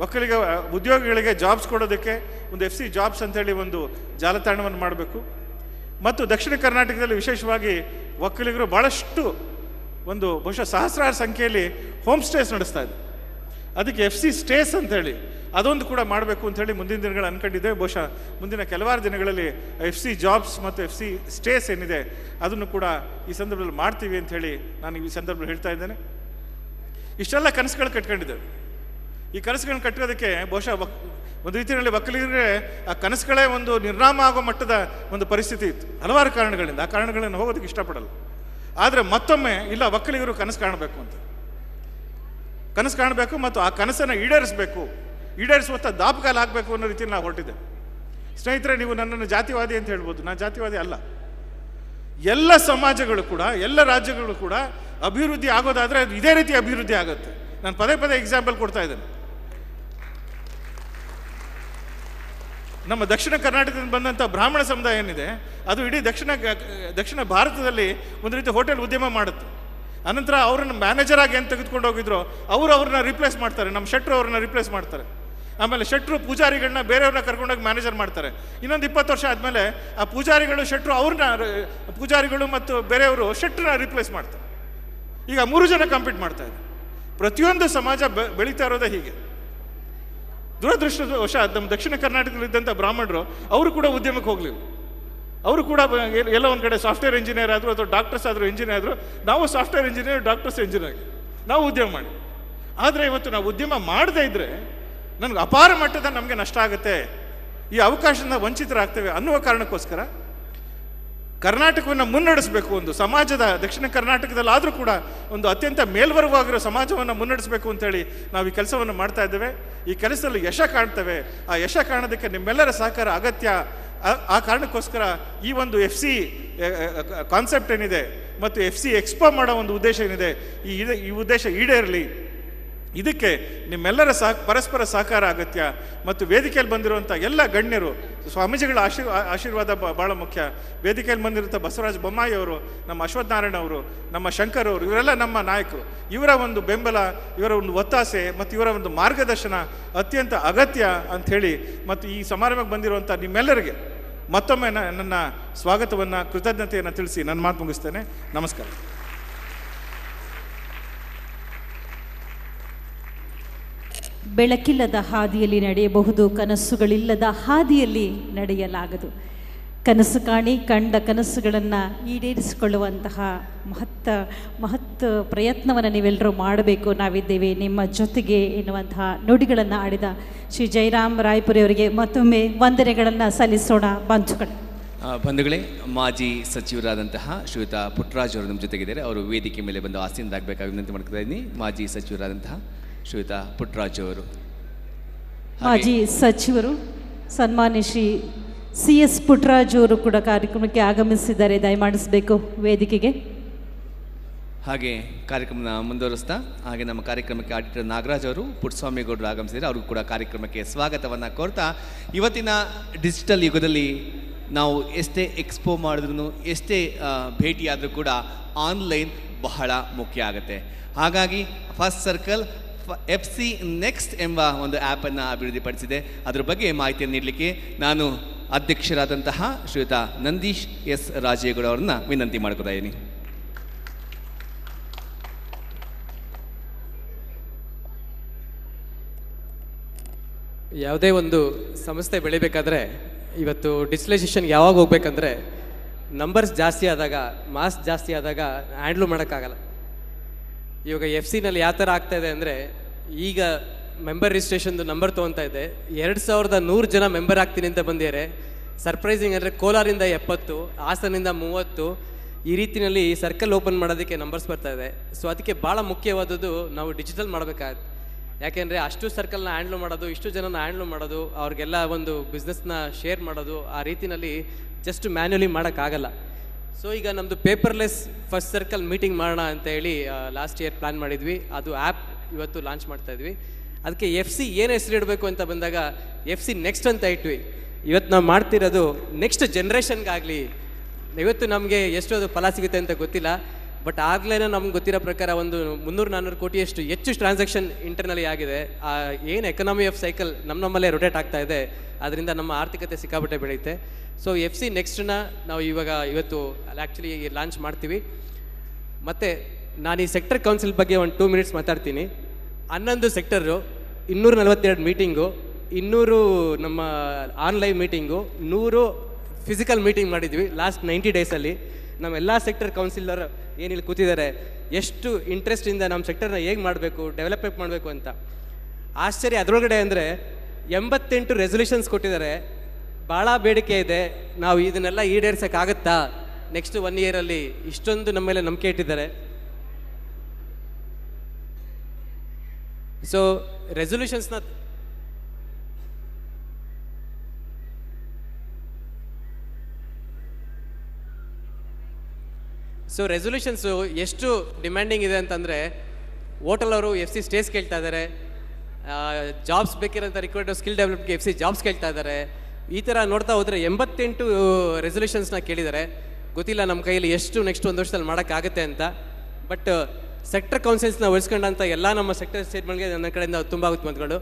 ಒಕ್ಕಲಿಗ ಉದ್ಯೋಗಿಗಳಿಗೆ ಜಾಬ್ಸ್ ಕೊಡೋದಕ್ಕೆ ಒಂದು FC ಜಾಬ್ಸ್ ಅಂತೇಳಿ ಒಂದು ಜಾಲತಾಣವನ್ನು ಮಾಡಬೇಕು. ಮತ್ತು ದಕ್ಷಿಣ ಕರ್ನಾಟಕದಲ್ಲಿ ವಿಶೇಷವಾಗಿ ಒಕ್ಕಲಿಗರು ಭಾಳಷ್ಟು ಒಂದು ಬಹುಶಃ ಸಹಸ್ರಾರು ಸಂಖ್ಯೆಯಲ್ಲಿ ಹೋಮ್ ಸ್ಟೇಸ್ ನಡೆಸ್ತಾ ಇದೆ. ಅದಕ್ಕೆ FC ಸ್ಟೇಸ್ ಅಂತೇಳಿ ಅದೊಂದು ಕೂಡ ಮಾಡಬೇಕು ಅಂಥೇಳಿ ಮುಂದಿನ ದಿನಗಳು ಅಂದ್ಕೊಂಡಿದ್ದೇವೆ. ಬಹುಶಃ ಮುಂದಿನ ಕೆಲವಾರು ದಿನಗಳಲ್ಲಿ FC ಜಾಬ್ಸ್ ಮತ್ತು FC ಸ್ಟೇಸ್ ಏನಿದೆ ಅದನ್ನು ಕೂಡ ಈ ಸಂದರ್ಭದಲ್ಲಿ ಮಾಡ್ತೀವಿ ಅಂಥೇಳಿ ನಾನು ಈ ಸಂದರ್ಭದಲ್ಲಿ ಹೇಳ್ತಾ ಇದ್ದೇನೆ. ಇಷ್ಟೆಲ್ಲ ಕನಸುಗಳು ಕಟ್ಕೊಂಡಿದ್ದೇವೆ. ಈ ಕನಸುಗಳನ್ನ ಕಟ್ಟೋದಕ್ಕೆ ಬಹುಶಃ ಒಂದು ರೀತಿಯಲ್ಲಿ ಒಕ್ಕಲಿಗರಿಗೆ ಆ ಕನಸುಗಳೇ ಒಂದು ನಿರ್ನಾಮ ಆಗೋ ಮಟ್ಟದ ಒಂದು ಪರಿಸ್ಥಿತಿ ಇತ್ತು ಹಲವಾರು ಕಾರಣಗಳಿಂದ. ಆ ಕಾರಣಗಳನ್ನು ಹೋಗೋದಕ್ಕೆ ಇಷ್ಟಪಡಲ್ಲ. ಆದರೆ ಮತ್ತೊಮ್ಮೆ ಇಲ್ಲ, ಒಕ್ಕಲಿಗರು ಕನಸು ಕಾಣಬೇಕು ಅಂತ, ಕನಸು ಕಾಣಬೇಕು ಮತ್ತು ಆ ಕನಸನ್ನು ಈಡೇರಿಸುವಂಥ ದಾಪುಗಾಲ ಆಗಬೇಕು ಅನ್ನೋ ರೀತಿಯಲ್ಲಿ ನಾವು ಹೊರಟಿದ್ದೆ. ಸ್ನೇಹಿತರೆ, ನೀವು ನನ್ನನ್ನು ಜಾತಿವಾದಿ ಅಂತ ಹೇಳ್ಬೋದು, ನಾನು ಜಾತಿವಾದಿ ಅಲ್ಲ. ಎಲ್ಲ ಸಮಾಜಗಳು ಕೂಡ, ಎಲ್ಲ ರಾಜ್ಯಗಳು ಕೂಡ ಅಭಿವೃದ್ಧಿ ಆಗೋದಾದರೆ ಅದು ಇದೇ ರೀತಿ ಅಭಿವೃದ್ಧಿ ಆಗುತ್ತೆ. ನಾನು ಪದೇ ಎಕ್ಸಾಂಪಲ್ ಕೊಡ್ತಾ ಇದ್ದೇನೆ. ನಮ್ಮ ದಕ್ಷಿಣ ಕರ್ನಾಟಕದಿಂದ ಬಂದಂಥ ಬ್ರಾಹ್ಮಣ ಸಮುದಾಯ ಏನಿದೆ ಅದು ಇಡೀ ದಕ್ಷಿಣ ಭಾರತದಲ್ಲಿ ಒಂದು ರೀತಿ ಹೋಟೆಲ್ ಉದ್ಯಮ ಮಾಡುತ್ತೆ. ಅನಂತರ ಅವ್ರನ್ನ ಮ್ಯಾನೇಜರ್ ಆಗಿ ಏನು ತೆಗೆದುಕೊಂಡು ಹೋಗಿದ್ರು ಅವ್ರನ್ನ ರಿಪ್ಲೇಸ್ ಮಾಡ್ತಾರೆ. ನಮ್ಮ ಶೆಟ್ರು ಅವ್ರನ್ನ ರಿಪ್ಲೇಸ್ ಮಾಡ್ತಾರೆ. ಆಮೇಲೆ ಶೆಟ್ರು ಪೂಜಾರಿಗಳನ್ನ ಬೇರೆಯವ್ರನ್ನ ಕರ್ಕೊಂಡೋಗಿ ಮ್ಯಾನೇಜರ್ ಮಾಡ್ತಾರೆ. ಇನ್ನೊಂದು 20 ವರ್ಷ ಆದಮೇಲೆ ಆ ಪೂಜಾರಿಗಳು ಶೆಟ್ರು ಪೂಜಾರಿಗಳು ಮತ್ತು ಬೇರೆಯವರು ಶೆಟ್ರನ್ನ ರಿಪ್ಲೇಸ್ ಮಾಡ್ತಾರೆ. ಈಗ 3 ಜನ ಕಾಂಪೀಟ್ ಮಾಡ್ತಾ ಇದ್ದಾರೆ. ಪ್ರತಿಯೊಂದು ಸಮಾಜ ಬೆಳೀತಾ ಇರೋದೇ ಹೀಗೆ. ದುರದೃಷ್ಟವಶ ನಮ್ಮ ದಕ್ಷಿಣ ಕರ್ನಾಟಕದಲ್ಲಿದ್ದಂಥ ಬ್ರಾಹ್ಮಣರು ಅವರು ಕೂಡ ಉದ್ಯಮಕ್ಕೆ ಹೋಗಲಿಲ್ಲ. ಅವರು ಕೂಡ ಎಲ್ಲ ಒಂದು ಕಡೆ ಸಾಫ್ಟ್ವೇರ್ ಇಂಜಿನಿಯರ್ ಆದರು ಅಥವಾ ಡಾಕ್ಟರ್ಸ್ ಆದರೂ ಇಂಜಿನಿಯರ್ ಆದರು. ನಾವು ಸಾಫ್ಟ್ವೇರ್ ಇಂಜಿನಿಯರ್, ಡಾಕ್ಟರ್ಸ್ ಇಂಜಿನಿಯರ್ ನಾವು ಉದ್ಯಮ ಮಾಡಿ. ಆದರೆ ಇವತ್ತು ನಾವು ಉದ್ಯಮ ಮಾಡದೇ ಇದ್ದರೆ ನನಗೆ ಅಪಾರ ಮಟ್ಟದ ನಮಗೆ ನಷ್ಟ ಆಗುತ್ತೆ, ಈ ಅವಕಾಶದಿಂದ ವಂಚಿತರಾಗ್ತೇವೆ ಅನ್ನುವ ಕಾರಣಕ್ಕೋಸ್ಕರ ಕರ್ನಾಟಕವನ್ನು ಮುನ್ನಡೆಸಬೇಕು. ಒಂದು ಸಮಾಜದ ದಕ್ಷಿಣ ಕರ್ನಾಟಕದಲ್ಲಾದರೂ ಕೂಡ ಒಂದು ಅತ್ಯಂತ ಮೇಲ್ವರ್ಗವಾಗಿರೋ ಸಮಾಜವನ್ನು ಮುನ್ನಡೆಸಬೇಕು ಅಂತೇಳಿ ನಾವು ಈ ಕೆಲಸವನ್ನು ಮಾಡ್ತಾ ಇದ್ದೇವೆ. ಈ ಕೆಲಸದಲ್ಲಿ ಯಶ ಕಾಣ್ತೇವೆ. ಆ ಯಶ ಕಾಣೋದಕ್ಕೆ ನಿಮ್ಮೆಲ್ಲರ ಸಹಕಾರ ಅಗತ್ಯ. ಆ ಕಾರಣಕ್ಕೋಸ್ಕರ ಈ ಒಂದು FC ಕಾನ್ಸೆಪ್ಟ್ ಏನಿದೆ ಮತ್ತು FC ಎಕ್ಸ್ಪೋ ಮಾಡೋ ಒಂದು ಉದ್ದೇಶ ಏನಿದೆ, ಈ ಉದ್ದೇಶ ಈಡೇರಲಿ. ಇದಕ್ಕೆ ನಿಮ್ಮೆಲ್ಲರ ಪರಸ್ಪರ ಸಹಕಾರ ಅಗತ್ಯ. ಮತ್ತು ವೇದಿಕೆಯಲ್ಲಿ ಬಂದಿರುವಂಥ ಎಲ್ಲ ಗಣ್ಯರು, ಸ್ವಾಮೀಜಿಗಳ ಆಶೀರ್ವಾದ ಭಾಳ ಮುಖ್ಯ. ವೇದಿಕೆಯಲ್ಲಿ ಬಂದಿರುವಂಥ ಬಸವರಾಜ ಬೊಮ್ಮಾಯಿ ಅವರು, ನಮ್ಮ ಅಶ್ವಥ್ ನಾರಾಯಣ ಅವರು, ನಮ್ಮ ಶಂಕರ್ ಅವರು, ಇವರೆಲ್ಲ ನಮ್ಮ ನಾಯಕರು. ಇವರ ಒಂದು ಬೆಂಬಲ, ಇವರ ಒಂದು ಒತ್ತಾಸೆ ಮತ್ತು ಇವರ ಒಂದು ಮಾರ್ಗದರ್ಶನ ಅತ್ಯಂತ ಅಗತ್ಯ ಅಂಥೇಳಿ ಮತ್ತು ಈ ಸಮಾರಂಭಕ್ಕೆ ಬಂದಿರುವಂಥ ನಿಮ್ಮೆಲ್ಲರಿಗೆ ಮತ್ತೊಮ್ಮೆ ನನ್ನ ಸ್ವಾಗತವನ್ನು, ಕೃತಜ್ಞತೆಯನ್ನು ತಿಳಿಸಿ ನನ್ನ ಮಾತು ಮುಗಿಸ್ತೇನೆ. ನಮಸ್ಕಾರ. ಬೆಳಕಿಲ್ಲದ ಹಾದಿಯಲ್ಲಿ ನಡೆಯಬಹುದು, ಕನಸುಗಳಿಲ್ಲದ ಹಾದಿಯಲ್ಲಿ ನಡೆಯಲಾಗದು. ಕನಸು ಕಾಣಿ, ಕಂಡ ಕನಸುಗಳನ್ನು ಈಡೇರಿಸಿಕೊಳ್ಳುವಂತಹ ಮಹತ್ ಪ್ರಯತ್ನವನ್ನು ನೀವೆಲ್ಲರೂ ಮಾಡಬೇಕು. ನಾವಿದ್ದೇವೆ ನಿಮ್ಮ ಜೊತೆಗೆ ಎನ್ನುವಂತಹ ನುಡಿಗಳನ್ನು ಆಡಿದ ಶ್ರೀ ಜಯರಾಮ್ ರಾಯಪುರಿ ಅವರಿಗೆ ಮತ್ತೊಮ್ಮೆ ವಂದನೆಗಳನ್ನು ಸಲ್ಲಿಸೋಣ ಬಂಧುಗಳು. ಬಂಧುಗಳೇ, ಮಾಜಿ ಸಚಿವರಾದಂತಹ ಶ್ರೀಯುತ ಪುಟ್ಟರಾಜ್ ಅವರು ನಮ್ಮ ಜೊತೆಗಿದ್ದಾರೆ. ಅವರು ವೇದಿಕೆ ಮೇಲೆ ಬಂದು ಆಸೀನರಾಗಬೇಕಾಗಿ ವಿನಂತಿ ಮಾಡ್ತಾ ಇದ್ದೀನಿ. ಮಾಜಿ ಸಚಿವರಾದಂತಹ ಶ್ರೀಯುತ ಪುಟ್ಟರಾಜ್ ಅವರು. ಮಾಜಿ ಸಚಿವರು ಸನ್ಮಾನ್ಯ ಶ್ರೀ CS ಪುಟ್ಟರಾಜ್ ಅವರು ಕೂಡ ಕಾರ್ಯಕ್ರಮಕ್ಕೆ ಆಗಮಿಸಿದ್ದಾರೆ. ದಯಮಾಡಿಸಬೇಕು ವೇದಿಕೆಗೆ. ಹಾಗೆ ಕಾರ್ಯಕ್ರಮನ ಮುಂದುವರಿಸ್ತಾ ಹಾಗೆ ನಮ್ಮ ಕಾರ್ಯಕ್ರಮಕ್ಕೆ ಆಡಿಟರ್ ನಾಗರಾಜ್ ಅವರು, ಪುಟ್ಟಸ್ವಾಮಿಗೌಡರು ಆಗಮಿಸಿದ್ದಾರೆ. ಅವ್ರಿಗೂ ಕೂಡ ಕಾರ್ಯಕ್ರಮಕ್ಕೆ ಸ್ವಾಗತವನ್ನು ಕೋರ್ತಾ, ಇವತ್ತಿನ ಡಿಜಿಟಲ್ ಯುಗದಲ್ಲಿ ನಾವು ಎಷ್ಟೇ ಎಕ್ಸ್ಪೋ ಮಾಡಿದ್ರೂ ಎಷ್ಟೇ ಭೇಟಿಯಾದರೂ ಕೂಡ ಆನ್ಲೈನ್ ಬಹಳ ಮುಖ್ಯ ಆಗುತ್ತೆ. ಹಾಗಾಗಿ ಫಸ್ಟ್ ಸರ್ಕಲ್ FC ನೆಕ್ಸ್ಟ್ ಎಂಬ ಒಂದು ಆ್ಯಪನ್ನು ಅಭಿವೃದ್ಧಿಪಡಿಸಿದೆ. ಅದರ ಬಗ್ಗೆ ಮಾಹಿತಿಯನ್ನು ನೀಡಲಿಕ್ಕೆ ನಾನು ಅಧ್ಯಕ್ಷರಾದಂತಹ ಶ್ರೀಯುತ ನಂದೀಶ್ S ರಾಜೇಗೌಡ ಅವರನ್ನ ವಿನಂತಿ ಮಾಡ್ಕೊತಾ ಇದ್ದೀನಿ. ಯಾವುದೇ ಒಂದು ಸಂಸ್ಥೆ ಬೆಳಿಬೇಕಾದ್ರೆ ಇವತ್ತು ಡಿಜಿಟಲೈಸೇಷನ್ಗೆ ಯಾವಾಗ ಹೋಗ್ಬೇಕಂದ್ರೆ ನಂಬರ್ಸ್ ಜಾಸ್ತಿ ಆದಾಗ, ಮಾಸ್ ಜಾಸ್ತಿ ಆದಾಗ ಹ್ಯಾಂಡ್ಲು ಮಾಡೋಕ್ಕಾಗಲ್ಲ. ಇವಾಗ FC-ನಲ್ಲಿ ಯಾವ ಥರ ಆಗ್ತಾಯಿದೆ ಅಂದರೆ, ಈಗ ಮೆಂಬರ್ ರಿಜಿಸ್ಟ್ರೇಷನ್ದು ನಂಬರ್ ತೊಗೊತಾ ಇದೆ. 2100 ಜನ ಮೆಂಬರ್ ಆಗ್ತೀನಿ ಅಂತ ಬಂದಿದ್ದಾರೆ. ಸರ್ಪ್ರೈಸಿಂಗ್ ಅಂದರೆ ಕೋಲಾರಿಂದ 70, ಹಾಸನಿಂದ 30, ಈ ರೀತಿಯಲ್ಲಿ ಸರ್ಕಲ್ ಓಪನ್ ಮಾಡೋದಕ್ಕೆ ನಂಬರ್ಸ್ ಬರ್ತಾ ಇದೆ. ಸೊ ಅದಕ್ಕೆ ಭಾಳ ಮುಖ್ಯವಾದದ್ದು ನಾವು ಡಿಜಿಟಲ್ ಮಾಡಬೇಕಾಗುತ್ತೆ. ಯಾಕೆಂದರೆ ಅಷ್ಟು ಸರ್ಕಲ್ನ ಹ್ಯಾಂಡ್ಲ್ ಮಾಡೋದು, ಇಷ್ಟು ಜನನ ಹ್ಯಾಂಡ್ಲ್ ಮಾಡೋದು, ಅವ್ರಿಗೆಲ್ಲ ಒಂದು ಬಿಸ್ನೆಸ್ನ ಶೇರ್ ಮಾಡೋದು, ಆ ರೀತಿಯಲ್ಲಿ ಜಸ್ಟ್ ಮ್ಯಾನ್ಯುಲಿ ಮಾಡೋಕ್ಕಾಗಲ್ಲ. ಸೊ ಈಗ ನಮ್ಮದು ಪೇಪರ್ಲೆಸ್ ಫಸ್ಟ್ ಸರ್ಕಲ್ ಮೀಟಿಂಗ್ ಮಾಡೋಣ ಅಂತ ಹೇಳಿ ಲಾಸ್ಟ್ ಇಯರ್ ಪ್ಲ್ಯಾನ್ ಮಾಡಿದ್ವಿ. ಅದು ಆ್ಯಪ್ ಇವತ್ತು ಲಾಂಚ್ ಮಾಡ್ತಾಯಿದ್ವಿ. ಅದಕ್ಕೆ FC ಏನು ಹೆಸರು ಇಡಬೇಕು ಅಂತ ಬಂದಾಗ FC ನೆಕ್ಸ್ಟ್ ಅಂತ ಇಟ್ವಿ. ಇವತ್ತು ನಾವು ಮಾಡ್ತಿರೋದು ನೆಕ್ಸ್ಟ್ ಜನ್ರೇಷನ್ಗಾಗಲಿ. ಇವತ್ತು ನಮಗೆ ಎಷ್ಟು ಅದು ಫಲ ಸಿಗುತ್ತೆ ಅಂತ ಗೊತ್ತಿಲ್ಲ, ಬಟ್ ಆಗಲೇ ನಮ್ಗೆ ಗೊತ್ತಿರೋ ಪ್ರಕಾರ ಒಂದು 300-400 ಕೋಟಿಯಷ್ಟು ಹೆಚ್ಚು ಟ್ರಾನ್ಸಾಕ್ಷನ್ ಇಂಟರ್ನಲಿ ಆಗಿದೆ. ಏನು ಎಕನಾಮಿ ಆಫ್ ಸೈಕಲ್ ನಮ್ಮಲ್ಲೇ ರೊಟೇಟ್ ಆಗ್ತಾ ಇದೆ, ಅದರಿಂದ ನಮ್ಮ ಆರ್ಥಿಕತೆ ಸಿಕ್ಕಾಪಟ್ಟೆ ಬೆಳೆಯುತ್ತೆ. ಸೊ FC ನೆಕ್ಸ್ಟನ್ನ ನಾವು ಇವತ್ತು ಆ್ಯಕ್ಚುಲಿ ಲಾಂಚ್ ಮಾಡ್ತೀವಿ. ಮತ್ತು ನಾನು ಈ ಸೆಕ್ಟರ್ ಕೌನ್ಸಿಲ್ ಬಗ್ಗೆ ಒಂದು 2 ಮಿನಿಟ್ಸ್ ಮಾತಾಡ್ತೀನಿ. 11 ಸೆಕ್ಟರು, 242 ಮೀಟಿಂಗು, 200 ನಮ್ಮ ಆನ್ಲೈನ್ ಮೀಟಿಂಗು, 100 ಫಿಸಿಕಲ್ ಮೀಟಿಂಗ್ ಮಾಡಿದ್ವಿ ಲಾಸ್ಟ್ 90 ಡೇಸಲ್ಲಿ. ನಮ್ಮೆಲ್ಲ ಸೆಕ್ಟರ್ ಕೌನ್ಸಿಲರ್ ಏನಿಲ್ಲಿ ಕೂತಿದ್ದಾರೆ, ಎಷ್ಟು ಇಂಟ್ರೆಸ್ಟಿಂದ ನಮ್ಮ ಸೆಕ್ಟರ್ನ ಹೇಗೆ ಮಾಡಬೇಕು, ಡೆವಲಪ್ಮೆಂಟ್ ಮಾಡಬೇಕು ಅಂತ. ಆಶ್ಚರ್ಯ ಅದರೊಳಗಡೆ ಅಂದರೆ 88 ರೆಸೊಲ್ಯೂಷನ್ಸ್ ಕೊಟ್ಟಿದ್ದಾರೆ. ಭಾಳ ಬೇಡಿಕೆ ಇದೆ. ನಾವು ಇದನ್ನೆಲ್ಲ ಈಡೇರ್ಸೋಕ್ಕಾಗತ್ತಾ ನೆಕ್ಸ್ಟ್ 1 ಇಯರಲ್ಲಿ? ಇಷ್ಟೊಂದು ನಮ್ಮ ಮೇಲೆ ನಂಬಿಕೆ ಇಟ್ಟಿದ್ದಾರೆ. ಸೊ ರೆಸೊಲ್ಯೂಷನ್ಸ್ನ ರೆಸೊಲ್ಯೂಷನ್ಸು ಎಷ್ಟು ಡಿಮ್ಯಾಂಡಿಂಗ್ ಇದೆ ಅಂತಂದರೆ, ಹೋಟೆಲ್ ಅವರು FC ಸ್ಟೇಸ್ ಕೇಳ್ತಾ ಇದ್ದಾರೆ, ಜಾಬ್ಸ್ ಬೇಕಿರೋಂಥ ರಿಕ್ವೈರ್ಡ್ ಸ್ಕಿಲ್ ಡೆವಲಪ್ಗೆ FC ಜಾಬ್ಸ್ ಕೇಳ್ತಾ ಇದ್ದಾರೆ. ಈ ಥರ ನೋಡ್ತಾ ಹೋದರೆ 88 ರೆಸೊಲ್ಯೂಷನ್ಸ್ನ ಕೇಳಿದ್ದಾರೆ. ಗೊತ್ತಿಲ್ಲ ನಮ್ಮ ಕೈಯಲ್ಲಿ ಎಷ್ಟು ನೆಕ್ಸ್ಟ್ 1 ವರ್ಷದಲ್ಲಿ ಮಾಡೋಕ್ಕಾಗುತ್ತೆ ಅಂತ. ಬಟ್ ಸೆಕ್ಟರ್ ಕೌನ್ಸಿಲ್ಸ್ನ ವಹಿಸ್ಕೊಂಡಂಥ ಎಲ್ಲ ನಮ್ಮ ಸೆಕ್ಟರ್ ಸ್ಟೇಟ್ಮೆಂಟ್ಗೆ ನನ್ನ ಕಡೆಯಿಂದ ತುಂಬ ಉತ್ಪನ್ನಗಳು.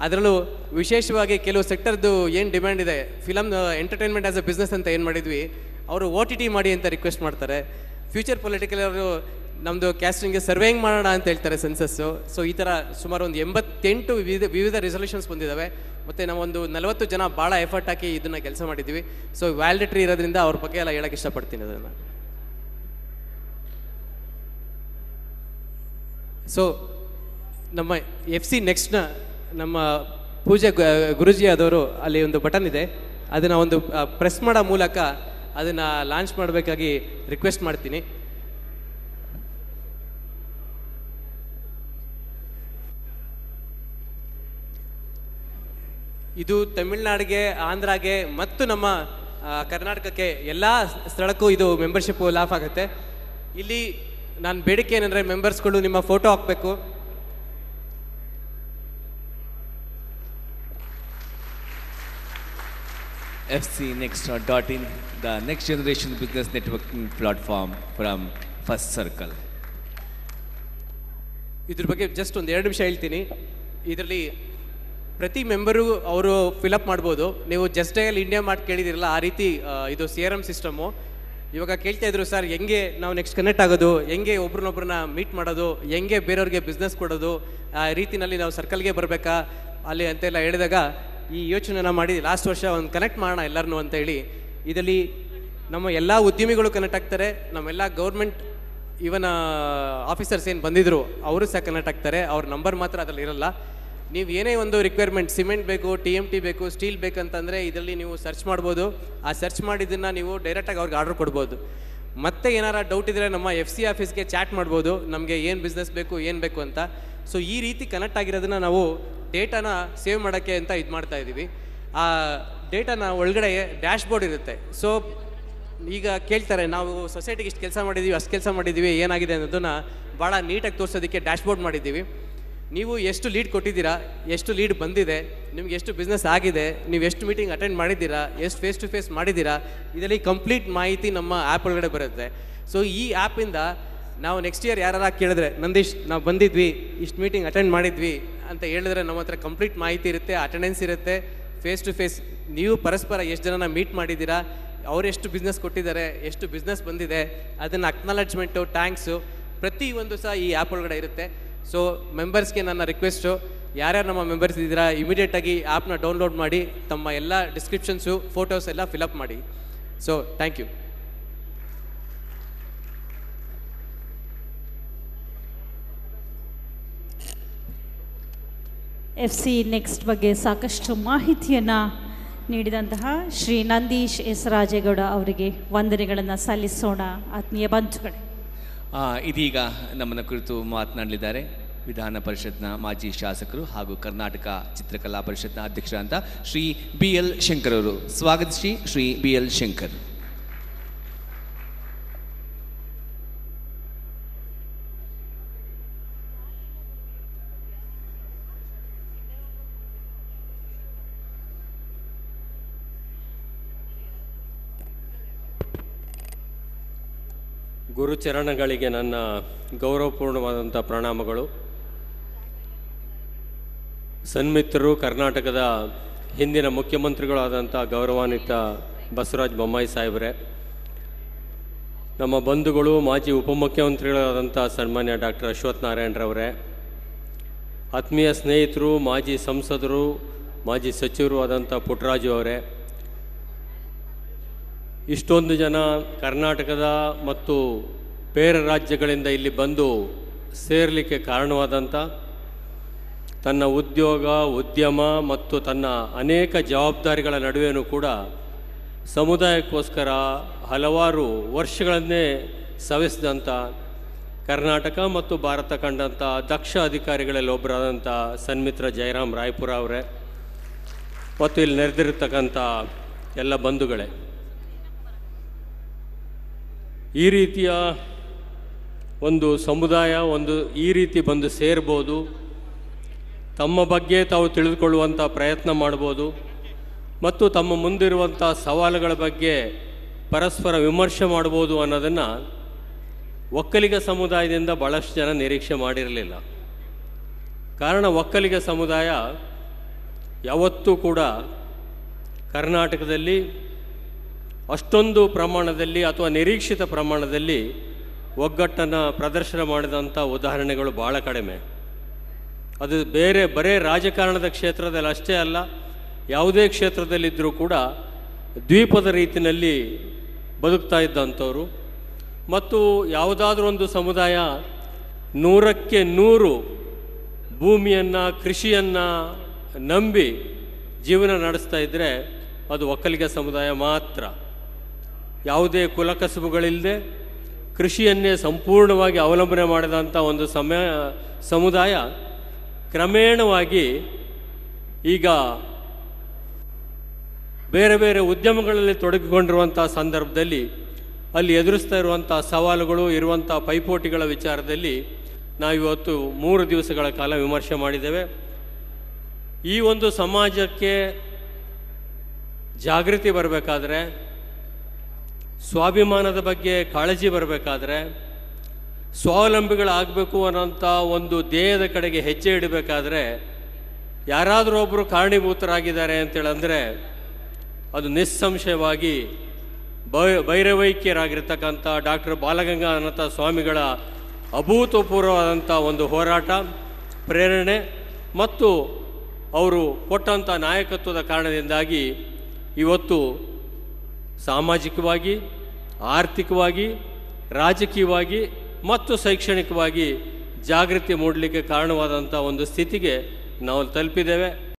ಅದರಲ್ಲೂ ವಿಶೇಷವಾಗಿ ಕೆಲವು ಸೆಕ್ಟರ್ದು ಏನು ಡಿಮ್ಯಾಂಡ್ ಇದೆ, film entertainment as a business ಅಂತ ಏನು ಮಾಡಿದ್ವಿ, ಅವರು OTT ಮಾಡಿ ಅಂತ ರಿಕ್ವೆಸ್ಟ್ ಮಾಡ್ತಾರೆ. ಫ್ಯೂಚರ್ ಪೊಲಿಟಿಕಲ್ ಅವರು ನಮ್ಮದು ಕ್ಯಾಸ್ಟಿಂಗ್ಗೆ ಸರ್ವೇಯಿಂಗ್ ಮಾಡೋಣ ಅಂತ ಹೇಳ್ತಾರೆ, ಸೆನ್ಸಸ್ಸು. ಸೊ ಈ ಥರ ಸುಮಾರು ಒಂದು 88 ವಿವಿಧ ರೆಸೊಲ್ಯೂಷನ್ಸ್ ಬಂದಿದ್ದಾವೆ. ಮತ್ತು ನಾವೊಂದು 40 ಜನ ಭಾಳ ಎಫರ್ಟ್ ಹಾಕಿ ಇದನ್ನು ಕೆಲಸ ಮಾಡಿದ್ವಿ. ಸೊ ವ್ಯಾಲಿಡಿಟಿ ಇರೋದ್ರಿಂದ ಅವ್ರ ಬಗ್ಗೆ ಎಲ್ಲ ಹೇಳೋಕ್ಕೆ ಇಷ್ಟಪಡ್ತೀನಿ ಅದನ್ನು. ಸೊ ನಮ್ಮ FC ನೆಕ್ಸ್ಟ್ನ ನಮ್ಮ ಪೂಜೆ ಗುರುಜಿ ಆದವರು ಅಲ್ಲಿ ಒಂದು ಬಟನ್ ಇದೆ, ಅದನ್ನು ಒಂದು ಪ್ರೆಸ್ ಮಾಡೋ ಮೂಲಕ ಅದನ್ನು ಲಾಂಚ್ ಮಾಡಬೇಕಾಗಿ ರಿಕ್ವೆಸ್ಟ್ ಮಾಡ್ತೀನಿ. ಇದು ತಮಿಳ್ನಾಡಿಗೆ, ಆಂಧ್ರಾಗೆ ಮತ್ತು ನಮ್ಮ ಕರ್ನಾಟಕಕ್ಕೆ ಎಲ್ಲ ಸ್ಥಳಕ್ಕೂ ಇದು ಮೆಂಬರ್ಶಿಪ್ ಲಾಫ್ ಆಗುತ್ತೆ. ಇಲ್ಲಿ ನಾನು ಬೇಡಿಕೆ ಏನಂದರೆ, ಮೆಂಬರ್ಸ್ಗಳು ನಿಮ್ಮ ಫೋಟೋ ಹಾಕಬೇಕು. FCnext.in, the next generation business networking platform from First Circle. ಇದ್ರ ಬಗ್ಗೆ ಜಸ್ಟ್ ಒಂದು 2 ನಿಮಿಷ ಹೇಳ್ತೀನಿ. ಇದರಲ್ಲಿ ಪ್ರತಿ ಮೆಂಬರು ಅವರು ಫಿಲಪ್ ಮಾಡ್ಬೋದು. ನೀವು ಜಸ್ಟ್ ಡಯಲ್ ಇಂಡಿಯಾ ಮಾಡಿ ಕೇಳಿದಿರಲ್ಲ, ಆ ರೀತಿ ಇದು CRM ಸಿಸ್ಟಮು. ಇವಾಗ ಕೇಳ್ತಾ ಇದ್ರು, ಸರ್ ಹೆಂಗೆ ನಾವು ನೆಕ್ಸ್ಟ್ ಕನೆಕ್ಟ್ ಆಗೋದು, ಹೆಂಗೆ ಒಬ್ರನ್ನೊಬ್ರನ್ನ ಮೀಟ್ ಮಾಡೋದು, ಹೆಂಗೆ ಬೇರೆಯವ್ರಿಗೆ ಬಿಸ್ನೆಸ್ ಕೊಡೋದು, ಆ ರೀತಿಯಲ್ಲಿ ನಾವು ಸರ್ಕಲ್ಗೆ ಬರಬೇಕಾ ಅಲ್ಲಿ ಅಂತೆಲ್ಲ ಹೇಳಿದಾಗ ಈ ಯೋಚನೆನ ಮಾಡಿ ಲಾಸ್ಟ್ ವರ್ಷ ಒಂದು ಕನೆಕ್ಟ್ ಮಾಡೋಣ ಎಲ್ಲರನ್ನೂ ಅಂತೇಳಿ, ಇದರಲ್ಲಿ ನಮ್ಮ ಎಲ್ಲ ಉದ್ಯಮಿಗಳು ಕನೆಕ್ಟ್ ಆಗ್ತಾರೆ, ನಮ್ಮೆಲ್ಲ ಗೌರ್ಮೆಂಟ್ ಇವನ್ ಆಫೀಸರ್ಸ್ ಏನು ಬಂದಿದ್ರು ಅವರು ಸಹ ಕನೆಕ್ಟ್ ಆಗ್ತಾರೆ. ಅವ್ರ ನಂಬರ್ ಮಾತ್ರ ಅದರಲ್ಲಿ ಇರಲ್ಲ. ನೀವು ಏನೇ ಒಂದು ರಿಕ್ವೈರ್ಮೆಂಟ್, ಸಿಮೆಂಟ್ ಬೇಕು, TMT ಬೇಕು, ಸ್ಟೀಲ್ ಬೇಕಂತಂದರೆ ಇದರಲ್ಲಿ ನೀವು ಸರ್ಚ್ ಮಾಡ್ಬೋದು. ಆ ಸರ್ಚ್ ಮಾಡಿದ್ದನ್ನು ನೀವು ಡೈರೆಕ್ಟಾಗಿ ಅವ್ರಿಗೆ ಆರ್ಡರ್ ಕೊಡ್ಬೋದು. ಮತ್ತೆ ಏನಾರ ಡೌಟ್ ಇದ್ದರೆ ನಮ್ಮ FC ಆಫೀಸ್ಗೆ ಚಾಟ್ ಮಾಡ್ಬೋದು, ನಮಗೆ ಏನು ಬಿಸ್ನೆಸ್ ಬೇಕು, ಏನು ಬೇಕು ಅಂತ. ಸೊ ಈ ರೀತಿ ಕನೆಕ್ಟ್ ಆಗಿರೋದನ್ನು ನಾವು ಡೇಟಾನ ಸೇವ್ ಮಾಡೋಕ್ಕೆ ಅಂತ ಇದು ಮಾಡ್ತಾ ಇದ್ದೀವಿ. ಆ ಡೇಟಾನ ಒಳಗಡೆ ಡ್ಯಾಶ್ ಬೋರ್ಡ್ ಇರುತ್ತೆ. ಸೊ ಈಗ ಕೇಳ್ತಾರೆ, ನಾವು ಸೊಸೈಟಿಗೆ ಇಷ್ಟು ಕೆಲಸ ಮಾಡಿದ್ದೀವಿ, ಅಷ್ಟು ಕೆಲಸ ಮಾಡಿದ್ದೀವಿ, ಏನಾಗಿದೆ ಅನ್ನೋದನ್ನು ಭಾಳ ನೀಟಾಗಿ ತೋರಿಸೋದಕ್ಕೆ ಡ್ಯಾಶ್ ಬೋರ್ಡ್ ಮಾಡಿದ್ದೀವಿ. ನೀವು ಎಷ್ಟು ಲೀಡ್ ಕೊಟ್ಟಿದ್ದೀರಾ, ಎಷ್ಟು ಲೀಡ್ ಬಂದಿದೆ, ನಿಮ್ಗೆ ಎಷ್ಟು ಬಿಸ್ನೆಸ್ ಆಗಿದೆ, ನೀವು ಎಷ್ಟು ಮೀಟಿಂಗ್ ಅಟೆಂಡ್ ಮಾಡಿದ್ದೀರಾ, ಎಷ್ಟು ಫೇಸ್ ಟು ಫೇಸ್ ಮಾಡಿದ್ದೀರಾ, ಇದರಲ್ಲಿ ಕಂಪ್ಲೀಟ್ ಮಾಹಿತಿ ನಮ್ಮ ಆ್ಯಪ್ ಒಳಗಡೆ ಬರುತ್ತೆ. ಸೊ ಈ ಆ್ಯಪಿಂದ ನಾವು ನೆಕ್ಸ್ಟ್ ಇಯರ್ ಯಾರು ಕೇಳಿದ್ರೆ, ನಂದೀಶ್ ನಾವು ಬಂದಿದ್ವಿ, ಇಷ್ಟು ಮೀಟಿಂಗ್ ಅಟೆಂಡ್ ಮಾಡಿದ್ವಿ ಅಂತ ಹೇಳಿದ್ರೆ ನಮ್ಮ ಹತ್ರ ಕಂಪ್ಲೀಟ್ ಮಾಹಿತಿ ಇರುತ್ತೆ, ಅಟೆಂಡೆನ್ಸ್ ಇರುತ್ತೆ, ಫೇಸ್ ಟು ಫೇಸ್ ನೀವು ಪರಸ್ಪರ ಎಷ್ಟು ಜನನ ಮೀಟ್ ಮಾಡಿದ್ದೀರಾ, ಅವರೆಷ್ಟು ಬಿಸ್ನೆಸ್ ಕೊಟ್ಟಿದ್ದಾರೆ, ಎಷ್ಟು ಬಿಸ್ನೆಸ್ ಬಂದಿದೆ, ಅದನ್ನು ಅಕ್ನಾಲಜ್ಮೆಂಟು, ಟ್ಯಾಂಕ್ಸು ಪ್ರತಿಯೊಂದು ಸಹ ಈ ಆ್ಯಪ್ ಒಳಗಡೆ ಇರುತ್ತೆ. ಸೊ ಮೆಂಬರ್ಸ್ಗೆ ನನ್ನ ರಿಕ್ವೆಸ್ಟು, ಯಾರ್ಯಾರು ನಮ್ಮ ಮೆಂಬರ್ಸ್ ಇದ್ದೀರಾ ಇಮಿಡಿಯೇಟಾಗಿ ಆ್ಯಪ್ನ ಡೌನ್ಲೋಡ್ ಮಾಡಿ ತಮ್ಮ ಎಲ್ಲ ಡಿಸ್ಕ್ರಿಪ್ಷನ್ಸು, ಫೋಟೋಸ್ ಎಲ್ಲ ಫಿಲಪ್ ಮಾಡಿ. So thank you. FC next ಬಗ್ಗೆ ಸಾಕಷ್ಟು ಮಾಹಿತಿಯನ್ನು ನೀಡಿದಂತಹ ಶ್ರೀ ನಂದೀಶ್ ಎಸ್ ರಾಜೇಗೌಡ ಅವರಿಗೆ ವಂದನೆಗಳನ್ನು ಸಲ್ಲಿಸೋಣ. ಆತ್ಮೀಯ ಬಂಧುಗಳೇ, ಇದೀಗ ನಮ್ಮನ್ನು ಕುರಿತು ಮಾತನಾಡಲಿದ್ದಾರೆ ವಿಧಾನ ಪರಿಷತ್ನ ಮಾಜಿ ಶಾಸಕರು ಹಾಗೂ ಕರ್ನಾಟಕ ಚಿತ್ರಕಲಾ ಪರಿಷತ್ನ ಅಧ್ಯಕ್ಷರಾದಂಥ ಶ್ರೀ BL ಶಂಕರ್ ಅವರು. ಸ್ವಾಗತಿಸಿ ಶ್ರೀ BL ಶಂಕರ್. ಗುರುಚರಣಗಳಿಗೆ ನನ್ನ ಗೌರವಪೂರ್ಣವಾದಂಥ ಪ್ರಣಾಮಗಳು. ಸನ್ಮಿತ್ರರು, ಕರ್ನಾಟಕದ ಹಿಂದಿನ ಮುಖ್ಯಮಂತ್ರಿಗಳಾದಂಥ ಗೌರವಾನ್ವಿತ ಬಸವರಾಜ ಬೊಮ್ಮಾಯಿ ಸಾಹೇಬರೇ, ನಮ್ಮ ಬಂಧುಗಳು, ಮಾಜಿ ಉಪಮುಖ್ಯಮಂತ್ರಿಗಳಾದಂಥ ಸನ್ಮಾನ್ಯ ಡಾಕ್ಟರ್ ಅಶ್ವಥ್ ನಾರಾಯಣರವರೇ, ಆತ್ಮೀಯ ಸ್ನೇಹಿತರು, ಮಾಜಿ ಸಂಸದರು, ಮಾಜಿ ಸಚಿವರು ಆದಂಥ ಪುಟ್ಟರಾಜು ಅವರೇ, ಇಷ್ಟೊಂದು ಜನ ಕರ್ನಾಟಕದ ಮತ್ತು ಬೇರೆ ರಾಜ್ಯಗಳಿಂದ ಇಲ್ಲಿ ಬಂದು ಸೇರಲಿಕ್ಕೆ ಕಾರಣವಾದಂಥ, ತನ್ನ ಉದ್ಯೋಗ, ಉದ್ಯಮ ಮತ್ತು ತನ್ನ ಅನೇಕ ಜವಾಬ್ದಾರಿಗಳ ನಡುವೆಯೂ ಕೂಡ ಸಮುದಾಯಕ್ಕೋಸ್ಕರ ಹಲವಾರು ವರ್ಷಗಳನ್ನೇ ಸವೆಸಿದಂಥ ಕರ್ನಾಟಕ ಮತ್ತು ಭಾರತ ಕಂಡಂಥ ದಕ್ಷ ಅಧಿಕಾರಿಗಳಲ್ಲಿ ಒಬ್ಬರಾದಂಥ ಸನ್ಮಿತ್ರ ಜಯರಾಮ್ ರಾಯ್ಪುರ ಅವರೇ ಮತ್ತು ಇಲ್ಲಿ ನೆರೆದಿರ್ತಕ್ಕಂಥ ಎಲ್ಲ ಬಂಧುಗಳೇ, ಈ ರೀತಿಯ ಒಂದು ಸಮುದಾಯ ಈ ರೀತಿ ಬಂದು ಸೇರ್ಬೋದು, ತಮ್ಮ ಬಗ್ಗೆ ತಾವು ತಿಳಿದುಕೊಳ್ಳುವಂಥ ಪ್ರಯತ್ನ ಮಾಡ್ಬೋದು ಮತ್ತು ತಮ್ಮ ಮುಂದಿರುವಂಥ ಸವಾಲುಗಳ ಬಗ್ಗೆ ಪರಸ್ಪರ ವಿಮರ್ಶೆ ಮಾಡ್ಬೋದು ಅನ್ನೋದನ್ನು ಒಕ್ಕಲಿಗ ಸಮುದಾಯದಿಂದ ಭಾಳಷ್ಟು ಜನ ನಿರೀಕ್ಷೆ ಮಾಡಿರಲಿಲ್ಲ. ಕಾರಣ ಒಕ್ಕಲಿಗ ಸಮುದಾಯ ಯಾವತ್ತೂ ಕೂಡ ಕರ್ನಾಟಕದಲ್ಲಿ ಅಷ್ಟೊಂದು ಪ್ರಮಾಣದಲ್ಲಿ ಅಥವಾ ನಿರೀಕ್ಷಿತ ಪ್ರಮಾಣದಲ್ಲಿ ಒಗ್ಗಟ್ಟನ್ನು ಪ್ರದರ್ಶನ ಮಾಡಿದಂಥ ಉದಾಹರಣೆಗಳು ಭಾಳ ಕಡಿಮೆ. ಅದು ಬರೇ ರಾಜಕಾರಣದ ಕ್ಷೇತ್ರದಲ್ಲಿ ಅಷ್ಟೇ ಅಲ್ಲ, ಯಾವುದೇ ಕ್ಷೇತ್ರದಲ್ಲಿದ್ದರೂ ಕೂಡ ದ್ವೀಪದ ರೀತಿಯಲ್ಲಿ ಬದುಕ್ತಾ ಇದ್ದಂಥವ್ರು. ಮತ್ತು ಯಾವುದಾದ್ರೂ ಒಂದು ಸಮುದಾಯ 100ಕ್ಕೆ 100 ಭೂಮಿಯನ್ನು, ಕೃಷಿಯನ್ನು ನಂಬಿ ಜೀವನ ನಡೆಸ್ತಾ ಇದ್ದರೆ ಅದು ಒಕ್ಕಲಿಗ ಸಮುದಾಯ ಮಾತ್ರ. ಯಾವುದೇ ಕುಲಕಸುಬುಗಳಿಲ್ಲದೆ ಕೃಷಿಯನ್ನೇ ಸಂಪೂರ್ಣವಾಗಿ ಅವಲಂಬನೆ ಮಾಡಿದಂಥ ಒಂದು ಸಮುದಾಯ ಕ್ರಮೇಣವಾಗಿ ಈಗ ಬೇರೆ ಬೇರೆ ಉದ್ಯಮಗಳಲ್ಲಿ ತೊಡಗಿಕೊಂಡಿರುವಂಥ ಸಂದರ್ಭದಲ್ಲಿ ಅಲ್ಲಿ ಎದುರಿಸ್ತಾ ಇರುವಂಥ ಸವಾಲುಗಳು, ಇರುವಂಥ ಪೈಪೋಟಿಗಳ ವಿಚಾರದಲ್ಲಿ ನಾವಿವತ್ತು 3 ದಿವಸಗಳ ಕಾಲ ವಿಮರ್ಶೆ ಮಾಡಿದ್ದೇವೆ. ಈ ಒಂದು ಸಮಾಜಕ್ಕೆ ಜಾಗೃತಿ ಬರಬೇಕಾದ್ರೆ, ಸ್ವಾಭಿಮಾನದ ಬಗ್ಗೆ ಕಾಳಜಿ ಬರಬೇಕಾದ್ರೆ, ಸ್ವಾವಲಂಬಿಗಳಾಗಬೇಕು ಅನ್ನೋಂಥ ಒಂದು ಧ್ಯೇಯದ ಕಡೆಗೆ ಹೆಜ್ಜೆ ಇಡಬೇಕಾದ್ರೆ ಯಾರಾದರೂ ಒಬ್ಬರು ಕಾರಣೀಭೂತರಾಗಿದ್ದಾರೆ ಅಂತೇಳಂದರೆ ಅದು ನಿಸ್ಸಂಶಯವಾಗಿ ಭೈರವೈಕ್ಯರಾಗಿರ್ತಕ್ಕಂಥ ಡಾಕ್ಟರ್ ಬಾಲಗಂಗಾಧರ ಸ್ವಾಮಿಗಳ ಅಭೂತಪೂರ್ವವಾದಂಥ ಒಂದು ಹೋರಾಟ, ಪ್ರೇರಣೆ ಮತ್ತು ಅವರು ಕೊಟ್ಟಂಥ ನಾಯಕತ್ವದ ಕಾರಣದಿಂದಾಗಿ ಇವತ್ತು ಸಾಮಾಜಿಕವಾಗಿ, ಆರ್ಥಿಕವಾಗಿ, ರಾಜಕೀಯವಾಗಿ ಮತ್ತು ಶೈಕ್ಷಣಿಕವಾಗಿ ಜಾಗೃತಿ ಮೂಡಲಿಕ್ಕೆ ಕಾರಣವಾದಂಥ ಒಂದು ಸ್ಥಿತಿಗೆ ನಾವು ತಲುಪಿದ್ದೇವೆ.